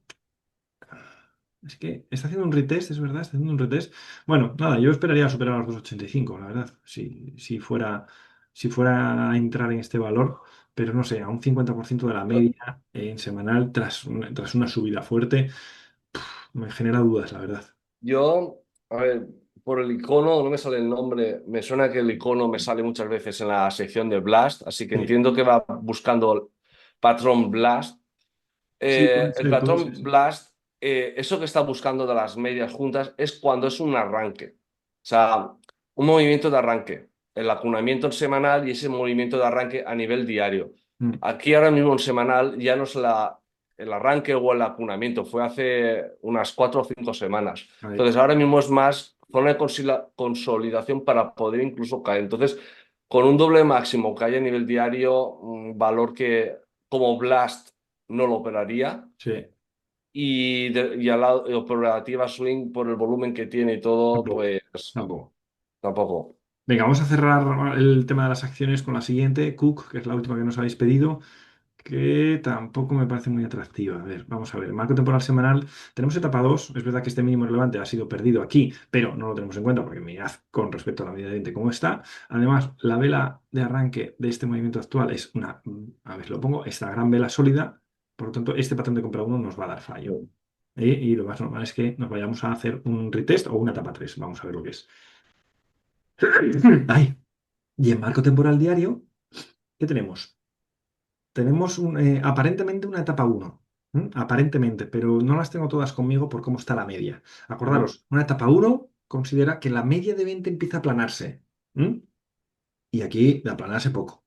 Es que está haciendo un retest, es verdad, está haciendo un retest. Bueno, nada, yo esperaría superar a los 2,85, la verdad, si fuera a entrar en este valor, pero no sé, a un 50% de la media en semanal tras una subida fuerte, me genera dudas, la verdad. yo, a ver, por el icono, no me sale el nombre, me suena que el icono me sale muchas veces en la sección de Blast, así que Sí, entiendo que va buscando el patrón Blast. sí, puede El ser, puede ser, patrón sí. Blast, eso que está buscando de las medias juntas es cuando es un arranque. O sea, un movimiento de arranque. El acunamiento en semanal y ese movimiento de arranque a nivel diario. Mm, Aquí ahora mismo en semanal ya no es el arranque o el acunamiento, fue hace unas 4 o 5 semanas. ahí, Entonces ahora mismo es más zona de consolidación para poder incluso caer. Entonces, con un doble máximo que haya a nivel diario, un valor que como Blast no lo operaría. sí, Y a la operativa swing, por el volumen que tiene y todo, tampoco, pues tampoco. tampoco. Venga, vamos a cerrar el tema de las acciones con la siguiente, Cook, que es la última que nos habéis pedido, que tampoco me parece muy atractiva. A ver, vamos a ver. Marco temporal semanal. Tenemos etapa 2. Es verdad que este mínimo relevante ha sido perdido aquí, pero no lo tenemos en cuenta porque mirad con respecto a la media de 20 cómo está. Además, la vela de arranque de este movimiento actual es una, a ver, lo pongo, esta gran vela sólida. Por lo tanto, este patrón de compra uno nos va a dar fallo. Y lo más normal es que nos vayamos a hacer un retest o una etapa 3. Vamos a ver lo que es. Ay, y en marco temporal diario, ¿qué tenemos? Tenemos aparentemente una etapa uno, aparentemente, pero no las tengo todas conmigo por cómo está la media. Ujú. Acordaros, una etapa uno considera que la media de 20 empieza a aplanarse. Y aquí de aplanarse poco.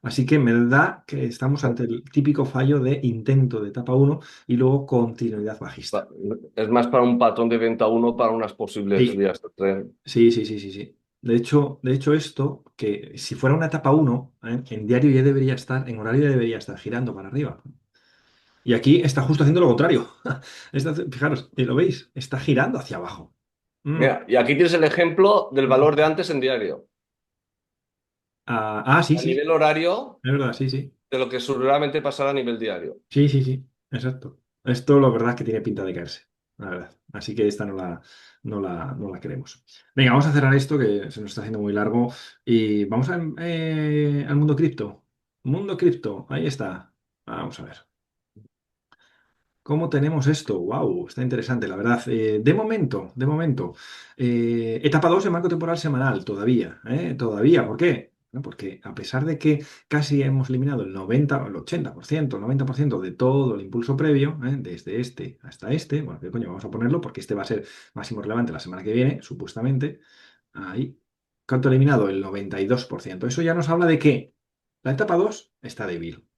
Así que me da que estamos ante el típico fallo de intento de etapa uno y luego continuidad bajista. Pa- Es más para un patrón de venta uno para unas posibles Sí, subidas de tren. sí, sí, sí, sí, sí. De hecho, esto, que si fuera una etapa uno, en diario ya debería estar, en horario ya debería estar girando para arriba. Y aquí está justo haciendo lo contrario. Fijaros, ¿lo veis? Está girando hacia abajo. Mm. Mira, y aquí tienes el ejemplo del valor de antes en diario. Sí, A sí, nivel horario, es verdad, sí, sí. de lo que seguramente pasará a nivel diario. Sí, sí, sí, exacto. Esto la verdad es que tiene pinta de caerse, la verdad. Así que esta no la queremos. Venga, vamos a cerrar esto que se nos está haciendo muy largo y vamos al mundo cripto. Mundo cripto, ahí está. Vamos a ver. ¿Cómo tenemos esto? ¡Wow! Está interesante, la verdad. De momento, etapa 2 en marco temporal semanal, todavía, ¿eh? Todavía, ¿por qué? Bueno, porque a pesar de que casi hemos eliminado el 90, el 80%, el 90% de todo el impulso previo, desde este hasta este, bueno, ¿qué coño? Vamos a ponerlo porque este va a ser máximo relevante la semana que viene, supuestamente. Ahí. ¿Cuánto ha eliminado? El 92%. Eso ya nos habla de que la etapa 2 está débil.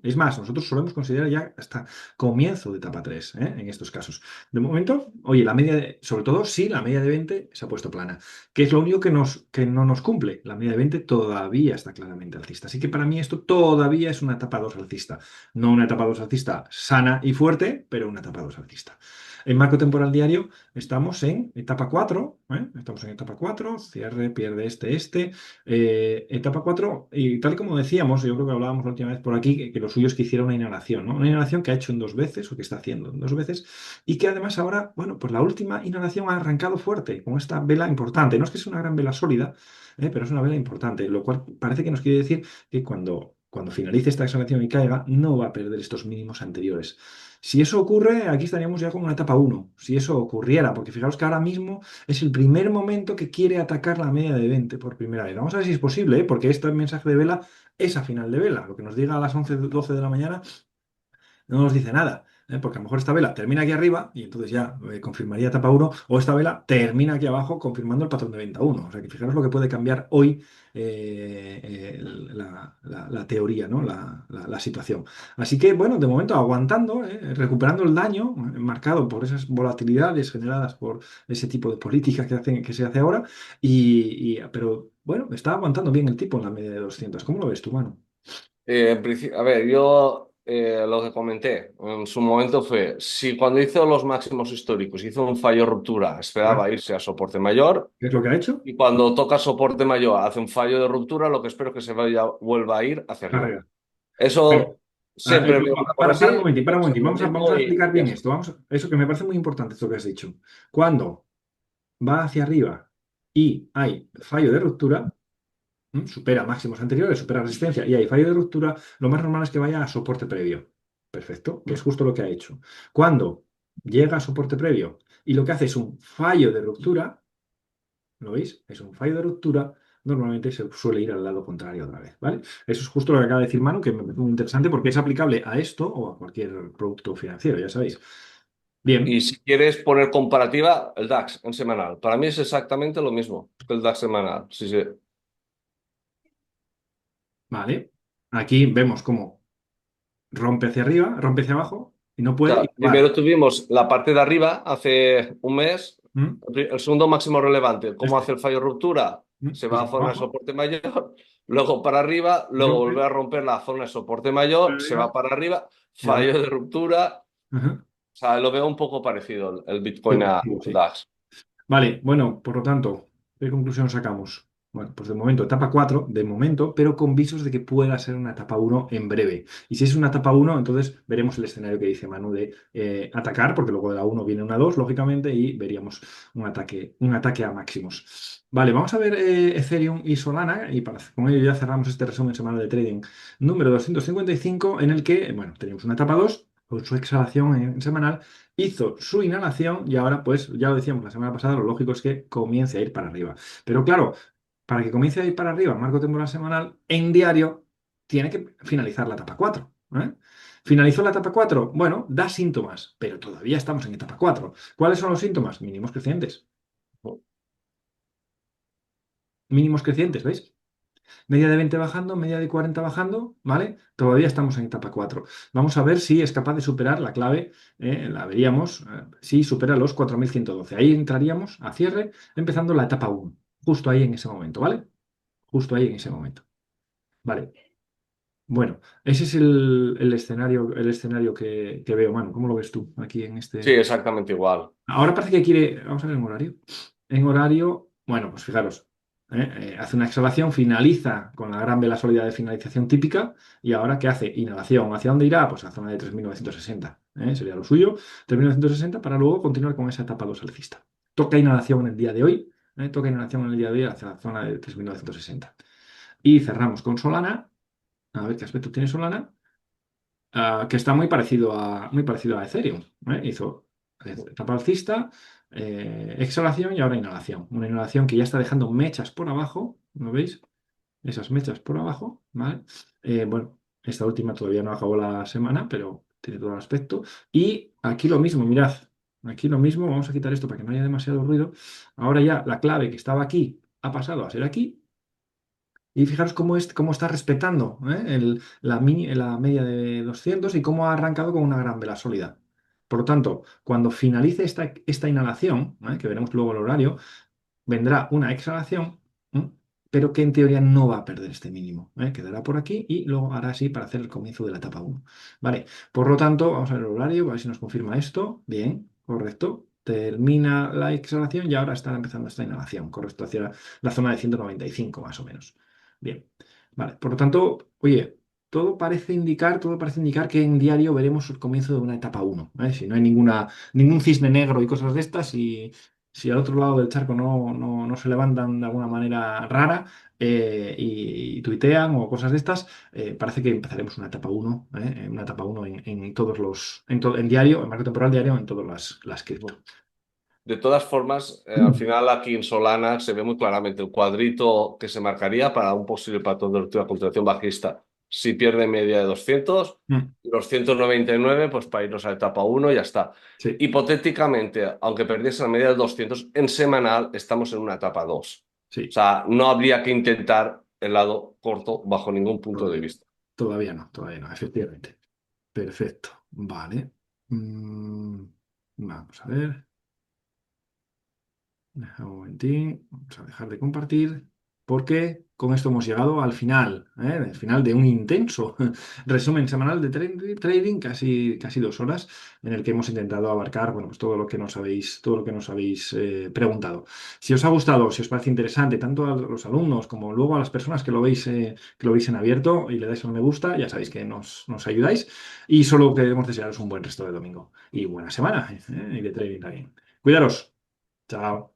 Es más, nosotros solemos considerar ya hasta comienzo de etapa 3, en estos casos. De momento, oye, sobre todo si la media de 20 se ha puesto plana, que es lo único que no nos cumple. La media de 20 todavía está claramente alcista. Así que para mí esto todavía es una etapa 2 alcista. No una etapa 2 alcista sana y fuerte, pero una etapa 2 alcista. En marco temporal diario estamos en etapa 4, estamos en etapa 4, cierre, pierde etapa 4 y tal como decíamos, yo creo que hablábamos la última vez por aquí, que lo suyo es que hiciera una inhalación, ¿no? Una inhalación que ha hecho en 2 veces, o que está haciendo en 2 veces, y que además ahora, bueno, pues la última inhalación ha arrancado fuerte, con esta vela importante. No es que sea una gran vela sólida, pero es una vela importante, lo cual parece que nos quiere decir que cuando finalice esta exhalación y caiga, no va a perder estos mínimos anteriores. Si eso ocurre, aquí estaríamos ya con una etapa uno. Si eso ocurriera, porque fijaros que ahora mismo es el primer momento que quiere atacar la media de 20 por primera vez. Vamos a ver si es posible, ¿eh? Porque este mensaje de vela es a final de vela. Lo que nos diga a las 11 12 de la mañana no nos dice nada, ¿eh? Porque a lo mejor esta vela termina aquí arriba y entonces ya confirmaría etapa uno, o esta vela termina aquí abajo confirmando el patrón de venta uno. O sea que fijaros lo que puede cambiar hoy la teoría, ¿no? La situación. Así que, bueno, de momento aguantando, recuperando el daño marcado por esas volatilidades generadas por ese tipo de política que se hace ahora, pero bueno, está aguantando bien el tipo en la media de 200. ¿Cómo lo ves tú, mano? A ver, yo lo que comenté en su momento fue, si cuando hizo los máximos históricos hizo un fallo ruptura, ¿Ah? esperaba irse a soporte mayor, ¿Qué es lo que ha hecho? y cuando toca soporte mayor hace un fallo de ruptura, lo que espero es que vuelva a ir hacia arriba. Carga. Bueno, Eso siempre veo una cosa para un así, momentín, para un es el momentín. Vamos momento a y explicar ya bien está. esto. Eso que me parece muy importante, esto que has dicho. Cuando va hacia arriba y hay fallo de ruptura, supera máximos anteriores, supera resistencia y hay fallo de ruptura, lo más normal es que vaya a soporte previo. Perfecto, que es justo lo que ha hecho. Cuando llega a soporte previo y lo que hace es un fallo de ruptura, ¿lo veis? Es un fallo de ruptura. Normalmente se suele ir al lado contrario otra vez, ¿vale? Eso es justo lo que acaba de decir Manu, que me parece muy interesante porque es aplicable a esto o a cualquier producto financiero, ya sabéis. Y Bien, si quieres poner comparativa, el DAX en semanal. Para mí es exactamente lo mismo que el DAX semanal. Sí, sí. vale. Aquí vemos cómo rompe hacia arriba, rompe hacia abajo y no O puede. sea, Y primero tuvimos la parte de arriba hace un mes, ¿Mm? el segundo máximo relevante, cómo Este. hace el fallo ruptura, se Y va se a va zona de abajo, soporte mayor, luego para arriba, luego rompe, volver a romper la zona de soporte para mayor, se va arriba para arriba, y ahora. fallo de ruptura. Ajá. O sea, lo veo un poco parecido el Muy Bitcoin al parecido, sí. DAX. Vale, bueno, por lo tanto, ¿qué conclusión sacamos? Bueno, pues de momento, etapa 4 de momento, pero con visos de que pueda ser una etapa uno en breve. Y si es una etapa uno entonces veremos el escenario que dice Manu de atacar, porque luego de la uno viene una 2 lógicamente, y veríamos un ataque a máximos. Vale, vamos a ver Ethereum y Solana, y con ello ya cerramos este resumen semanal de trading número 255, en el que, bueno, teníamos una etapa 2 con su exhalación en semanal, hizo su inhalación y ahora, pues, ya lo decíamos la semana pasada, lo lógico es que comience a ir para arriba. Pero claro, para que comience a ir para arriba, marco temporal semanal, en diario, tiene que finalizar la etapa 4. ¿Eh? ¿Finalizó la etapa 4? Bueno, da síntomas, pero todavía estamos en etapa 4. ¿Cuáles son los síntomas? Mínimos crecientes. Mínimos crecientes, ¿veis? Media de 20 bajando, media de 40 bajando, ¿vale? Todavía estamos en etapa 4. Vamos a ver si es capaz de superar la clave, la veríamos, si supera los 4112. Ahí entraríamos a cierre, empezando la etapa uno. Justo ahí en ese momento, ¿vale? Justo ahí en ese momento. Vale. Bueno, ese es el escenario que veo, mano. ¿Cómo lo ves tú aquí en Sí, este? exactamente igual. Ahora parece que quiere. Vamos a ver en horario. En horario, bueno, pues fijaros, hace una exhalación, finaliza con la gran vela sólida de finalización típica y ahora ¿qué hace? Inhalación. ¿Hacia dónde irá? Pues a zona de 3960. Sería lo suyo. 3960 para luego continuar con esa etapa 2 alcista. Toca inhalación en el día de hoy. Toca inhalación en el día de hoy hacia la zona de 3960. Y cerramos con Solana. A ver qué aspecto tiene Solana, que está muy parecido a Ethereum. Hizo etapa alcista, exhalación y ahora inhalación. Una inhalación que ya está dejando mechas por abajo, ¿lo veis? Esas mechas por abajo, ¿vale? Bueno, esta última todavía no acabó la semana, pero tiene todo el aspecto. Y aquí lo mismo, mirad, aquí lo mismo, vamos a quitar esto para que no haya demasiado ruido. Ahora ya la clave que estaba aquí ha pasado a ser aquí. Y fijaros cómo está respetando la media de 200 y cómo ha arrancado con una gran vela sólida. Por lo tanto, cuando finalice esta inhalación, que veremos luego el horario, vendrá una exhalación, pero que en teoría no va a perder este mínimo. Quedará por aquí y luego hará así para hacer el comienzo de la etapa uno. Vale, por lo tanto, vamos a ver el horario, a ver si nos confirma esto. Bien, correcto. Termina la exhalación y ahora está empezando esta inhalación, correcto, hacia la zona de 195 más o menos. Bien, vale, por lo tanto, oye, todo parece indicar que en diario veremos el comienzo de una etapa uno. Si no hay ningún cisne negro y cosas de estas, y si al otro lado del charco no se levantan de alguna manera rara y tuitean o cosas de estas, parece que empezaremos una etapa uno, una etapa uno en todos en diario, en marco temporal diario, en todas las cripto. De todas formas, al final aquí en Solana se ve muy claramente el cuadrito que se marcaría para un posible patrón de ruptura continuación bajista. Si pierde media de 200, Mm, los 199, pues para irnos a etapa uno ya está. sí, Hipotéticamente, aunque perdiese la media de 200, en semanal estamos en una etapa 2. O sí, sea, no habría que intentar el lado corto bajo ningún punto de todavía, vista. todavía no, efectivamente. Perfecto, vale. Mm, vamos a ver. Deja un momentín, vamos a dejar de compartir, porque con esto hemos llegado al final, el final de un intenso resumen semanal de trading, casi 2 horas, en el que hemos intentado abarcar, bueno, pues todo lo que nos habéis preguntado. Si os ha gustado, si os parece interesante, tanto a los alumnos como luego a las personas que lo veis en abierto y le dais al me gusta, ya sabéis que nos ayudáis. Y solo queremos desearos un buen resto de domingo y buena semana, y de trading también. Cuidaros. Chao.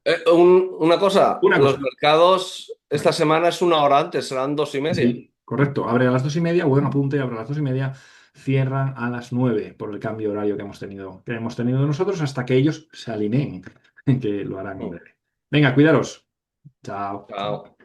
Una cosa, Una los cosa. mercados esta Vale. semana es 1 hora antes, serán 2:30. Sí, correcto. Abre a las 2:30, buen apunte, abre a las 2:30, cierran a las 9 por el cambio horario que hemos tenido nosotros hasta que ellos se alineen, que lo harán en Mm. breve. Venga, cuidaros. Chao. Chao.